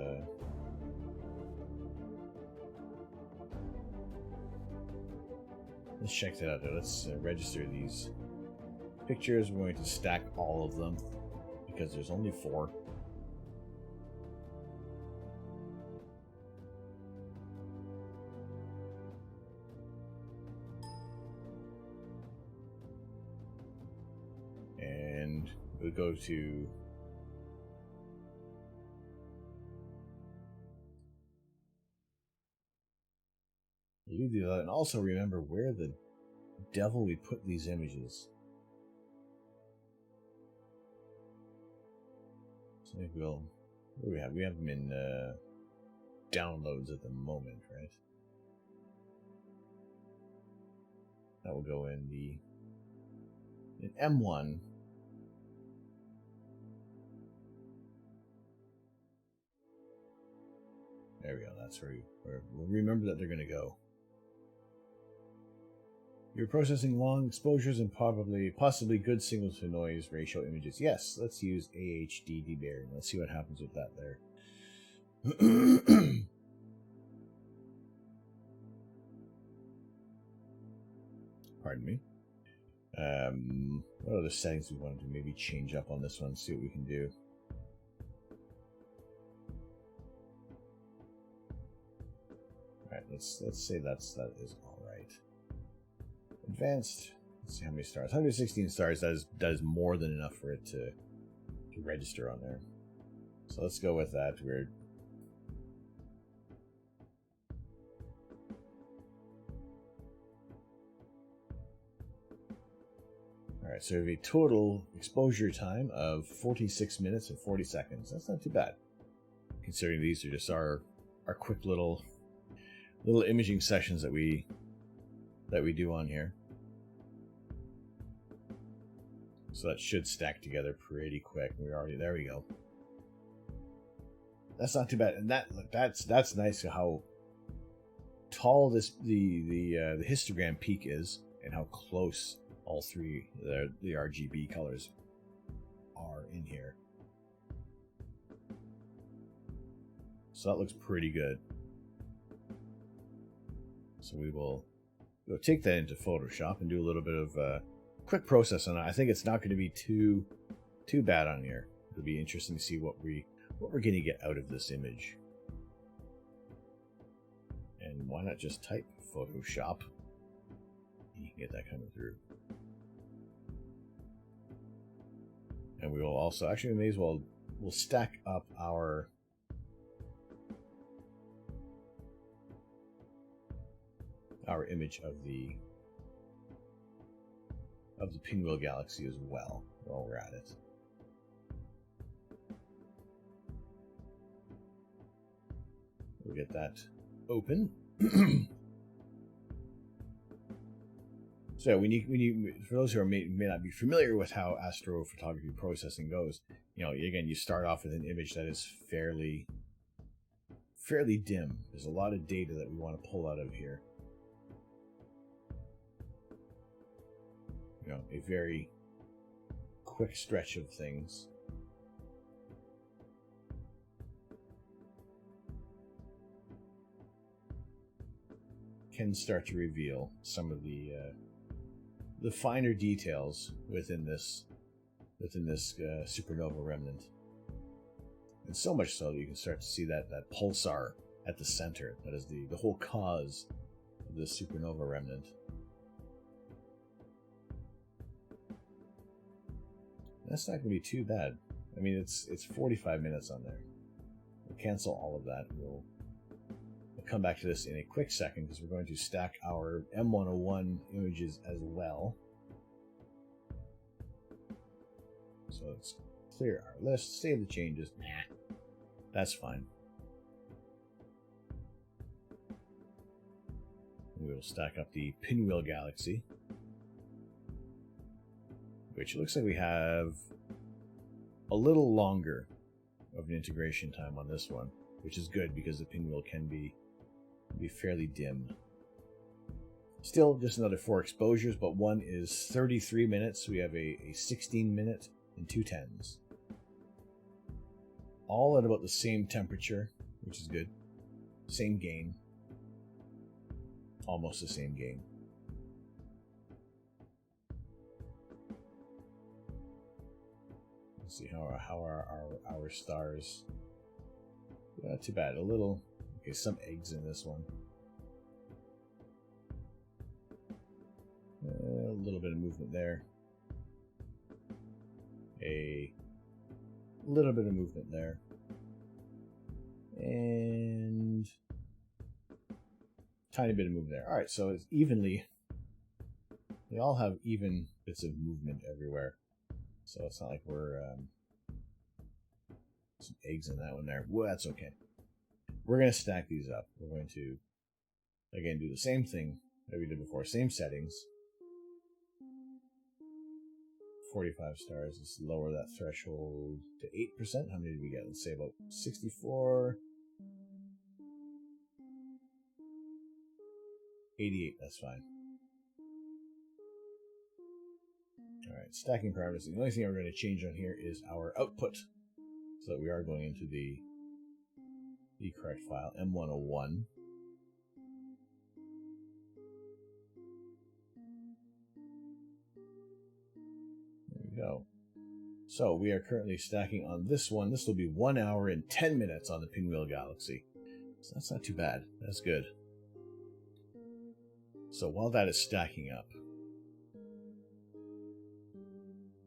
check that out. Let's register these pictures. We're going to stack all of them because there's only 4. And we'll go to leave these out, and also remember where the devil we put these images. So I think we'll... What do we have? We have them in downloads at the moment, right? That will go in M1. There we go. That's where we'll remember that they're going to go. You're processing long exposures and possibly good signal to noise ratio images. Yes, let's use AHD debayering. Let's see what happens with that there. Pardon me. What other settings we wanted to maybe change up on this one? See what we can do. All right, let's say that is all right. Advanced. Let's see how many stars. 116 stars. That is more than enough for it to register on there. So let's go with that. Alright, so we have a total exposure time of 46 minutes and 40 seconds. That's not too bad, considering these are just our quick little imaging sessions that we do on here. So that should stack together pretty quick. There we go. That's not too bad, and that's nice how tall the histogram peak is, and how close all 3 the RGB colors are in here. So that looks pretty good. So we'll take that into Photoshop and do a little bit of quick process on it. I think it's not going to be too bad on here. It'll be interesting to see what we're going to get out of this image. And why not just type Photoshop? You can get that coming through. And we will also, actually, we may as well, we'll stack up our image of the Pinwheel Galaxy as well while we're at it. We'll get that open. So we need for those who may not be familiar with how astrophotography processing goes. Again, you start off with an image that is fairly dim. There's a lot of data that we want to pull out of here. A very quick stretch of things. Can start to reveal some of the finer details within this supernova remnant, and so much so that you can start to see that pulsar at the center. That is the whole cause of this supernova remnant. That's not going to be too bad. I mean, it's 45 minutes on there. cancel all of that. We'll come back to this in a quick second because we're going to stack our M101 images as well. So let's clear our list, save the changes. Nah, that's fine. We will stack up the Pinwheel Galaxy, which looks like we have a little longer of an integration time on this one, which is good because the pinwheel can be fairly dim. Still, just another 4 exposures, but one is 33 minutes. We have a 16 minute and 2 10s. All at about the same temperature, which is good. Same gain. Almost the same gain. Let's see how are our stars. Not too bad. A little. Okay, some eggs in this one. A little bit of movement there. A little bit of movement there. And tiny bit of movement there. Alright, so it's evenly. They all have even bits of movement everywhere. So it's not like we're some eggs in that one there. Well, that's okay. We're going to stack these up. We're going to, again, do the same thing that we did before. Same settings. 45 stars. Let's lower that threshold to 8%. How many did we get? Let's say about 64. 88. That's fine. Alright, stacking parameters. The only thing we're going to change on here is our output. So that we are going into the correct file, M101. There we go. So we are currently stacking on this one. This will be 1 hour and 10 minutes on the Pinwheel Galaxy. So that's not too bad. That's good. So while that is stacking up,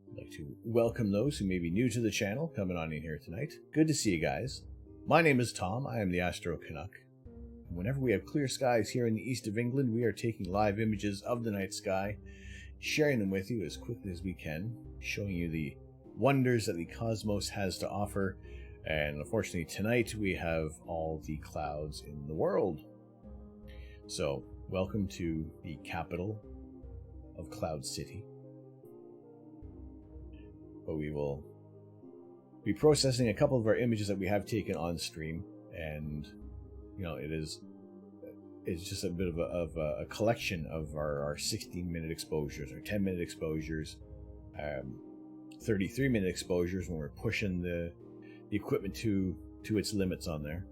I'd like to welcome those who may be new to the channel coming on in here tonight. Good to see you guys. My name is Tom. I am the Astro Canuck. And whenever we have clear skies here in the east of England, we are taking live images of the night sky, sharing them with you as quickly as we can, showing you the wonders that the cosmos has to offer. And unfortunately tonight we have all the clouds in the world. So welcome to the capital of Cloud City. But we will be processing a couple of our images that we have taken on stream, and you know it's just a bit of a collection of our 16-minute exposures, our 10-minute exposures, 33-minute exposures when we're pushing the equipment to its limits on there.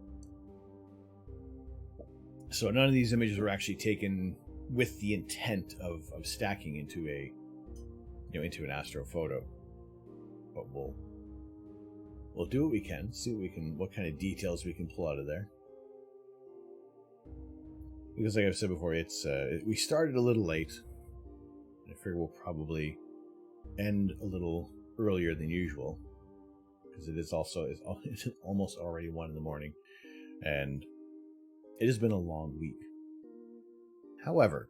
So none of these images were actually taken with the intent of stacking into into an astrophoto, but we'll do what we can, see what kind of details we can pull out of there. Because like I've said before, we started a little late. I figure we'll probably end a little earlier than usual, because it's almost already 1 in the morning, and it has been a long week. However,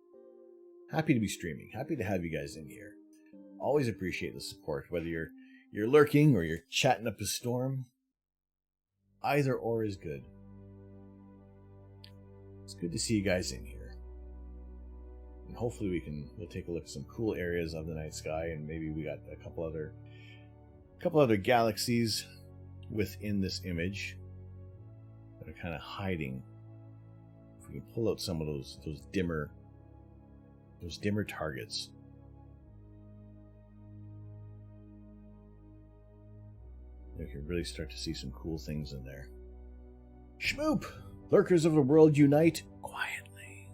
happy to be streaming, happy to have you guys in here. Always appreciate the support, whether you're lurking or you're chatting up a storm. Either or is good. It's good to see you guys in here. And hopefully we'll take a look at some cool areas of the night sky, and maybe we got a couple other galaxies within this image that are kind of hiding. If we can pull out some of those dimmer targets. You can really start to see some cool things in there. Schmoop! Lurkers of the world unite quietly.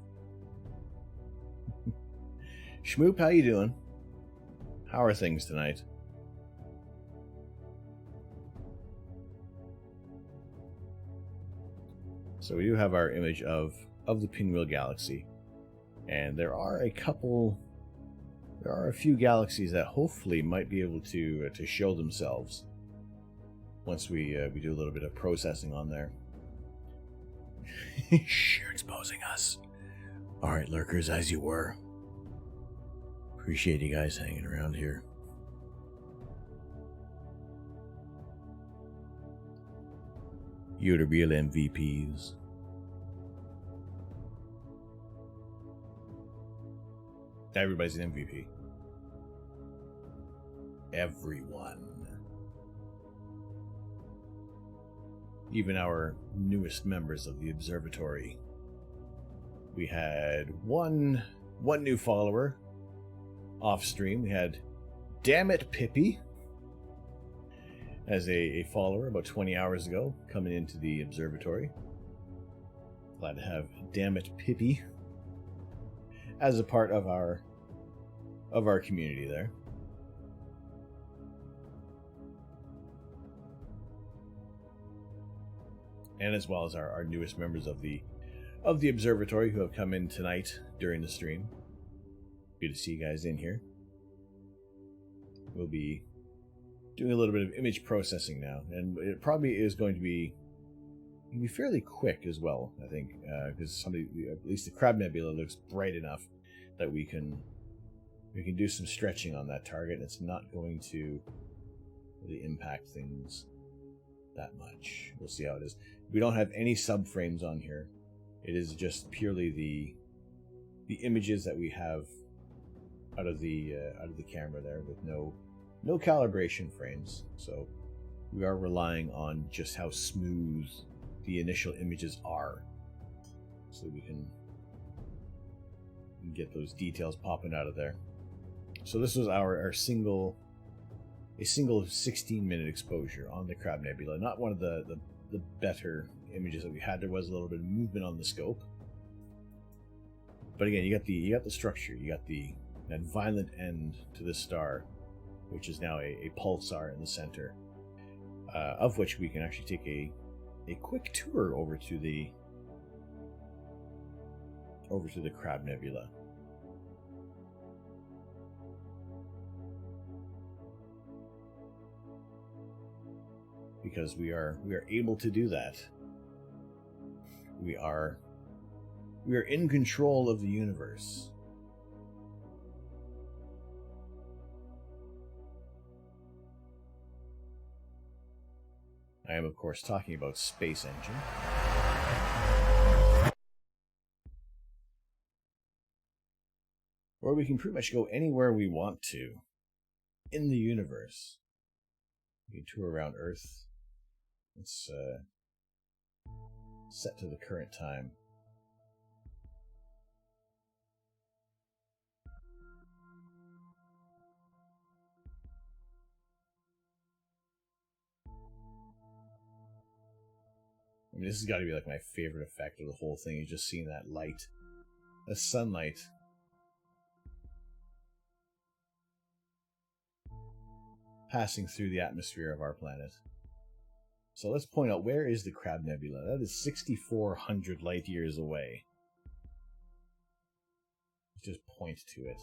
Schmoop, how you doing? How are things tonight? So we do have our image of the Pinwheel Galaxy, and there are a few galaxies that hopefully might be able to show themselves. once we do a little bit of processing on there. Sure, exposing us. All right, lurkers, as you were. Appreciate you guys hanging around here. You're the real MVPs. Everybody's an MVP. Everyone. Even our newest members of the observatory. We had one new follower off stream. We had Dammit Pippi as a follower about 20 hours ago coming into the observatory. Glad to have Dammit Pippi as a part of our community there. And as well as our newest members of the observatory who have come in tonight during the stream. Good to see you guys in here. We'll be doing a little bit of image processing now, and it probably is going to be fairly quick as well, I think, because at least the Crab Nebula looks bright enough that we can do some stretching on that target. It's not going to really impact things that much. We'll see how it is. We don't have any subframes on here. It is just purely the images that we have out of the camera there, with no calibration frames. So we are relying on just how smooth the initial images are, so we can get those details popping out of there. So this was a single 16-minute exposure on the Crab Nebula. Not one of the better images that we had. There was a little bit of movement on the scope, but again, you got the structure. You got that violent end to the star, which is now a pulsar in the center, of which we can actually take a quick tour over to the Crab Nebula. Because we are able to do that. We are in control of the universe. I am, of course, talking about Space Engine. Where we can pretty much go anywhere we want to in the universe. We can tour around Earth. Let's set to the current time. I mean, this has got to be like my favorite effect of the whole thing, is just seeing that light. The sunlight. Passing through the atmosphere of our planet. So let's point out, where is the Crab Nebula? That is 6,400 light years away. Let's just point to it.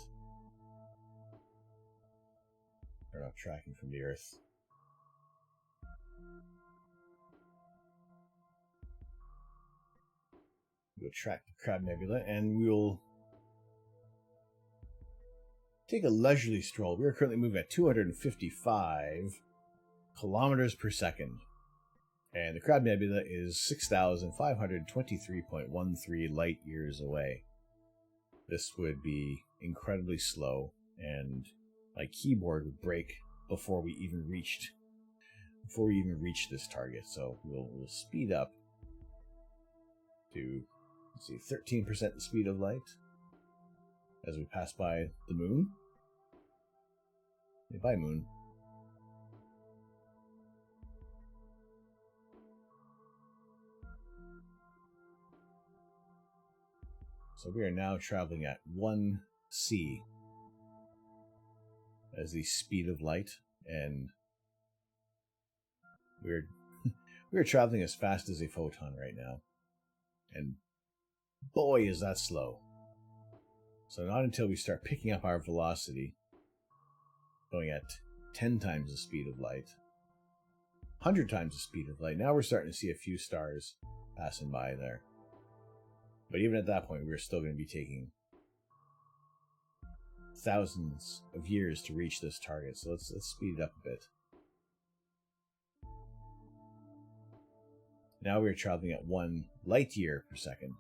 Turn off tracking from the Earth. We'll track the Crab Nebula, and we'll take a leisurely stroll. We are currently moving at 255 kilometers per second. And the Crab Nebula is 6,523.13 light years away. This would be incredibly slow, and my keyboard would break before we even reached this target. So we'll speed up to, let's see, 13% the speed of light as we pass by the moon. Bye, moon. So we are now traveling at 1c as the speed of light, and we're traveling as fast as a photon right now. And boy, is that slow. So not until we start picking up our velocity, going at 10 times the speed of light, 100 times the speed of light. Now we're starting to see a few stars passing by there. But even at that point, we're still going to be taking thousands of years to reach this target. So let's speed it up a bit. Now we're traveling at 1 light year per second.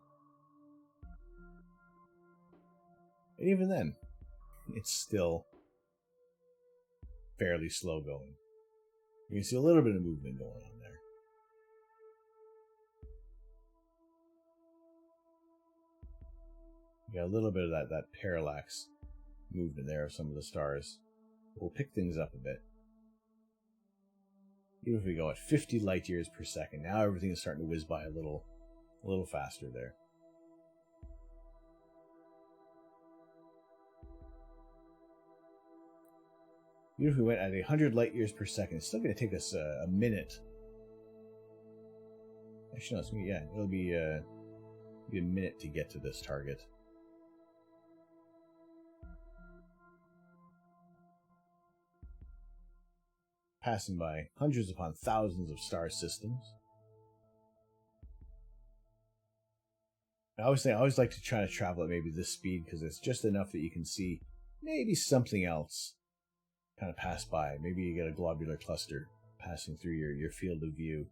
And even then, it's still fairly slow going. You can see a little bit of movement going on there. You got a little bit of that parallax movement there of some of the stars. We'll pick things up a bit. Even if we go at 50 light years per second, now everything is starting to whiz by a little faster there. Even if we went at 100 light years per second, it's still going to take us a minute. Actually, no, it's gonna, yeah, it'll be a minute to get to this target. Passing by hundreds upon thousands of star systems. I always like to try to travel at maybe this speed because it's just enough that you can see maybe something else kind of pass by. Maybe you get a globular cluster passing through your field of view.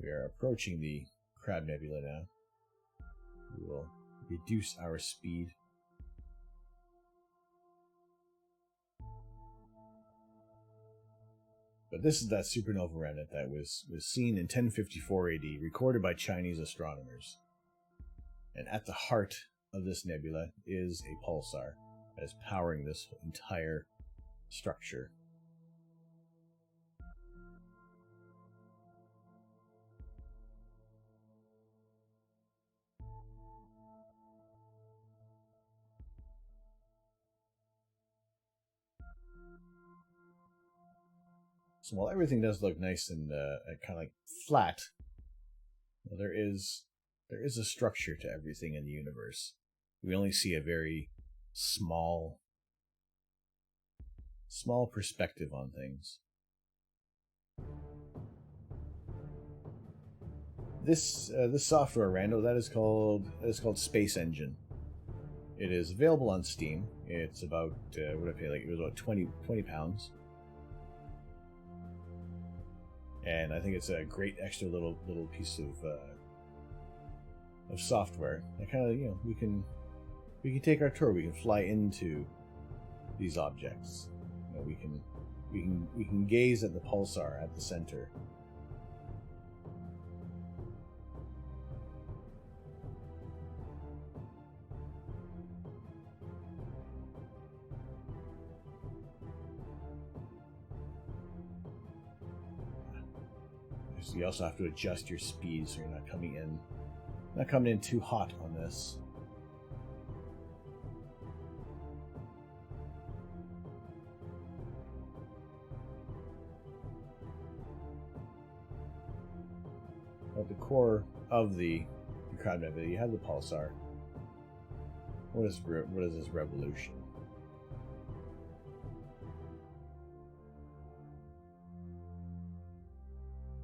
We are approaching the Crab Nebula now. We will reduce our speed. But this is that supernova remnant that was seen in 1054 AD, recorded by Chinese astronomers. And at the heart of this nebula is a pulsar that is powering this entire structure. So while everything does look nice and kind of like flat, there is a structure to everything in the universe. We only see a very small perspective on things. This software, Rando, that is called Space Engine. It is available on Steam. It's about what did I pay? Like, it was about 20 pounds. And I think it's a great extra little piece of software. That kind of, you know, we can take our tour. We can fly into these objects. You know, we can gaze at the pulsar at the center. So you also have to adjust your speed so you're not coming in too hot on this. At the core of the Crab Nebula, you have the pulsar. What is this revolution?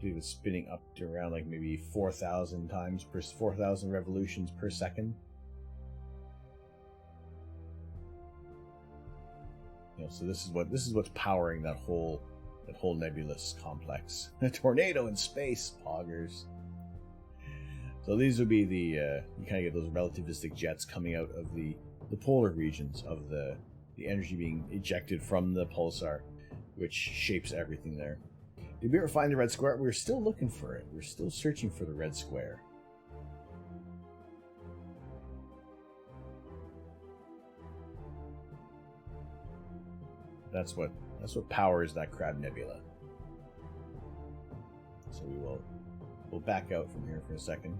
It was spinning up to around like maybe 4,000 revolutions per second. You know, so this is what's powering that whole nebulous complex. A tornado in space, poggers. So these would be the you kind of get those relativistic jets coming out of the polar regions of the energy being ejected from the pulsar, which shapes everything there. Did we ever find the red square? We're still looking for it. We're still searching for the red square. That's what powers that Crab Nebula. So we'll back out from here for a second.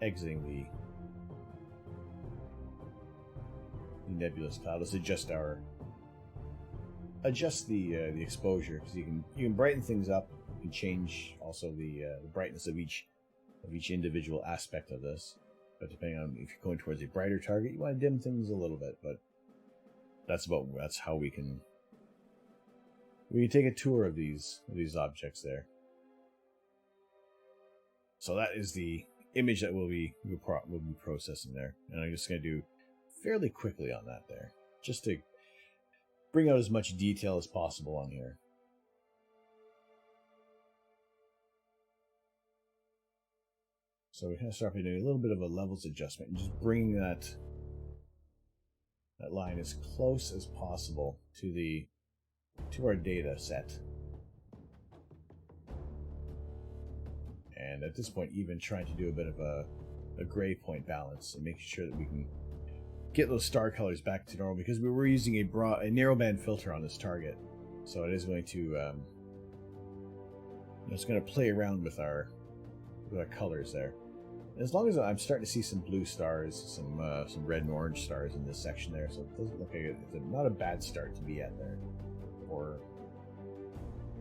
Exiting the nebulous cloud. Let's adjust our adjust the exposure, because you can brighten things up. You can change also the brightness of each individual aspect of this. But depending on if you're going towards a brighter target, you want to dim things a little bit. But that's how we can take a tour of these objects there. So that is the image that we'll be processing there, and I'm just going to do fairly quickly on that there, just to bring out as much detail as possible on here. So we kind of start by doing a little bit of a levels adjustment and just bringing that line as close as possible to our data set. And at this point, even trying to do a bit of a gray point balance and making sure that we can get those star colors back to normal, because we were using a narrowband filter on this target, so it is going to it's going to play around with our colors there. And as long as I'm starting to see some blue stars, some red and orange stars in this section there, so it doesn't look like it's not a bad start to be at there for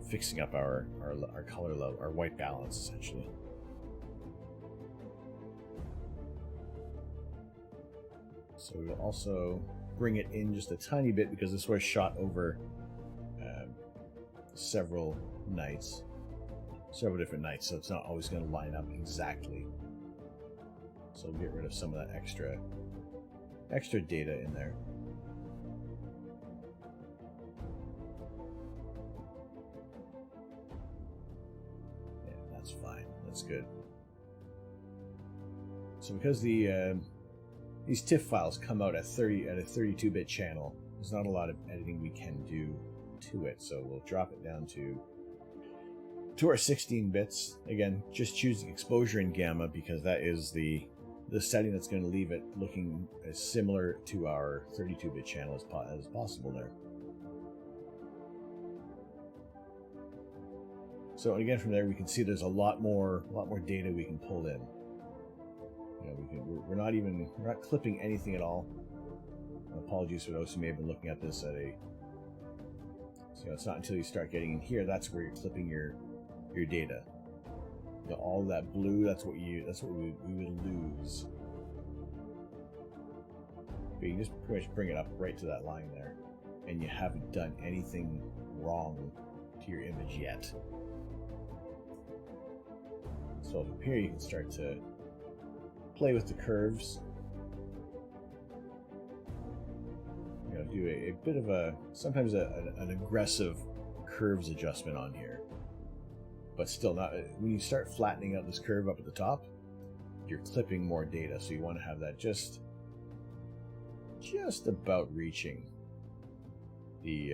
fixing up our color level, our white balance essentially. So we'll also bring it in just a tiny bit, because this was shot over several different nights, so it's not always going to line up exactly. So we'll get rid of some of that extra data in there. Yeah, that's fine. That's good. So because these TIFF files come out at a 32-bit channel, there's not a lot of editing we can do to it, so we'll drop it down to our 16 bits. Again, just choosing exposure and gamma, because that is the setting that's going to leave it looking as similar to our 32-bit channel as possible there. So again, from there we can see there's a lot more data we can pull in. You know, we're not clipping anything at all. Apologies for those who may have been looking at this at a. So it's not until you start getting in here that's where you're clipping your data. You know, all that blue, that's what we would lose. But you just pretty much bring it up right to that line there, and you haven't done anything wrong to your image yet. So from here you can start to play with the curves. You know, do a bit of sometimes an aggressive curves adjustment on here. But still, not when you start flattening out this curve up at the top, you're clipping more data, so you want to have that just about reaching the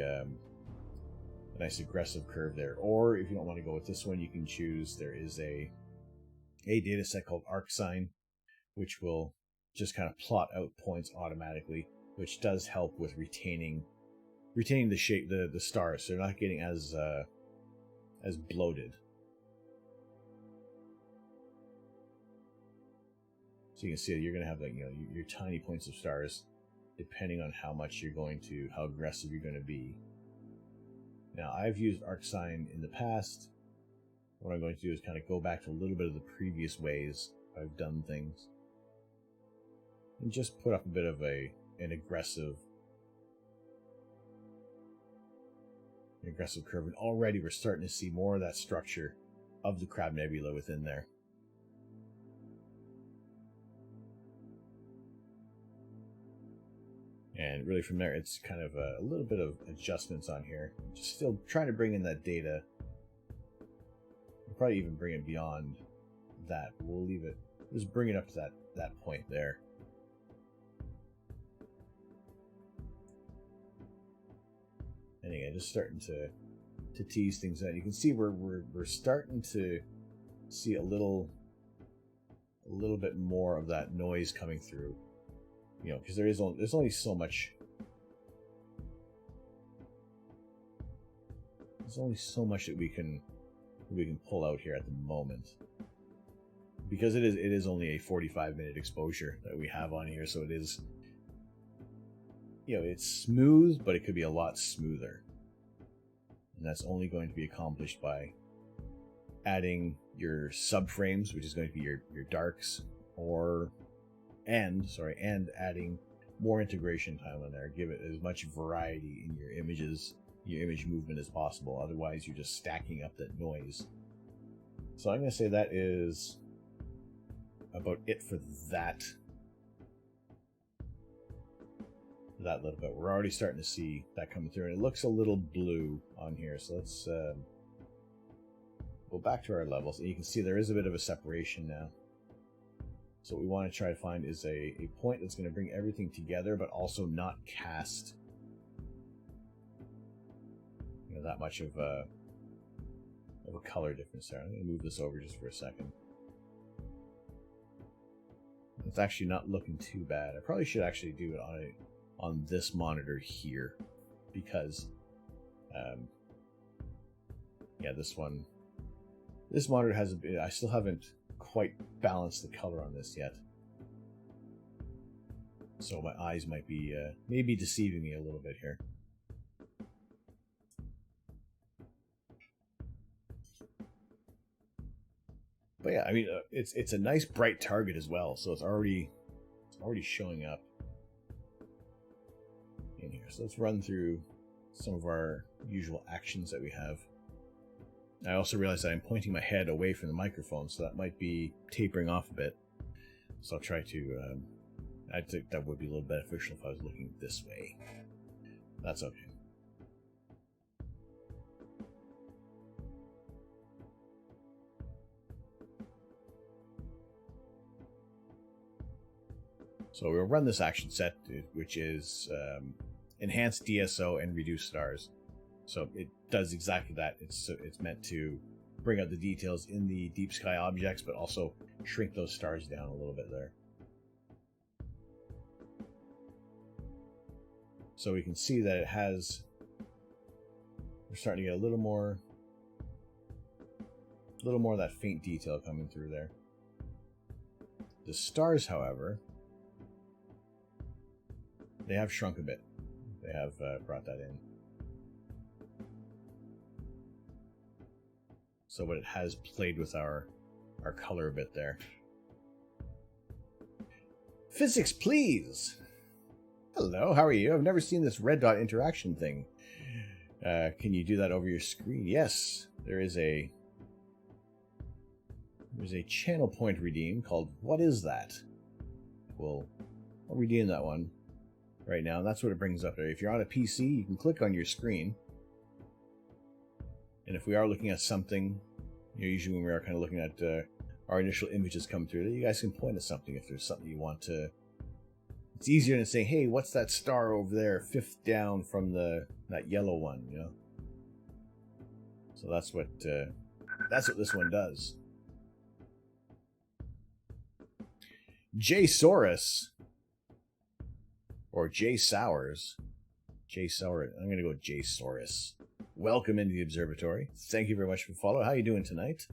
nice aggressive curve there. Or if you don't want to go with this one, you can choose. There is a data set called ArcSine, which will just kind of plot out points automatically, which does help with retaining the shape, the stars, so they're not getting as bloated. So you can see that you're going to have your tiny points of stars, depending on how aggressive you're going to be. Now, I've used ArcSine in the past. What I'm going to do is kind of go back to a little bit of the previous ways I've done things, and just put up a bit of an aggressive curve. And already we're starting to see more of that structure of the Crab Nebula within there. And really from there, it's kind of a little bit of adjustments on here. Just still trying to bring in that data. We'll probably even bring it beyond that. We'll leave it, just bring it up to that point there. And again, just starting to tease things out. You can see we're starting to see a little bit more of that noise coming through. You know, because there's only so much. There's only so much that we can pull out here at the moment, because it is only a 45-minute exposure that we have on here, so it is. You know, it's smooth, but it could be a lot smoother. And that's only going to be accomplished by adding your subframes, which is going to be your darks, and adding more integration time on there. Give it as much variety in your images, your image movement as possible. Otherwise, you're just stacking up that noise. So I'm going to say that is about it for that little bit. We're already starting to see that coming through, and it looks a little blue on here. So let's go back to our levels, and you can see there is a bit of a separation now. So what we want to try to find is a point that's going to bring everything together, but also not cast that much of a color difference there. I'm going to move this over just for a second. It's actually not looking too bad. I probably should actually do it on this monitor here, because yeah, this monitor has a bit. I still haven't quite balanced the color on this yet, so my eyes might be maybe deceiving me a little bit here. But yeah, I mean, it's a nice bright target as well, so it's already showing up in here. So let's run through some of our usual actions that we have. I also realized that I'm pointing my head away from the microphone, so that might be tapering off a bit. So I'll try to. I think that would be a little beneficial if I was looking this way. That's okay. So we'll run this action set, which is enhance DSO and reduce stars. So it does exactly that. It's meant to bring out the details in the deep sky objects, but also shrink those stars down a little bit there. So we can see that it has. We're starting to get a little more of that faint detail coming through there. The stars, however, they have shrunk a bit. They have brought that in. So, but it has played with our color a bit there. Physics, please! Hello, how are you? I've never seen this red dot interaction thing. Can you do that over your screen? Yes, there's a channel point redeem called What Is That? I'll redeem that one right now, and that's what it brings up there. If you're on a PC, you can click on your screen, and if we are looking at something, usually when we are kind of looking at our initial images come through, you guys can point at something if there's something you want to. It's easier than saying, "Hey, what's that star over there, fifth down from that yellow one?" You know. So that's what this one does. J-Saurus. Or J Sowers. I'm going to go with J-Saurus. Welcome into the observatory. Thank you very much for the follow. How are you doing tonight?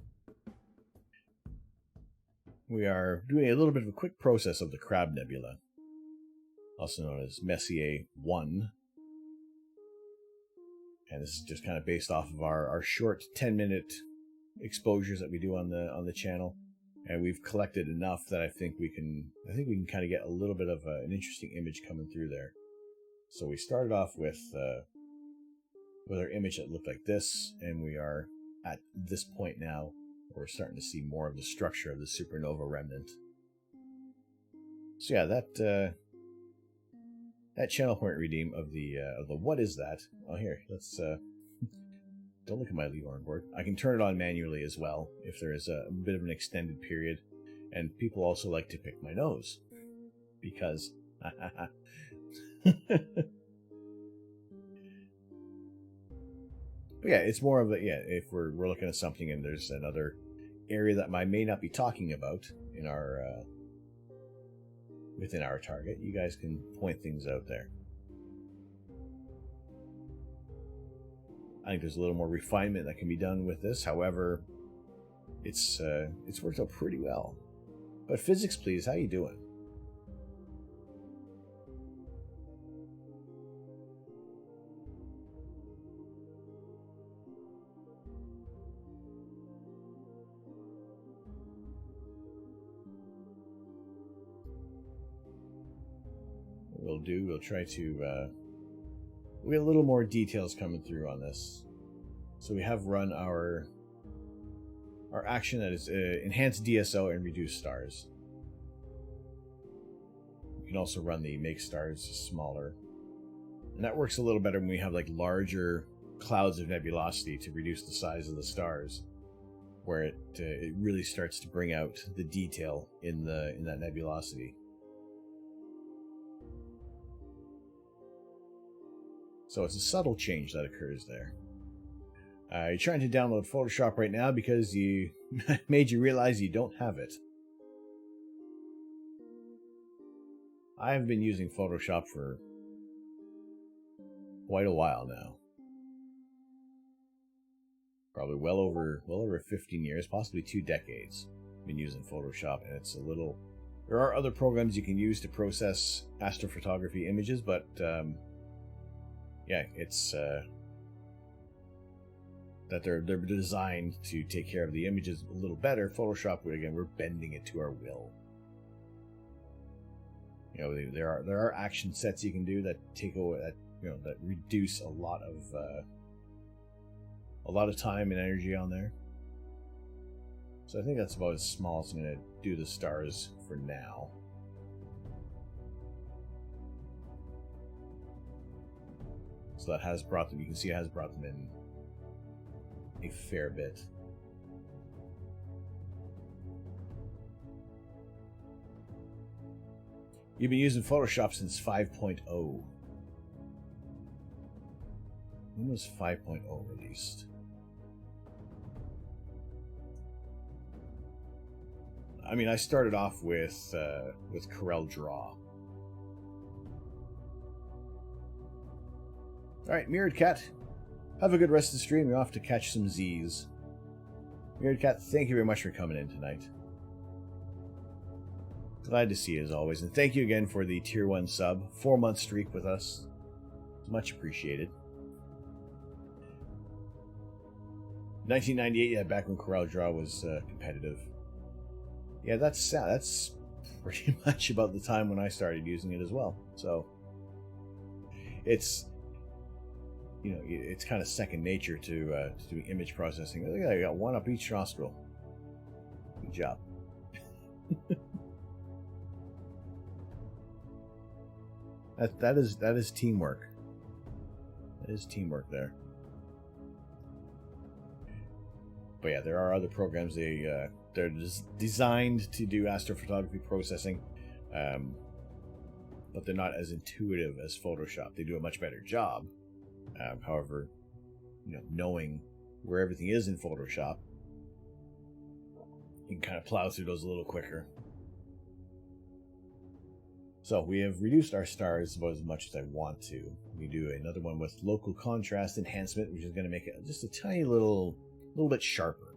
We are doing a little bit of a quick process of the Crab Nebula, also known as Messier 1. And this is just kind of based off of our short 10-minute exposures that we do on the channel. And we've collected enough that I think we can kind of get a little bit of an interesting image coming through there. So we started off with our image that looked like this, and we are at this point now where we're starting to see more of the structure of the supernova remnant. So yeah, that channel point redeem of the What Is That? Oh, here, let's don't look at my Leorn board. I can turn it on manually as well if there is a bit of an extended period. And people also like to pick my nose. Because... But yeah, it's more of a... Yeah, if we're looking at something and there's another area that I may not be talking about in our... within our target, you guys can point things out there. I think there's a little more refinement that can be done with this. However, it's worked out pretty well. But physics, please, how you doing? we'll do, we'll try to we get a little more details coming through on this. So we have run our action that is enhance DSO and reduce stars. You can also run the make stars smaller, and that works a little better when we have like larger clouds of nebulosity to reduce the size of the stars, where it really starts to bring out the detail in that nebulosity. So it's a subtle change that occurs there. You're trying to download Photoshop right now because you made you realize you don't have it. I have been using Photoshop for quite a while now. Probably well over 15 years, possibly 2 decades. I've been using Photoshop, and it's a little... There are other programs you can use to process astrophotography images, but yeah, it's that they're designed to take care of the images a little better. Photoshop, again, we're bending it to our will. You know, there are action sets you can do that take away that reduce a lot of time and energy on there. So I think that's about as small as I'm going to do the stars for now. So that has brought them, you can see it has brought them in a fair bit. You've been using Photoshop since 5.0. When was 5.0 released? I mean, I started off with Corel Draw. Alright, Mirrored Cat. Have a good rest of the stream. You're off to catch some Z's. Mirrored Cat, thank you very much for coming in tonight. Glad to see you as always. And thank you again for the Tier 1 sub. 4-month streak with us. It's much appreciated. 1998, yeah, back when Corel Draw was competitive. Yeah, that's pretty much about the time when I started using it as well. So it's, you know, it's kind of second nature to doing image processing. Look at that, you got one up each nostril. Good job. That is teamwork. That is teamwork there. But yeah, there are other programs. They're designed to do astrophotography processing, but they're not as intuitive as Photoshop. They do a much better job. However, you know, knowing where everything is in Photoshop, you can kind of plow through those a little quicker. So we have reduced our stars about as much as I want to. We do another one with local contrast enhancement, which is going to make it just a tiny little bit sharper.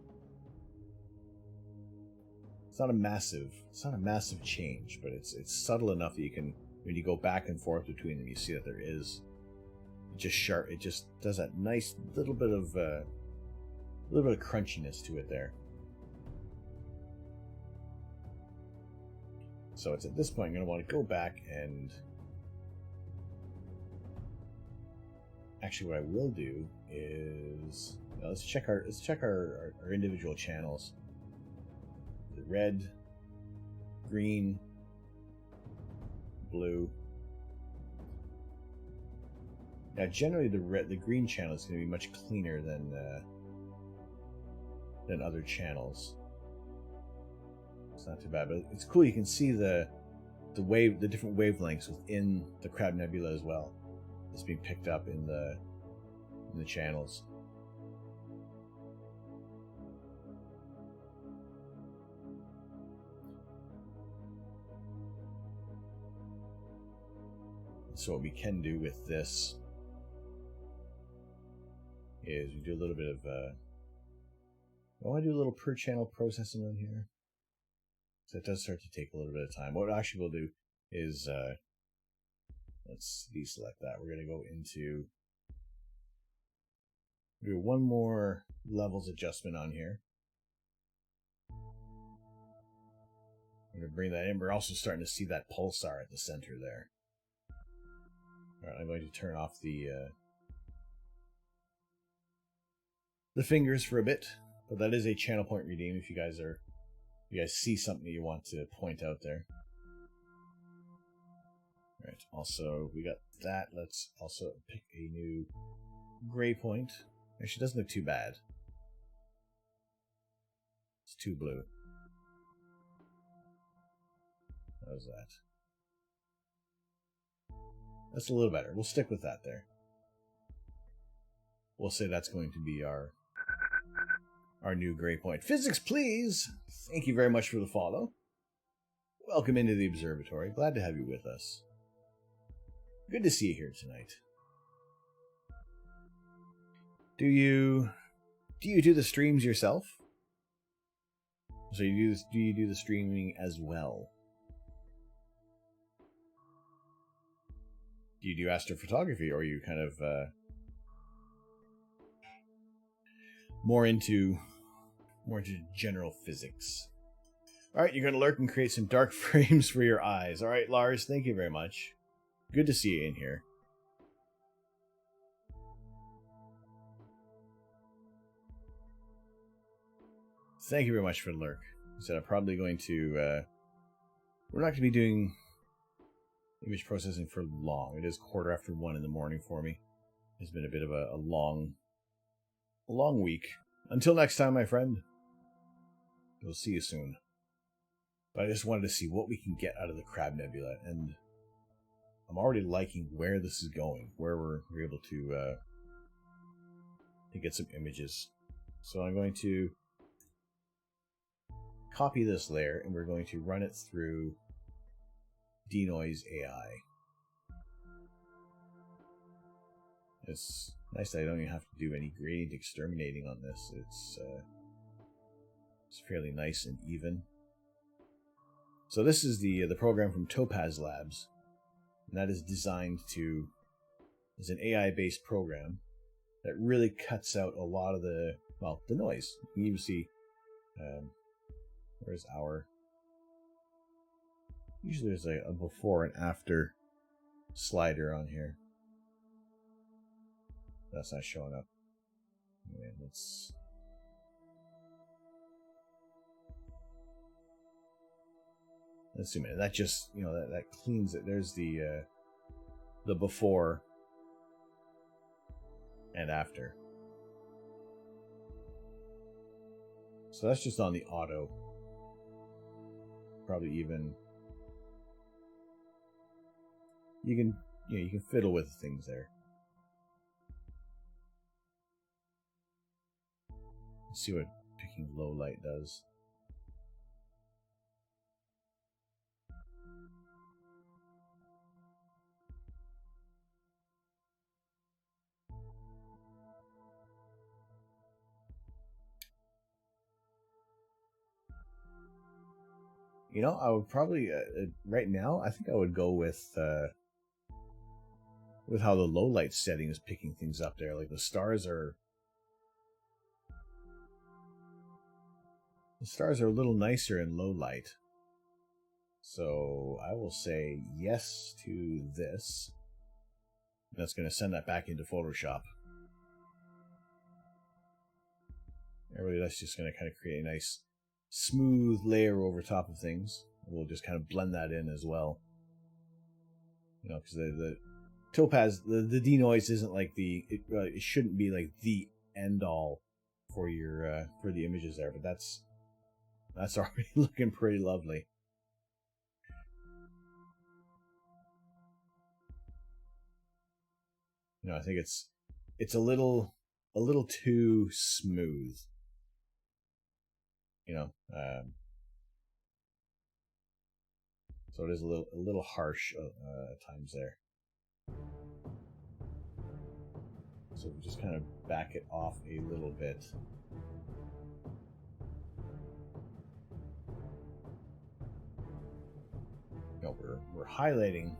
It's not a massive change, but it's subtle enough that you can, when you go back and forth between them, you see that there is just sharp. It just does that nice little bit of crunchiness to it there. So it's at this point I'm going to want to go back and actually what I will do is let's check our individual channels. The red, green, blue. Now generally the green channel is going to be much cleaner than other channels. It's not too bad, but it's cool. You can see the different wavelengths within the Crab Nebula as well. It's being picked up in the channels. So what we can do with this is we do a little bit of I want to do a little per channel processing on here. So it does start to take a little bit of time. What actually we'll do is, let's deselect that. We're going to go into, do one more levels adjustment on here. I'm going to bring that in. We're also starting to see that pulsar at the center there. All right, I'm going to turn off the fingers for a bit, but that is a channel point redeem if you guys see something that you want to point out there. All right, also we got that. Let's also pick a new gray point. Actually, it doesn't look too bad. It's too blue. How's that? That's a little better. We'll stick with that there. We'll say that's going to be our new gray point. Physics, please! Thank you very much for the follow. Welcome into the observatory. Glad to have you with us. Good to see you here tonight. Do you do the streams yourself? So do you do the streaming as well? Do you do astrophotography, or are you kind of more into general physics? All right, you're going to lurk and create some dark frames for your eyes. All right, Lars, thank you very much. Good to see you in here. Thank you very much for the lurk. I said I'm probably going to... we're not going to be doing image processing for long. It is 1:15 in the morning for me. It's been a bit of a long week. Until next time, my friend. We'll see you soon. But I just wanted to see what we can get out of the Crab Nebula, and I'm already liking where this is going, where we're able to get some images. So I'm going to copy this layer, and we're going to run it through Denoise AI. It's nice that I don't even have to do any gradient exterminating on this. It's fairly nice and even. So this is the program from Topaz Labs, and that is designed to, is an AI-based program that really cuts out a lot of the noise. You can even see, where's our, usually there's a before and after slider on here. That's not showing up. Anyway, let's zoom in. That just, that cleans it. There's the before and after. So that's just on the auto. Probably even you can fiddle with things there. Let's see what picking low light does. I would probably right now, I think I would go with how the low light setting is picking things up there. Like the stars are a little nicer in low light. So I will say yes to this. That's going to send that back into Photoshop. Really, that's just going to kind of create a nice smooth layer over top of things. We'll just kind of blend that in as well. Because the Topaz, the denoise isn't like it shouldn't be like the end all for your for the images there, but that's already looking pretty lovely. I think it's a little too smooth. So it is a little harsh at times there. So we just kind of back it off a little bit. We're highlighting,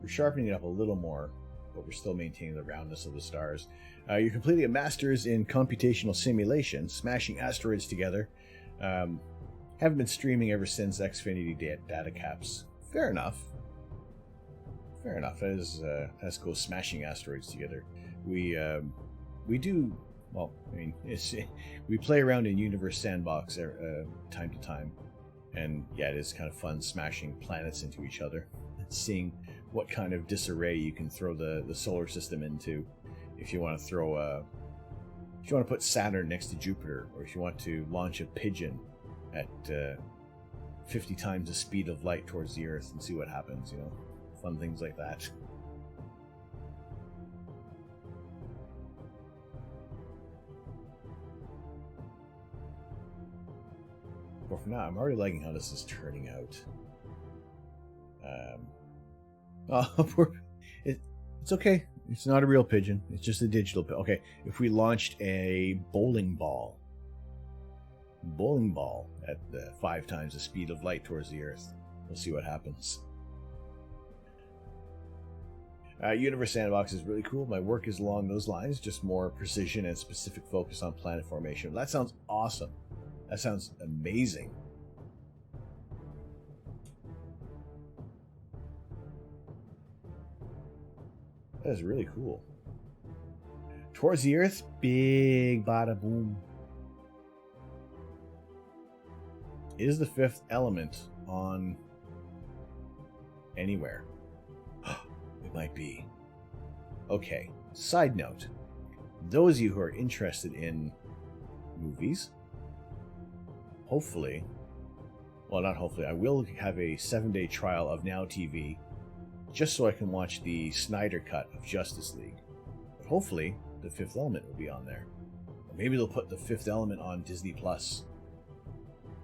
we're sharpening it up a little more, but we're still maintaining the roundness of the stars. You're completing a master's in computational simulation, smashing asteroids together. Haven't been streaming ever since Xfinity data caps. Fair enough. Fair enough. That's cool. Smashing asteroids together. We do. Well, I mean, we play around in Universe Sandbox time to time, and yeah, it is kind of fun smashing planets into each other, and seeing what kind of disarray you can throw the solar system into. If you want to if you want to put Saturn next to Jupiter, or if you want to launch a pigeon at 50 times the speed of light towards the Earth and see what happens, fun things like that. But for now, I'm already liking how this is turning out. It's okay. It's not a real pigeon. It's just a digital pigeon. Okay, if we launched a bowling ball at 5 times the speed of light towards the Earth, we'll see what happens. Universe Sandbox is really cool. My work is along those lines, just more precision and specific focus on planet formation. That sounds awesome. That sounds amazing. That is really cool. Towards the Earth, big bada boom. Is the 5th element on anywhere? It might be. Okay, side note. Those of you who are interested in movies, hopefully, well, not hopefully, I will have a 7-day trial of Now TV, just so I can watch the Snyder cut of Justice League. But hopefully, the 5th element will be on there. Or maybe they'll put the 5th element on Disney Plus.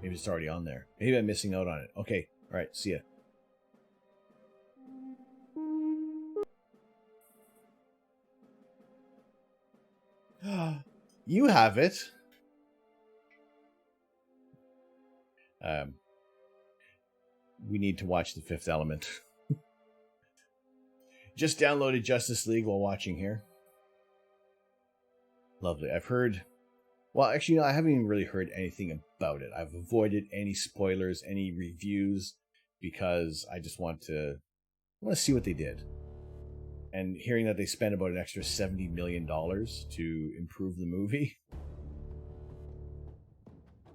Maybe it's already on there. Maybe I'm missing out on it. Okay, alright, see ya. You have it. We need to watch the 5th element. Just downloaded Justice League while watching here. Lovely. I've heard... Well, actually, I haven't even really heard anything about it. I've avoided any spoilers, any reviews, because I just want to see what they did. And hearing that they spent about an extra $70 million to improve the movie.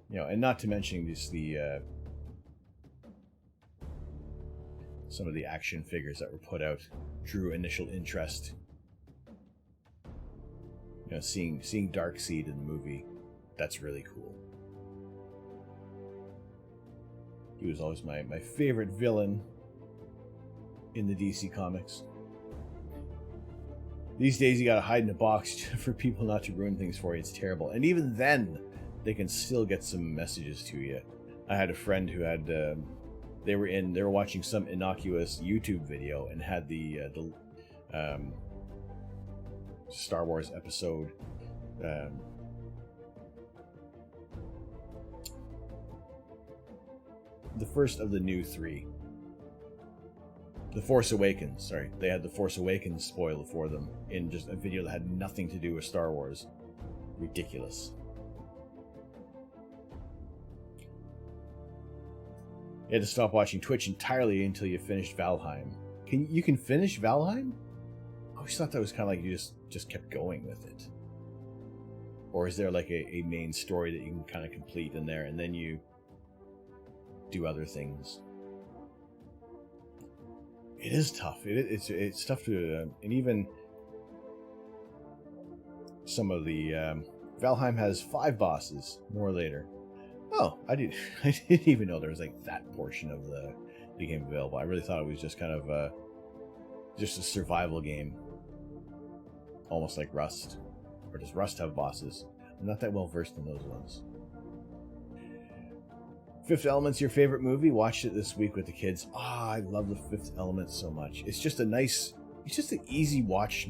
And not to mention just some of the action figures that were put out drew initial interest. Seeing Darkseid in the movie, that's really cool. He was always my favorite villain in the DC comics. These days you gotta hide in a box for people not to ruin things for you. It's terrible. And even then, they can still get some messages to you. I had a friend who had... They were watching some innocuous YouTube video and had the Star Wars episode the first of the new 3, The Force Awakens. Sorry, they had The Force Awakens spoiled for them in just a video that had nothing to do with Star Wars. Ridiculous. You had to stop watching Twitch entirely until you finished Valheim. You can finish Valheim? I always thought that was kind of like you just kept going with it. Or is there like a main story that you can kind of complete in there and then you do other things? It is tough. It's tough to... and even some of the... Valheim has 5 bosses, more later. Oh, I didn't even know there was like that portion of the game available. I really thought it was just kind of just a survival game. Almost like Rust. Or does Rust have bosses? I'm not that well versed in those ones. 5th Element's your favorite movie? Watched it this week with the kids. I love the 5th Element so much. It's just an easy watch.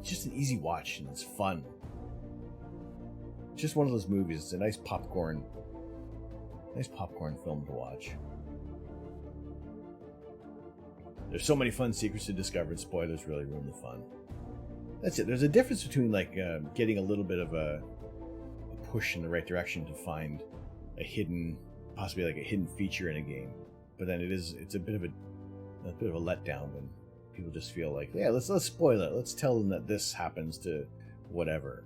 It's just an easy watch and it's fun. It's just one of those movies. It's a nice popcorn film to watch. There's so many fun secrets to discover, and spoilers really ruin the fun. That's it. There's a difference between like getting a little bit of a push in the right direction to find possibly like a hidden feature in a game, but then it's a bit of a letdown when people just feel like, yeah, let's spoil it. Let's tell them that this happens to whatever.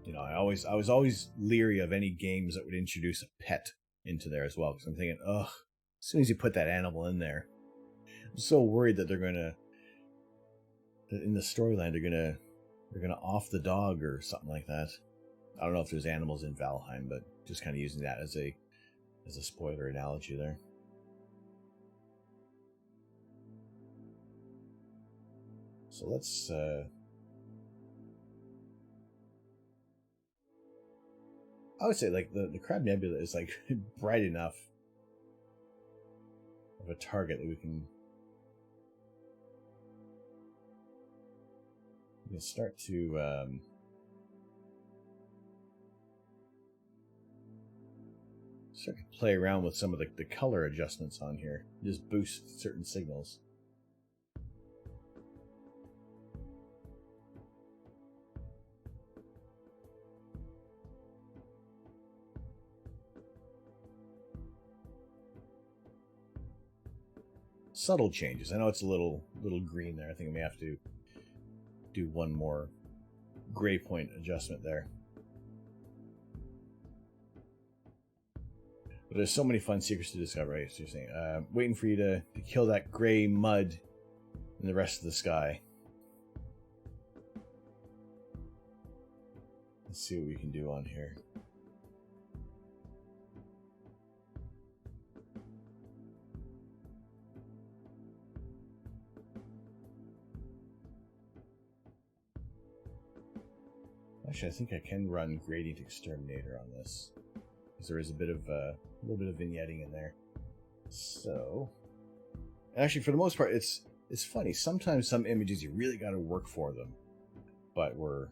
You know, I was always leery of any games that would introduce a pet into there as well, because I'm thinking, ugh, as soon as you put that animal in there, I'm so worried that that in the storyline they're gonna off the dog or something like that. I don't know if there's animals in Valheim, but just kind of using that as a spoiler analogy there. So let's I would say like the Crab Nebula is like bright enough of a target that we can start to play around with some of the color adjustments on here. Just boost certain signals. Subtle changes. I know it's a little green there. I think I may have to do one more gray point adjustment there. But there's so many fun secrets to discover, right? So you're saying, waiting for you to kill that gray mud in the rest of the sky. Let's see what we can do on here. Actually, I think I can run Gradient Exterminator on this, because there is a little bit of vignetting in there. So, actually, for the most part, it's funny. Sometimes some images you really got to work for them, but we're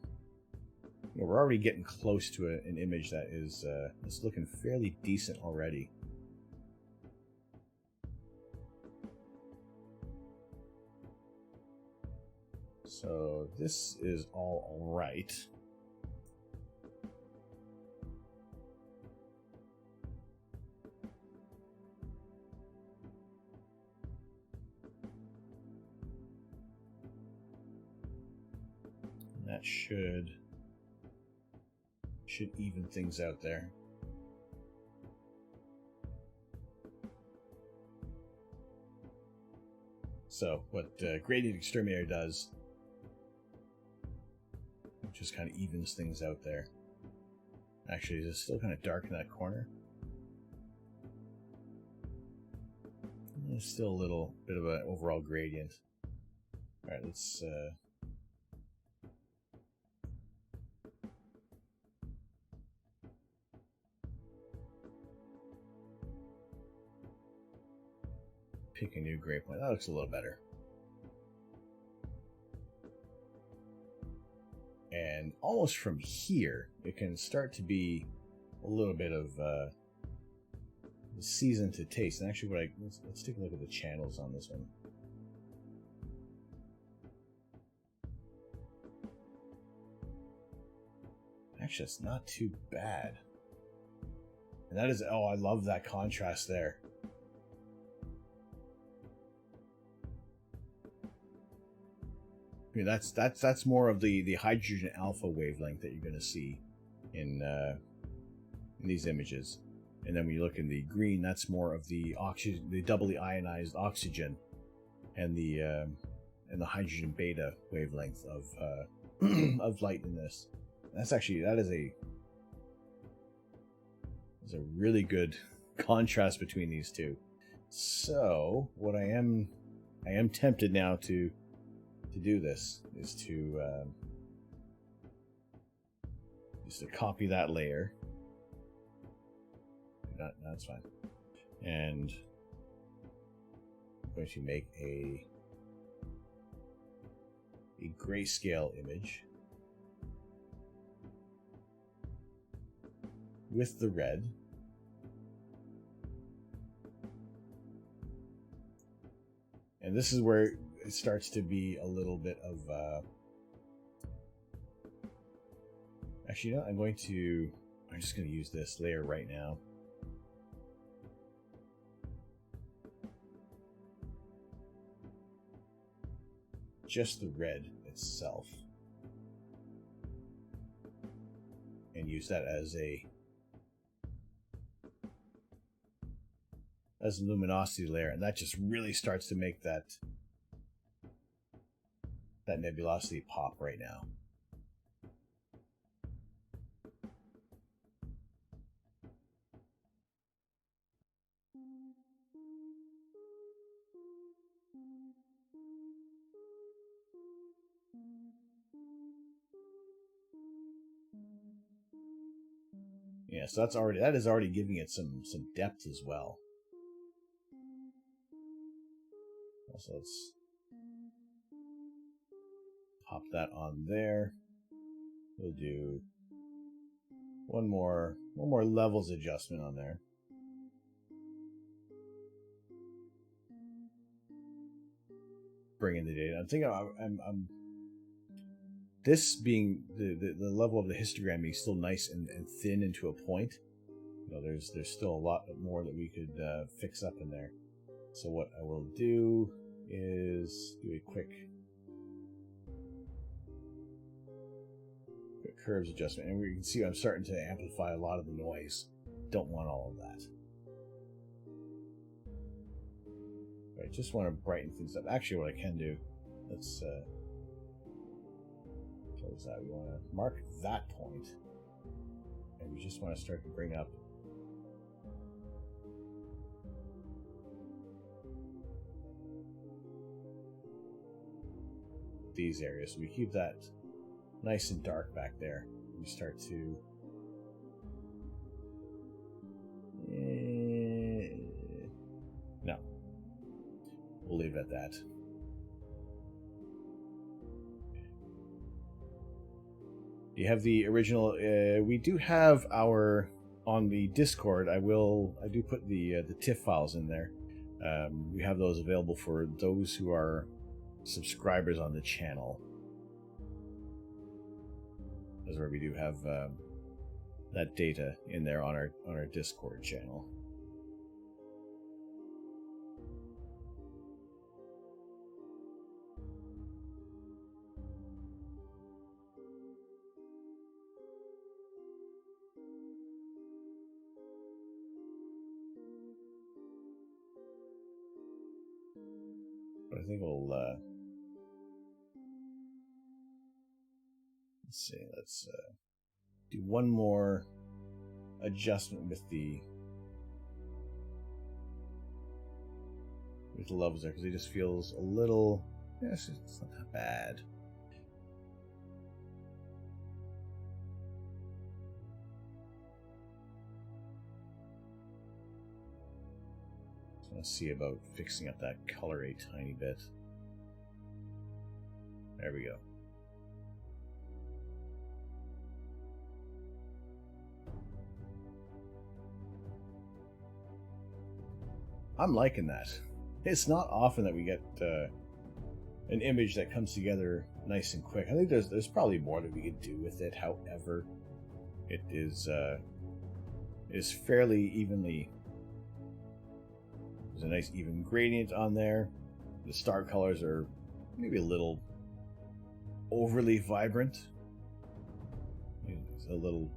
already getting close to an image that is it's looking fairly decent already. So this is all right. That should even things out there. So what Gradient Exterminator does, it just kind of evens things out there. Actually, it's still kind of dark in that corner. There's still a little bit of an overall gradient. All right, let's pick a new gray point. That looks a little better. And almost from here, it can start to be a little bit of season to taste. And actually, let's take a look at the channels on this one. Actually, it's not too bad. And that is, oh, I love that contrast there. I mean, that's more of the hydrogen alpha wavelength that you're going to see in these images. And then when you look in the green, that's more of the oxygen, the doubly ionized oxygen, and the hydrogen beta wavelength of of light in this. That is a really good contrast between these two. So what I am tempted now to do this is to copy that layer. That's fine. And I'm going to make a grayscale image with the red. And this is where it starts to be a little bit of actually, you know, I'm just going to use this layer right now. just the red itself and use that as a luminosity layer, and that just really starts to make that nebulosity pop right now. Yeah, so that is already giving it some depth as well. So let's pop that on there. We'll do one more levels adjustment on there. Bring in the data. I'm thinking I'm this being the level of the histogram being still nice and thin into a point. You know, there's still a lot more that we could fix up in there. So what I will do is do a quick curves adjustment, and we can see I'm starting to amplify a lot of the noise. Don't want all of that. I just want to brighten things up. Actually, what I can do, let's close that. We want to mark that point, and we just want to start to bring up these areas. So we keep that nice and dark back there. We start to no, we'll leave it at that. You have the original. We do have our on the Discord. I do put the TIFF files in there. We have those available for those who are subscribers on the channel. That's where we do have that data in there on our Discord channel. But I think we'll let's see. Let's do one more adjustment with the levels there, because it just feels a little. Yes, it's not that bad. Just want to see about fixing up that color a tiny bit. There we go. I'm liking that. It's not often that we get an image that comes together nice and quick. I think there's probably more that we could do with it. However, it is fairly evenly. There's a nice even gradient on there. The star colors are maybe a little overly vibrant. It's a little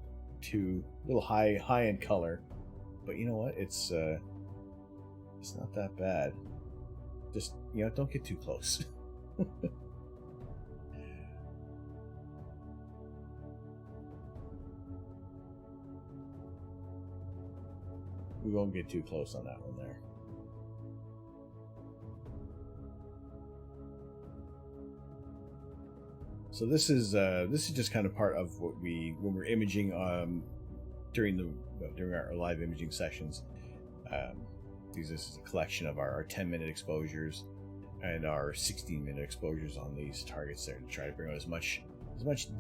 high in color, but you know what? It's not that bad. Just, don't get too close. We won't get too close on that one there. So this is just kind of part of what when we're imaging during our live imaging sessions. This is a collection of our 10-minute exposures and our 16-minute exposures on these targets there to try to bring out as much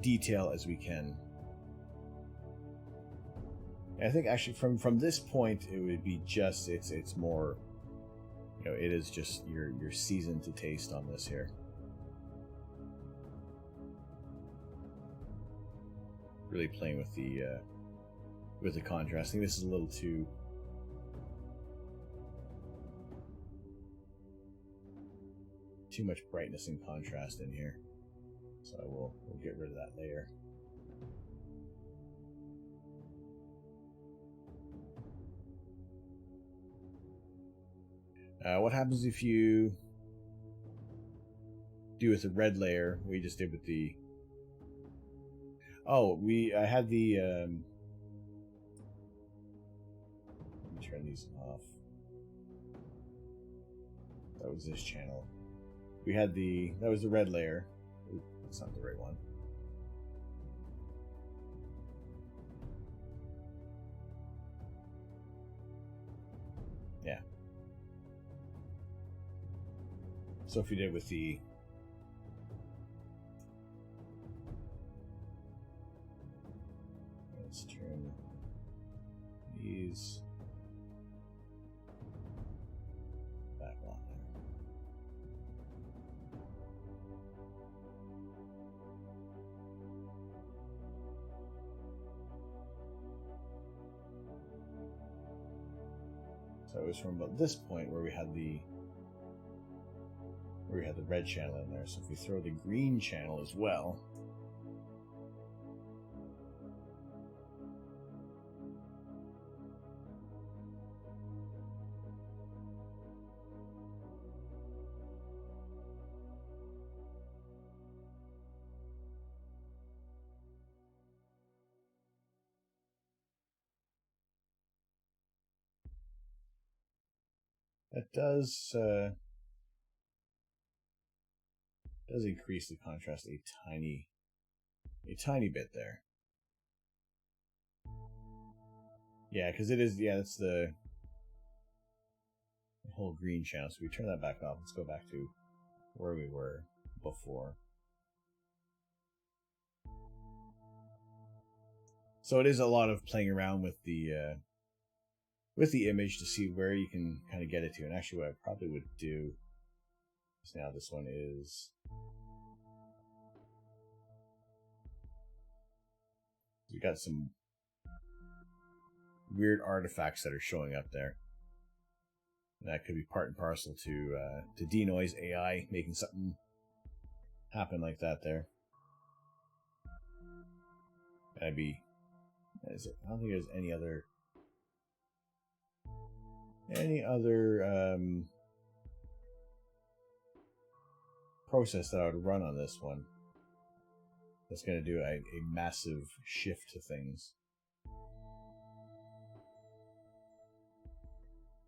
detail as we can. And I think actually from this point it would be just it's more, it is just your season to taste on this here. Really playing with the contrast. I think this is a little too too much brightness and contrast in here. So we'll get rid of that layer. What happens if you do with the red layer? We just did with the. Oh, I had the. Let me turn these off. That was this channel. We had that was the red layer. Ooh, that's not the right one. Yeah. So if you did with the let's turn these back on there. So it was from about this point where we had the red channel in there. So if we throw the green channel as well, that does increase the contrast a tiny bit there. Yeah, because it is. Yeah, that's the whole green channel. So we turn that back off. Let's go back to where we were before. So it is a lot of playing around with the image to see where you can kind of get it to. And actually, what I probably would do is now this one is. We got some weird artifacts that are showing up there. And that could be part and parcel to Denoise AI making something happen like that there. That'd be. I don't think there's any other process that I would run on this one that's going to do a massive shift to things.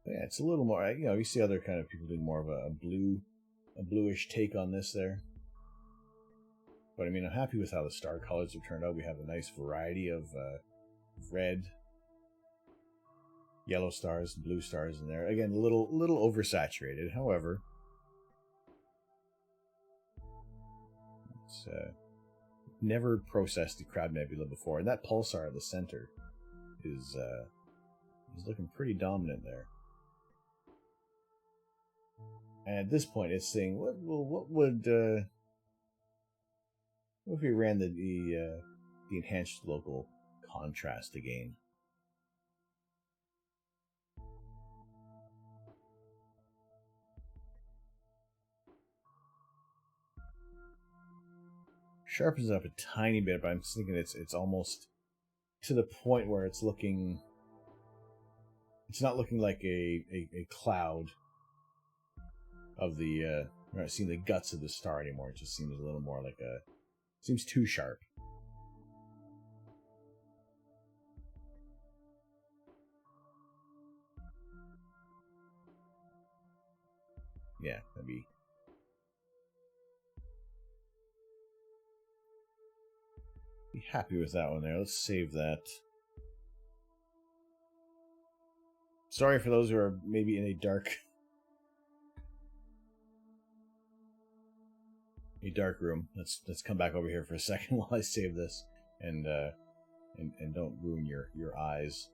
But yeah, it's a little more, you see other kind of people doing more of a bluish take on this there. But I mean, I'm happy with how the star colors have turned out. We have a nice variety of red, yellow stars, blue stars in there. Again, a little oversaturated. However, it's never processed the Crab Nebula before, and that pulsar at the center is looking pretty dominant there. And at this point, it's saying, what would what if we ran the enhanced local contrast again? Sharpens it up a tiny bit, but I'm thinking it's almost to the point where it's looking. It's not looking like a cloud of the. We're not seeing the guts of the star anymore. It just seems a little more like a. Seems too sharp. Yeah, that'd be. Be happy with that one there. Let's save that. Sorry for those who are maybe in a dark room. Let's come back over here for a second while I save this and don't ruin your eyes.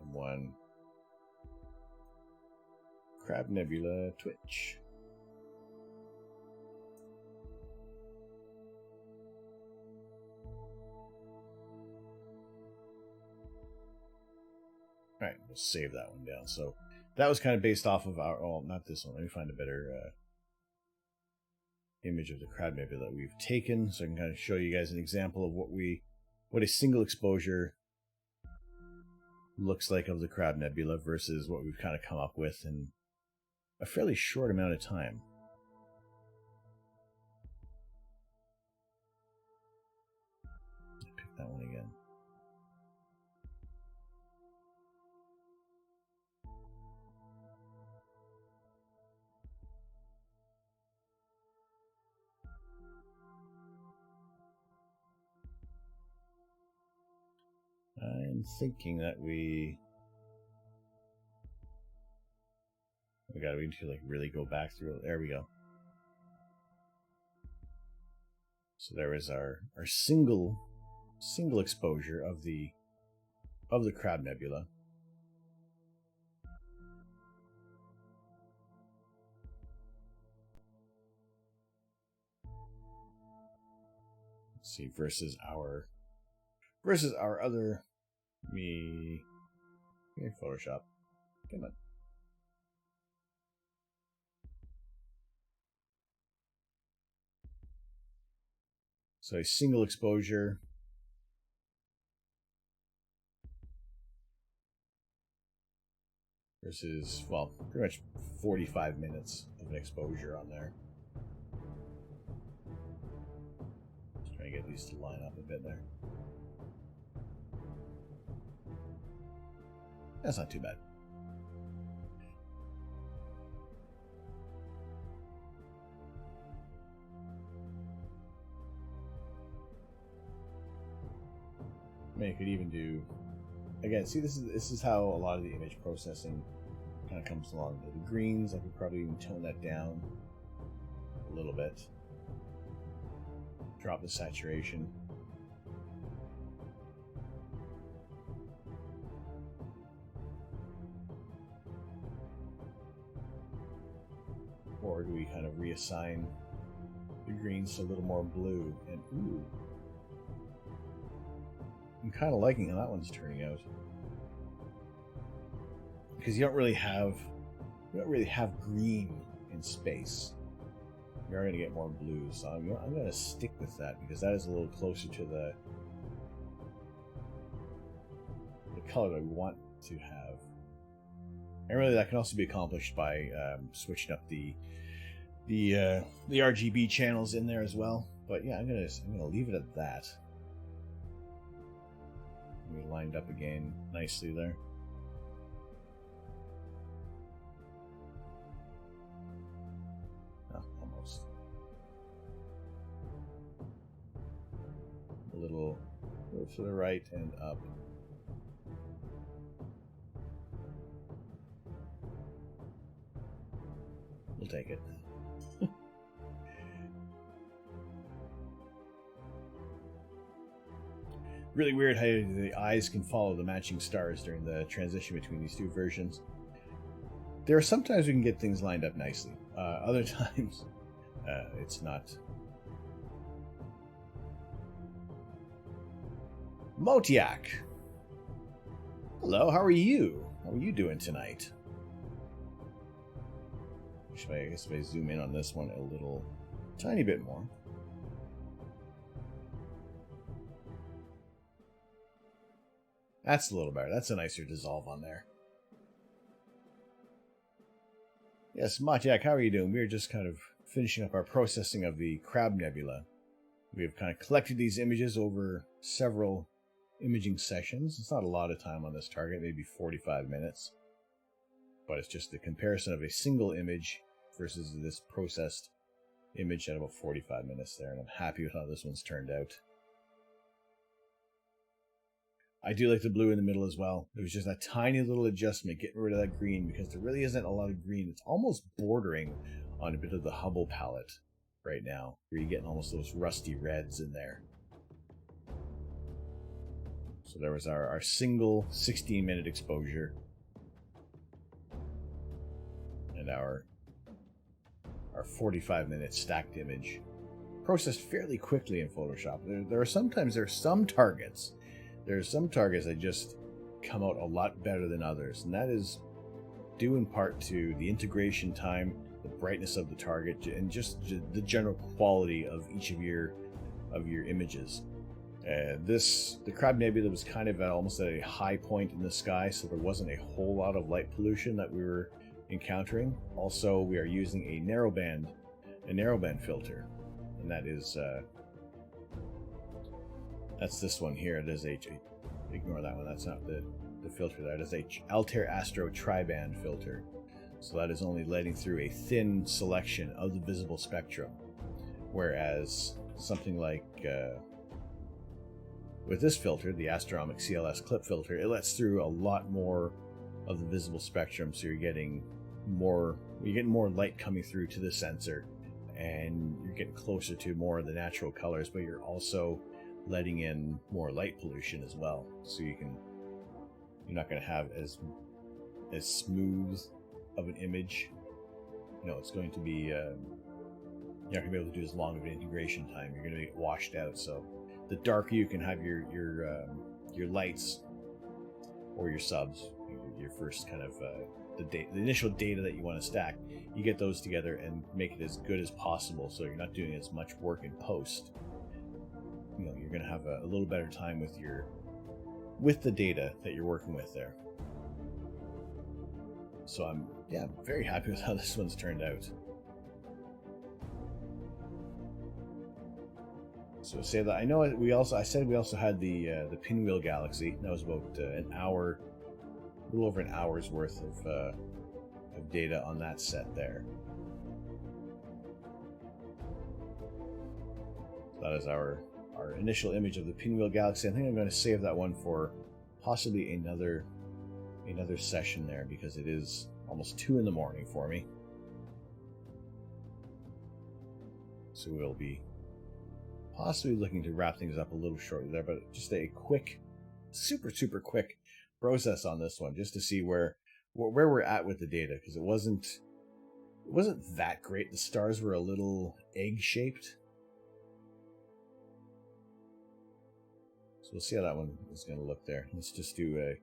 And one Crab Nebula Twitch. Alright, we'll save that one down. So that was kind of based off of our... Oh, not this one. Let me find a better image of the Crab Nebula that we've taken, so I can kind of show you guys an example of what a single exposure looks like of the Crab Nebula versus what we've kind of come up with in a fairly short amount of time. Pick that one again. I'm thinking that we need to like really go back through. There we go. So there is our single exposure of the Crab Nebula. Let's see, versus our other Photoshop. Come on. So a single exposure versus, well, pretty much 45 minutes of an exposure on there. Just trying to get these to line up a bit there. That's not too bad. I mean, you could even do, again, see, this is how a lot of the image processing kind of comes along. The greens, I could probably even tone that down a little bit. Drop the saturation. Or do we kind of reassign the greens to a little more blue? And ooh, I'm kind of liking how that one's turning out, because you don't really have green in space. You're going to get more blue, so I'm going to stick with that because that is a little closer to the color that we want to have. And really, that can also be accomplished by switching up the RGB channels in there as well. But yeah, I'm gonna leave it at that. We lined up again nicely there. Oh, almost. A little to the right and up. We'll take it. Really weird how the eyes can follow the matching stars during the transition between these two versions. There are sometimes we can get things lined up nicely. Other times, it's not. Motiak! Hello, how are you? How are you doing tonight? I guess if I zoom in on this one a little, tiny bit more. That's a little better. That's a nicer dissolve on there. Yes, Motiak, how are you doing? We're just kind of finishing up our processing of the Crab Nebula. We have kind of collected these images over several imaging sessions. It's not a lot of time on this target, maybe 45 minutes. But it's just the comparison of a single image versus this processed image at about 45 minutes there, and I'm happy with how this one's turned out. I do like the blue in the middle as well. It was just a tiny little adjustment, getting rid of that green, because there really isn't a lot of green. It's almost bordering on a bit of the Hubble palette right now, where you're getting almost those rusty reds in there. So there was our single 16-minute exposure. And our 45-minute stacked image. Processed fairly quickly in Photoshop. There are some targets that just come out a lot better than others, and that is due in part to the integration time, the brightness of the target, and just the general quality of each of your images. The Crab Nebula was kind of almost at a high point in the sky, so there wasn't a whole lot of light pollution that we were encountering. Also, we are using a narrowband filter, and that is that's this one here. It is ignore that one. That's not the filter. That is a Altair Astro Triband filter. So that is only letting through a thin selection of the visible spectrum, whereas something like with this filter, the Astronomic CLS clip filter, it lets through a lot more of the visible spectrum, so you're getting more light coming through to the sensor, and you're getting closer to more of the natural colors, but you're also letting in more light pollution as well. So you're not going to have as smooth of an image. It's going to be you're not going to be able to do as long of an integration time. You're going to get washed out. So the darker you can have your lights or your subs, your first kind of the initial data that you want to stack, you get those together and make it as good as possible, so you're not doing as much work in post. You're going to have a little better time with the data that you're working with there. So I'm very happy with how this one's turned out. So say that I said we also had the Pinwheel Galaxy. That was about an hour, a little over an hour's worth of data on that set there. So that is our initial image of the Pinwheel Galaxy. I think I'm going to save that one for possibly another session there, because it is almost 2 in the morning for me. So we'll be possibly looking to wrap things up a little shortly there, but just a quick, super quick process on this one, just to see where we're at with the data, because it wasn't that great. The stars were a little egg-shaped. So we'll see how that one is going to look there. Let's just do a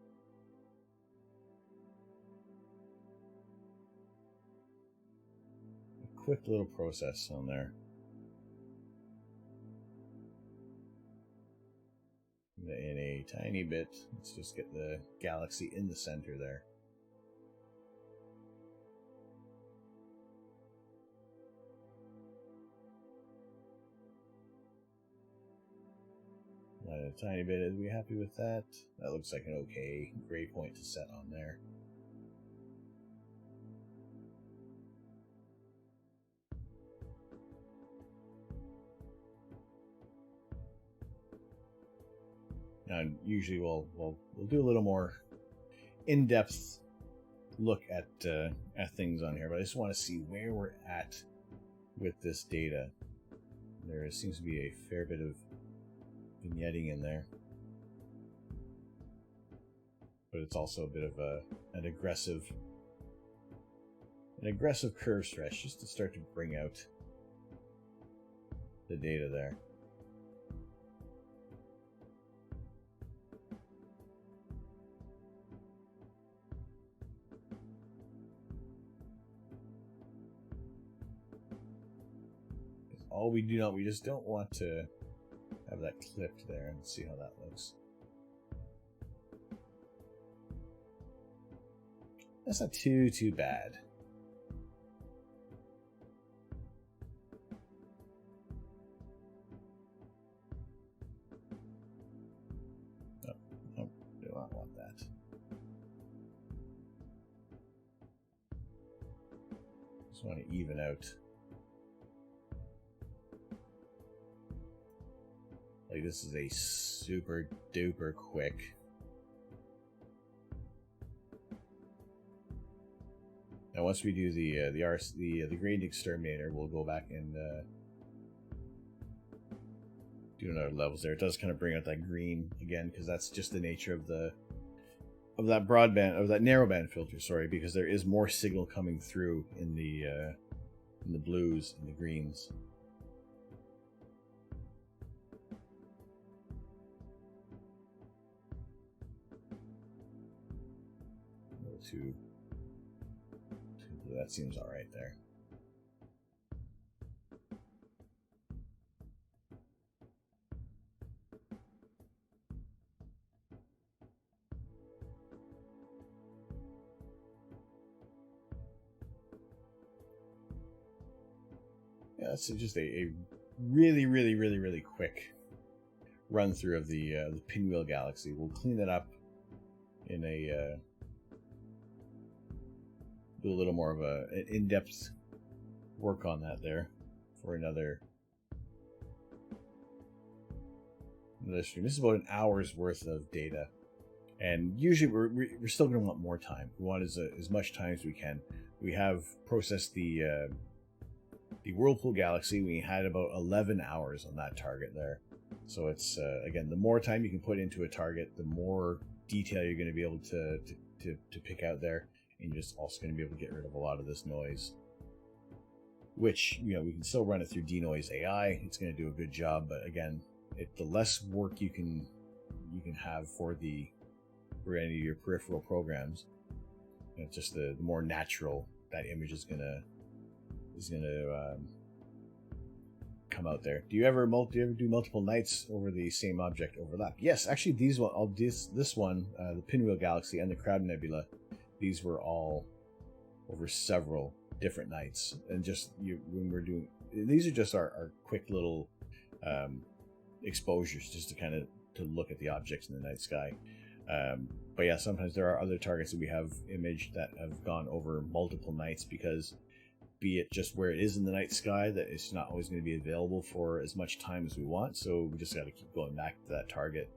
quick little process on there. In a tiny bit, let's just get the galaxy in the center there. A tiny bit. Are we happy with that? That looks like an okay gray point to set on there. Now, usually we'll do a little more in-depth look at things on here, but I just want to see where we're at with this data. There seems to be a fair bit of vignetting in there, but it's also a bit of an aggressive curve stretch, just to start to bring out the data there. We just don't want to have that clipped there, and see how that looks. That's not too bad. No, do not want that. Just want to even out. Like, this is a super duper quick. Now, once we do the gradient exterminator, we'll go back and do another levels there. It does kind of bring out that green again, because that's just the nature of that narrowband filter. Sorry, because there is more signal coming through in the blues and the greens. that seems all right there. Yeah, that's just a really quick run through of the Pinwheel Galaxy. We'll clean it up in do a little more of an in-depth work on that there for another stream. This is about an hour's worth of data, and usually we're still going to want more time. We want as much time as we can. We have processed the Whirlpool Galaxy. We had about 11 hours on that target there. So it's again, the more time you can put into a target, the more detail you're going to be able to pick out there, and you're just also going to be able to get rid of a lot of this noise. Which, you know, we can still run it through Denoise AI. It's going to do a good job, but again, the less work you can have for any of your peripheral programs, you know, just the more natural that image is gonna come out there. Do you ever do multiple nights over the same object overlap? Yes, actually, this one, the Pinwheel Galaxy and the Crab Nebula, these were all over several different nights. And when we're doing these, are just our quick little exposures, just to kind of look at the objects in the night sky. But yeah, sometimes there are other targets that we have imaged that have gone over multiple nights, because be it just where it is in the night sky, that it's not always going to be available for as much time as we want. So we just got to keep going back to that target.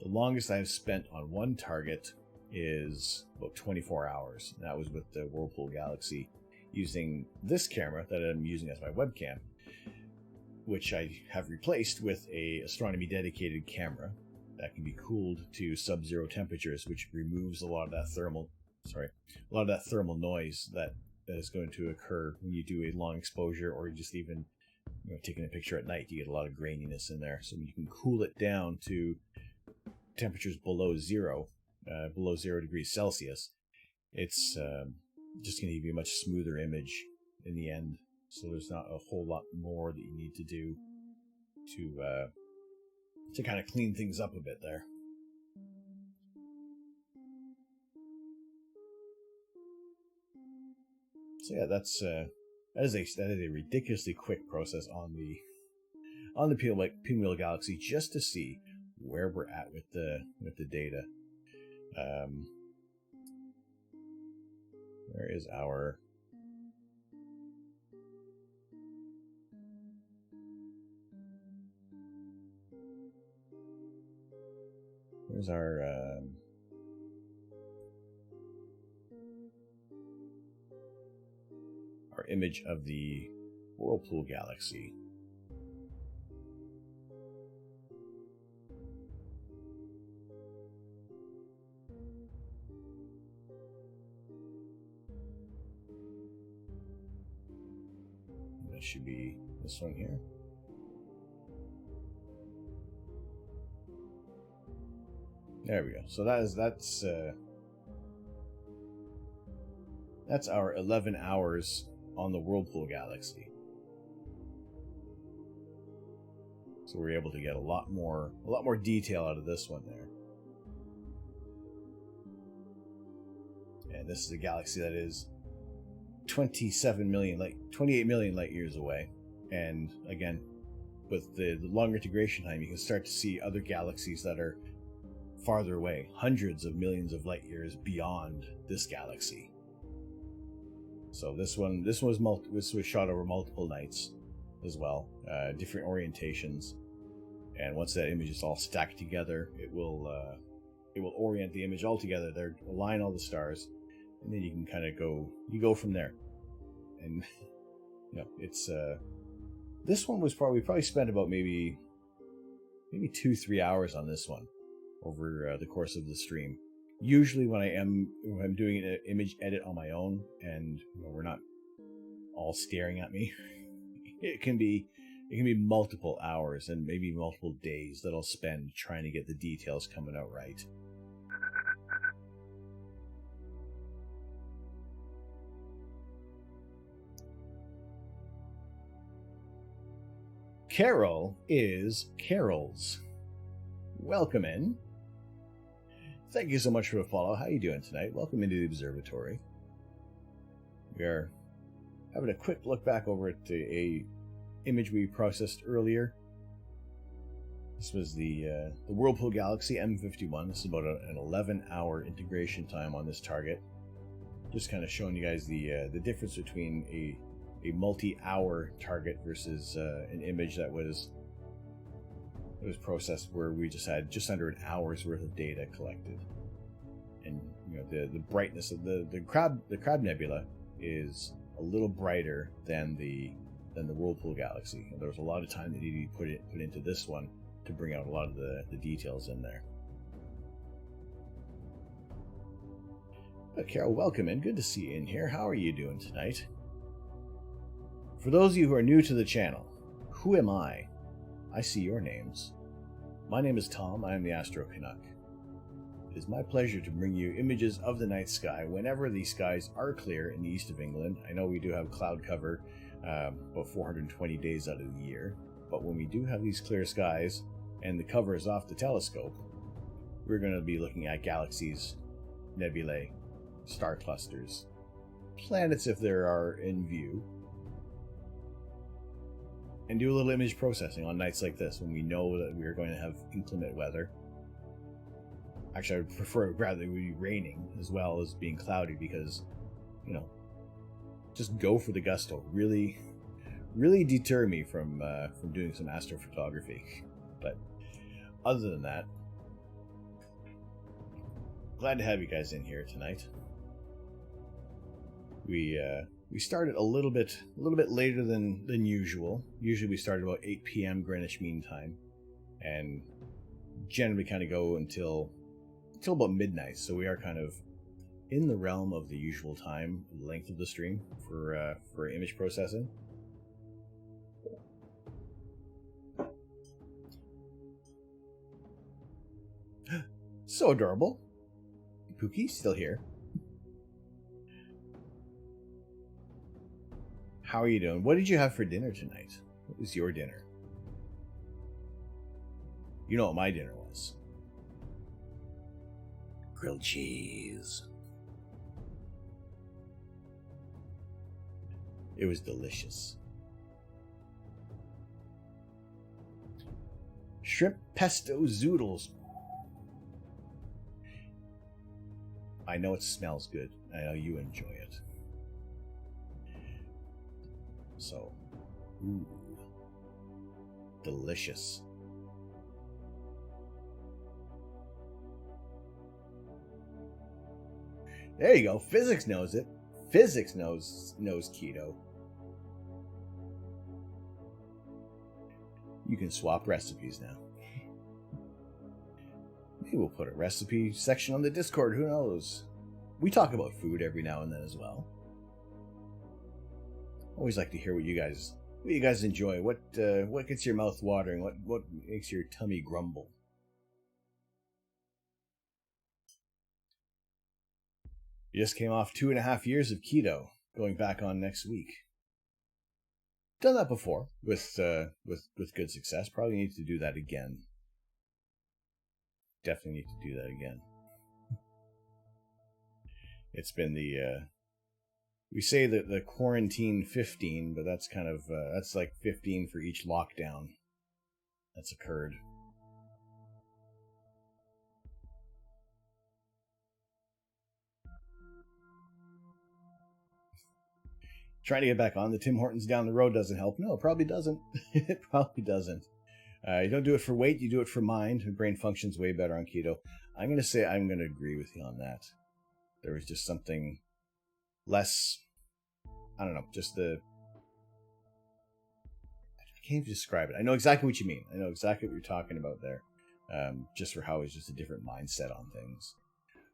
The longest I've spent on one target is about 24 hours. And that was with the Whirlpool Galaxy, using this camera that I'm using as my webcam, which I have replaced with a Astronomy dedicated camera that can be cooled to sub-zero temperatures, which removes a lot of that thermal noise that is going to occur when you do a long exposure, or just even, you know, taking a picture at night. You get a lot of graininess in there, so you can cool it down to temperatures below 0 degrees Celsius. It's just going to give you a much smoother image in the end. So there's not a whole lot more that you need to do to kind of clean things up a bit there. So yeah, that is a ridiculously quick process on the Pinwheel Galaxy, just to see where we're at with the data. Where is our image of the Whirlpool Galaxy? That should be this one here. There we go. So that's our 11 hours on the Whirlpool Galaxy. So we're able to get a lot more detail out of this one there. And this is a galaxy that is 28 million light years away. And again, with the longer integration time, you can start to see other galaxies that are farther away, hundreds of millions of light years beyond this galaxy. So this was shot over multiple nights as well, different orientations. And once that image is all stacked together, it will orient the image all together. There, align all the stars, and then you can kind of go from there. And you know, it's this one was we probably spent about maybe 2-3 hours on this one over the course of the stream. Usually when I'm doing an image edit on my own, and you know, we're not all staring at me, it can be multiple hours and maybe multiple days that I'll spend trying to get the details coming out right. Carol is Carols. Welcome in. Thank you so much for the follow. How are you doing tonight? Welcome into the observatory. We are having a quick look back over at a image we processed earlier. This was the Whirlpool Galaxy M51. This is about an 11-hour integration time on this target. Just kind of showing you guys the difference between a multi-hour target versus an image that was processed where we just had just under an hour's worth of data collected. And you know the brightness of the Crab Nebula is a little brighter than the Whirlpool Galaxy. And there was a lot of time that needed to be put into this one to bring out a lot of the details in there. But Carol, welcome in. Good to see you in here. How are you doing tonight? For those of you who are new to the channel, who am I? I see your names. My name is Tom. I am the Astro Canuck. It is my pleasure to bring you images of the night sky whenever the skies are clear in the east of England. I know we do have cloud cover about 420 days out of the year, but when we do have these clear skies and the cover is off the telescope, we're going to be looking at galaxies, nebulae, star clusters, planets if there are in view, and do a little image processing on nights like this when we know that we are going to have inclement weather. Actually, I would prefer rather it would be raining as well as being cloudy because, you know, just go for the gusto. Really deter me from doing some astrophotography. But other than that, glad to have you guys in here tonight. We started a little bit later than usual. Usually we start about 8 p.m. Greenwich Mean Time, and generally kind of go until about midnight. So we are kind of in the realm of the usual time, length of the stream for image processing. So adorable. Pookie still here. How are you doing? What did you have for dinner tonight? What was your dinner? You know what my dinner was. Grilled cheese. It was delicious. Shrimp pesto zoodles. I know it smells good. I know you enjoy it. So, ooh, delicious. There you go. Physics knows it. Physics knows keto. You can swap recipes now. Maybe we'll put a recipe section on the Discord. Who knows? We talk about food every now and then as well. Always like to hear what you guys enjoy. What gets your mouth watering? What makes your tummy grumble? You just came off 2.5 years of keto, going back on next week. Done that before with good success. Probably need to do that again. Definitely need to do that again. It's been we say that the quarantine 15, but that's kind of that's like 15 for each lockdown that's occurred. Trying to get back on the Tim Hortons down the road doesn't help. No, it probably doesn't. It probably doesn't. You don't do it for weight, you do it for mind. The brain functions way better on keto. I'm going to say I'm going to agree with you on that. There was just something less, I don't know, just I can't even describe it. I know exactly what you mean. I know exactly what you're talking about there. Just for how it's just a different mindset on things.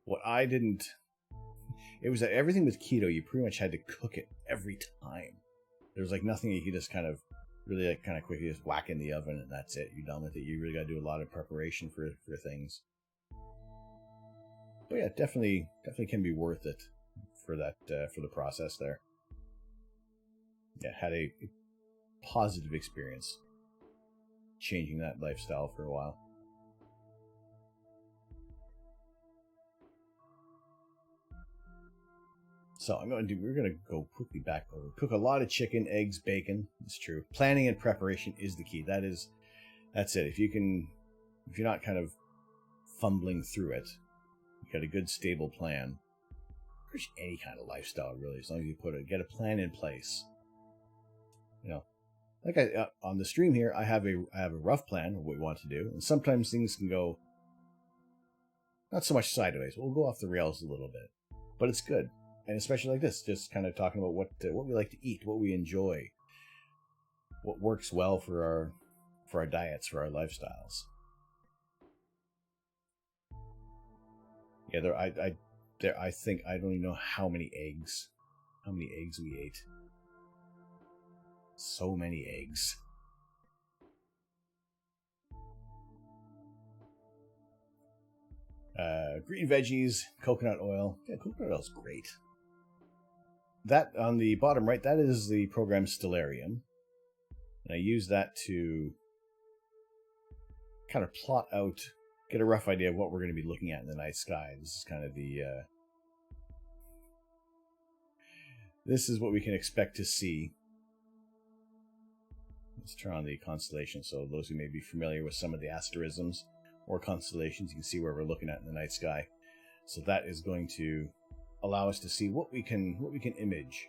What I didn't, it was that everything with keto, you pretty much had to cook it every time. There was like nothing you could just kind of really like kind of quickly just whack in the oven and that's it. You're done with it. You really got to do a lot of preparation for things. But yeah, definitely can be worth it for that for the process there. Yeah, had a positive experience. changing that lifestyle for a while. So we're going to go quickly back over. Cook a lot of chicken, eggs, bacon. It's true. Planning and preparation is the key. That's it. If you're not kind of fumbling through it, you've got a good stable plan. Pretty much any kind of lifestyle, really, as long as you get a plan in place. You know, like on the stream here, I have a rough plan of what we want to do, and sometimes things can go not so much sideways. We'll go off the rails a little bit, but it's good. And especially like this, just kind of talking about what we like to eat, what we enjoy, what works well for our diets, for our lifestyles. Yeah, I think I don't even know how many eggs we ate. So many eggs. Green veggies, coconut oil. Yeah, coconut oil is great. That on the bottom right, that is the program Stellarium. And I use that to kind of plot out, get a rough idea of what we're going to be looking at in the night sky. This is kind of this is what we can expect to see. Let's turn on the constellation, so those who may be familiar with some of the asterisms or constellations, you can see where we're looking at in the night sky. So that is going to allow us to see what we can image,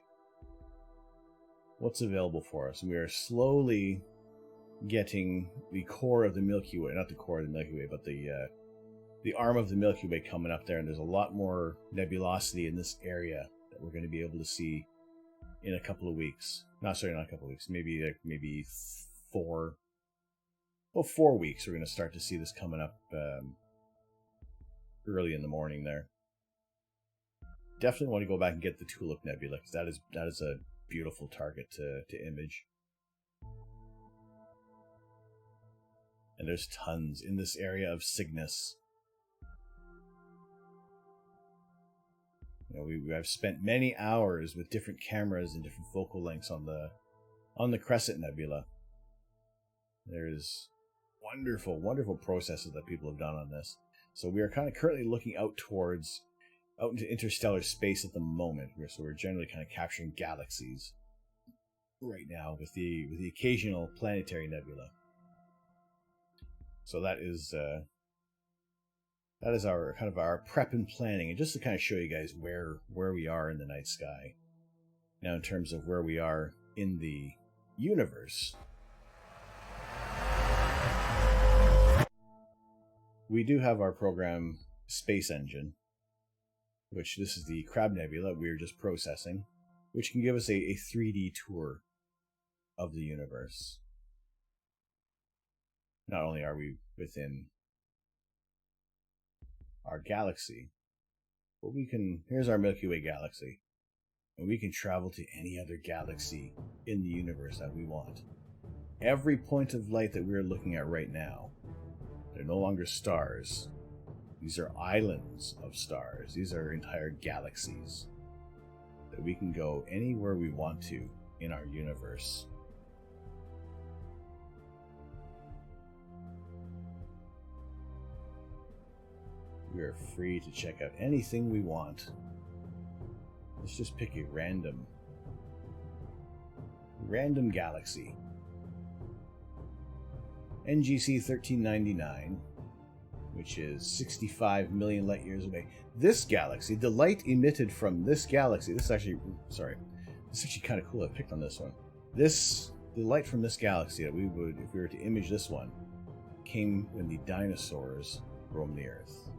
what's available for us. And we are slowly getting the core of the Milky Way, not the core of the Milky Way, but the arm of the Milky Way coming up there. And there's a lot more nebulosity in this area that we're going to be able to see in a couple of weeks. Not a couple of weeks. Maybe 4 weeks. We're going to start to see this coming up early in the morning there. Definitely want to go back and get the Tulip Nebula, because that is a beautiful target to image. And there's tons in this area of Cygnus. You know, I've spent many hours with different cameras and different focal lengths on the Crescent Nebula. There's wonderful processes that people have done on this. So we are kind of currently looking out into interstellar space at the moment. So we're generally kind of capturing galaxies right now with the occasional planetary nebula. So that is our kind of our prep and planning, and just to kind of show you guys where we are in the night sky. Now, in terms of where we are in the universe, we do have our program Space Engine, which this is the Crab Nebula we're just processing, which can give us a 3D tour of the universe. Not only are we within our galaxy, but here's our Milky Way galaxy, and we can travel to any other galaxy in the universe that we want. Every point of light that we're looking at right now, they're no longer stars. These are islands of stars. These are entire galaxies that we can go anywhere we want to in our universe. We are free to check out anything we want. Let's just pick a random galaxy. NGC 1399, which is 65 million light years away. This galaxy, the light emitted from this galaxy, this is actually kind of cool. I picked on this one. The light from this galaxy that we would, if we were to image this one, came when the dinosaurs roamed the Earth.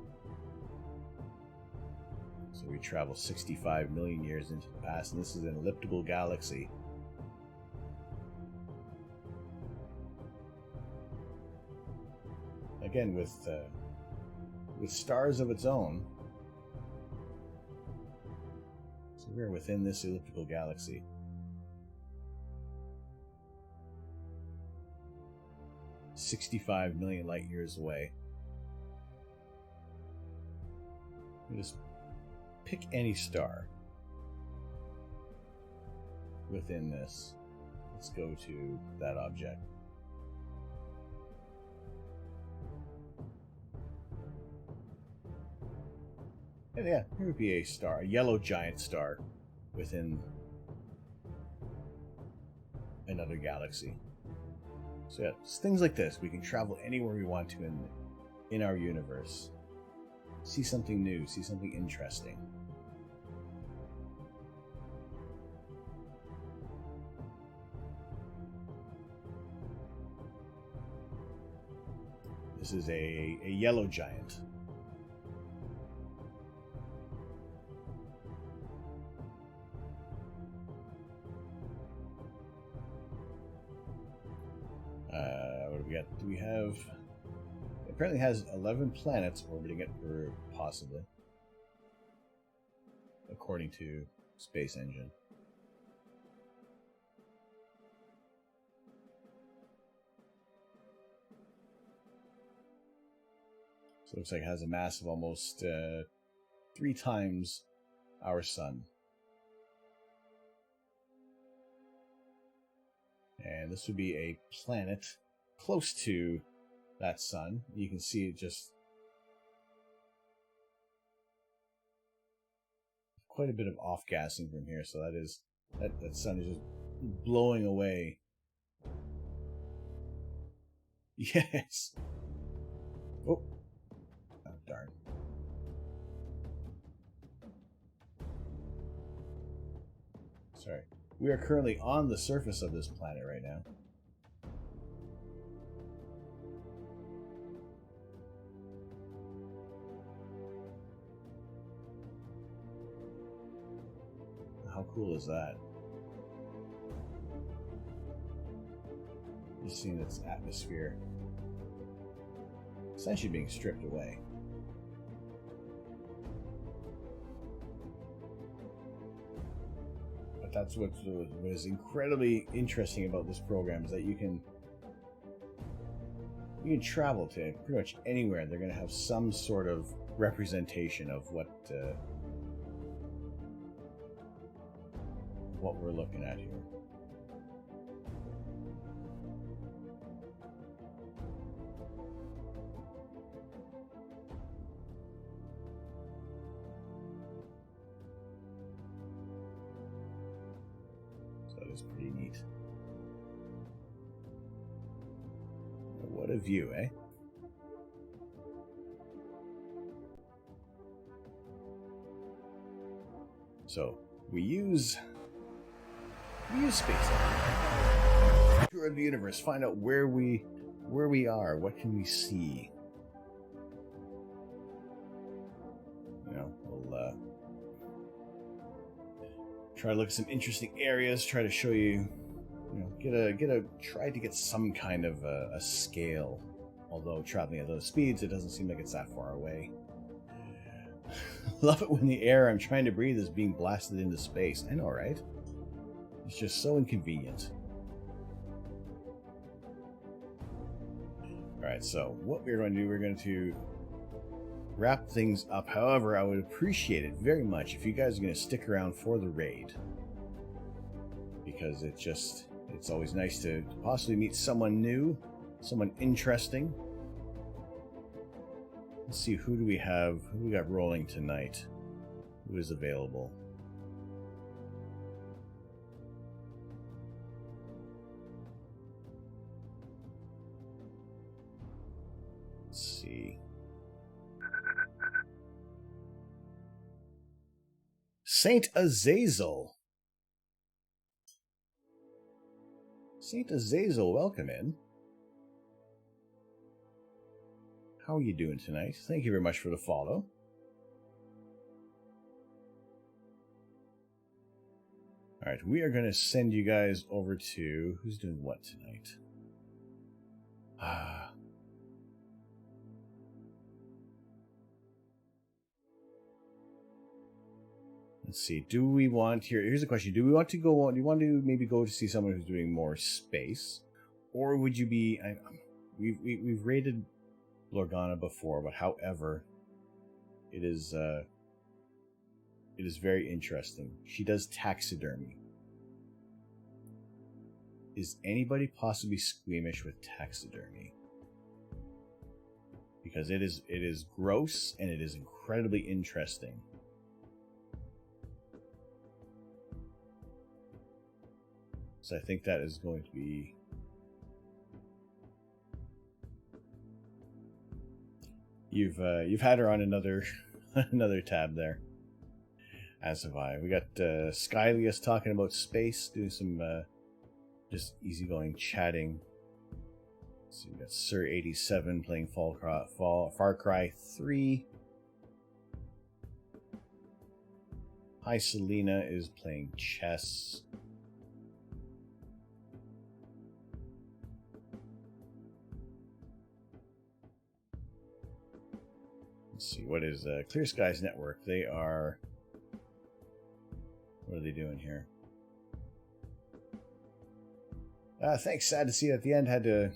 So we travel 65 million years into the past, and this is an elliptical galaxy. Again, with stars of its own. So we're within this elliptical galaxy. $65 million light years away. You just pick any star within this. Let's go to that object. And yeah, here would be a star, a yellow giant star within another galaxy. So yeah, it's things like this. We can travel anywhere we want to in our universe. See something new, see something interesting. This is a yellow giant. What do we got? Do we have... It apparently has 11 planets orbiting it, or possibly. According to Space Engine. So it looks like it has a mass of almost 3 times our sun. And this would be a planet close to that sun. You can see it just quite a bit of off-gassing from here, so that sun is just blowing away. Yes. Oh, darn. Sorry. We are currently on the surface of this planet right now. How cool is that? Just seeing its atmosphere essentially being stripped away. But that's what is incredibly interesting about this program, is that you can travel to pretty much anywhere. They're going to have some sort of representation of what we're looking at here. So that is pretty neat. What a view, eh? So we use space tour of the universe, find out where we are, what can we see. You know, we'll try to look at some interesting areas, try to show you, try to get some kind of a scale. Although traveling at those speeds, it doesn't seem like it's that far away. Love it when the air I'm trying to breathe is being blasted into space. I know, right? It's just so inconvenient. Alright, so what we're going to do, we're going to wrap things up. However, I would appreciate it very much if you guys are going to stick around for the raid. Because it's always nice to possibly meet someone new, someone interesting. Let's see, who do we got rolling tonight? Who is available? Let's see. Saint Azazel. Saint Azazel, welcome in. How are you doing tonight? Thank you very much for the follow. Alright, we are going to send you guys over to... Who's doing what tonight? Let's see. Do we want... Here's the question. Do we want to go on... Do you want to maybe go to see someone who's doing more space? Or would you be... We've rated Lorgana before, but however, it is very interesting. She does taxidermy. Is anybody possibly squeamish with taxidermy? because it is gross and it is incredibly interesting. So I think that is going to be... You've had her on another another tab there, as have I. We got Skylius talking about space, doing some just easygoing chatting. So we got Sir 87 playing Far Cry 3. Hi Selena is playing chess. Let's see, what is Clear Skies Network? They are... What are they doing here? Thanks, sad to see you at the end. Had to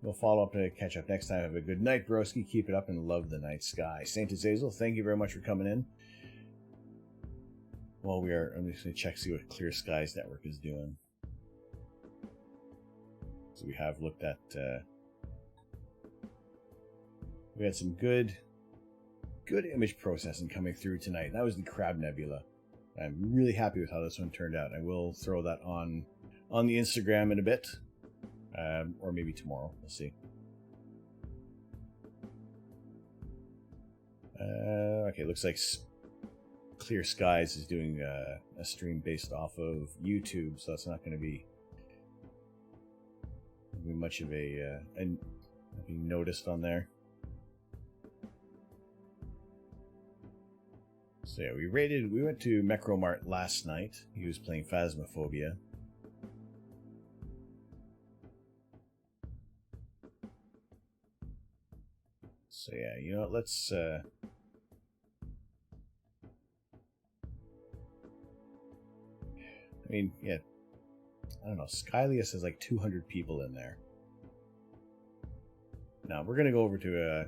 go follow up to catch up next time. Have a good night, broski. Keep it up and love the night sky. Saint Azazel, thank you very much for coming in. Well, I'm just going to check, see what Clear Skies Network is doing. So we have looked at... we had some good image processing coming through tonight. That was the Crab Nebula. I'm really happy with how this one turned out. I will throw that on the Instagram in a bit, or maybe tomorrow. We'll see. Okay, looks like Clear Skies is doing a stream based off of YouTube, so that's not going to be much of a being noticed on there. So yeah, we went to Mecromart last night. He was playing Phasmophobia. So yeah, you know what, let's I mean, yeah, I don't know, Skylius has like 200 people in there. Now, we're going to go over to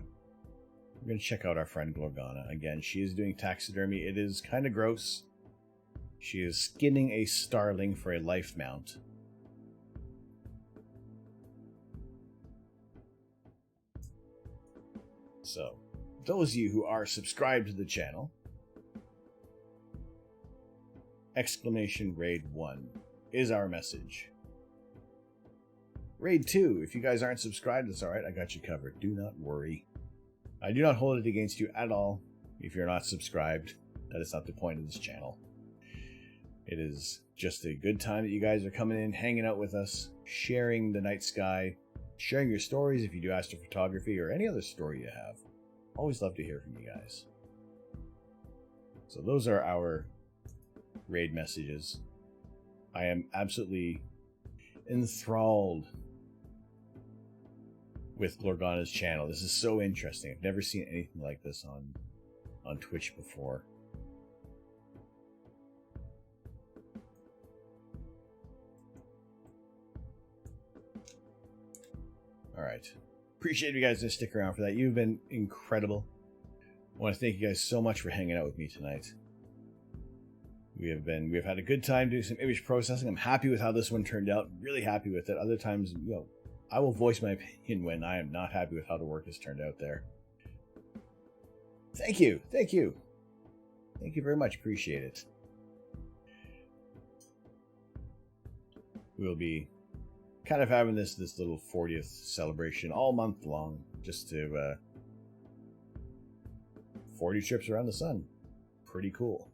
we're going to check out our friend Glorgana. Again, she is doing taxidermy. It is kind of gross. She is skinning a starling for a life mount. So, those of you who are subscribed to the channel, exclamation Raid 1 is our message. Raid 2, if you guys aren't subscribed, that's alright, I got you covered. Do not worry. I do not hold it against you at all if you're not subscribed. That is not the point of this channel. It is just a good time that you guys are coming in, hanging out with us, sharing the night sky, sharing your stories if you do astrophotography or any other story you have. Always love to hear from you guys. So those are our raid messages. I am absolutely enthralled with Glorgana's channel. This is so interesting. I've never seen anything like this on Twitch before. Alright. Appreciate you guys to stick around for that. You've been incredible. I want to thank you guys so much for hanging out with me tonight. We've had a good time doing some image processing. I'm happy with how this one turned out. Really happy with it. Other times, you know, I will voice my opinion when I am not happy with how the work has turned out there. Thank you. Thank you. Thank you very much. Appreciate it. We'll be kind of having this little 40th celebration all month long, just to 40 trips around the sun. Pretty cool.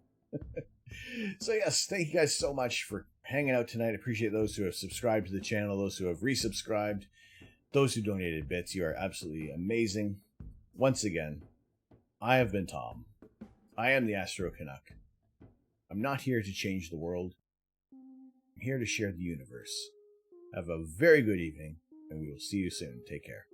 So yes, thank you guys so much for hanging out tonight. I appreciate those who have subscribed to the channel, those who have resubscribed, those who donated bits. You are absolutely amazing. Once again, I have been Tom. I am the Astro Canuck. I'm not here to change the world. I'm here to share the universe. Have a very good evening, and we will see you soon. Take care.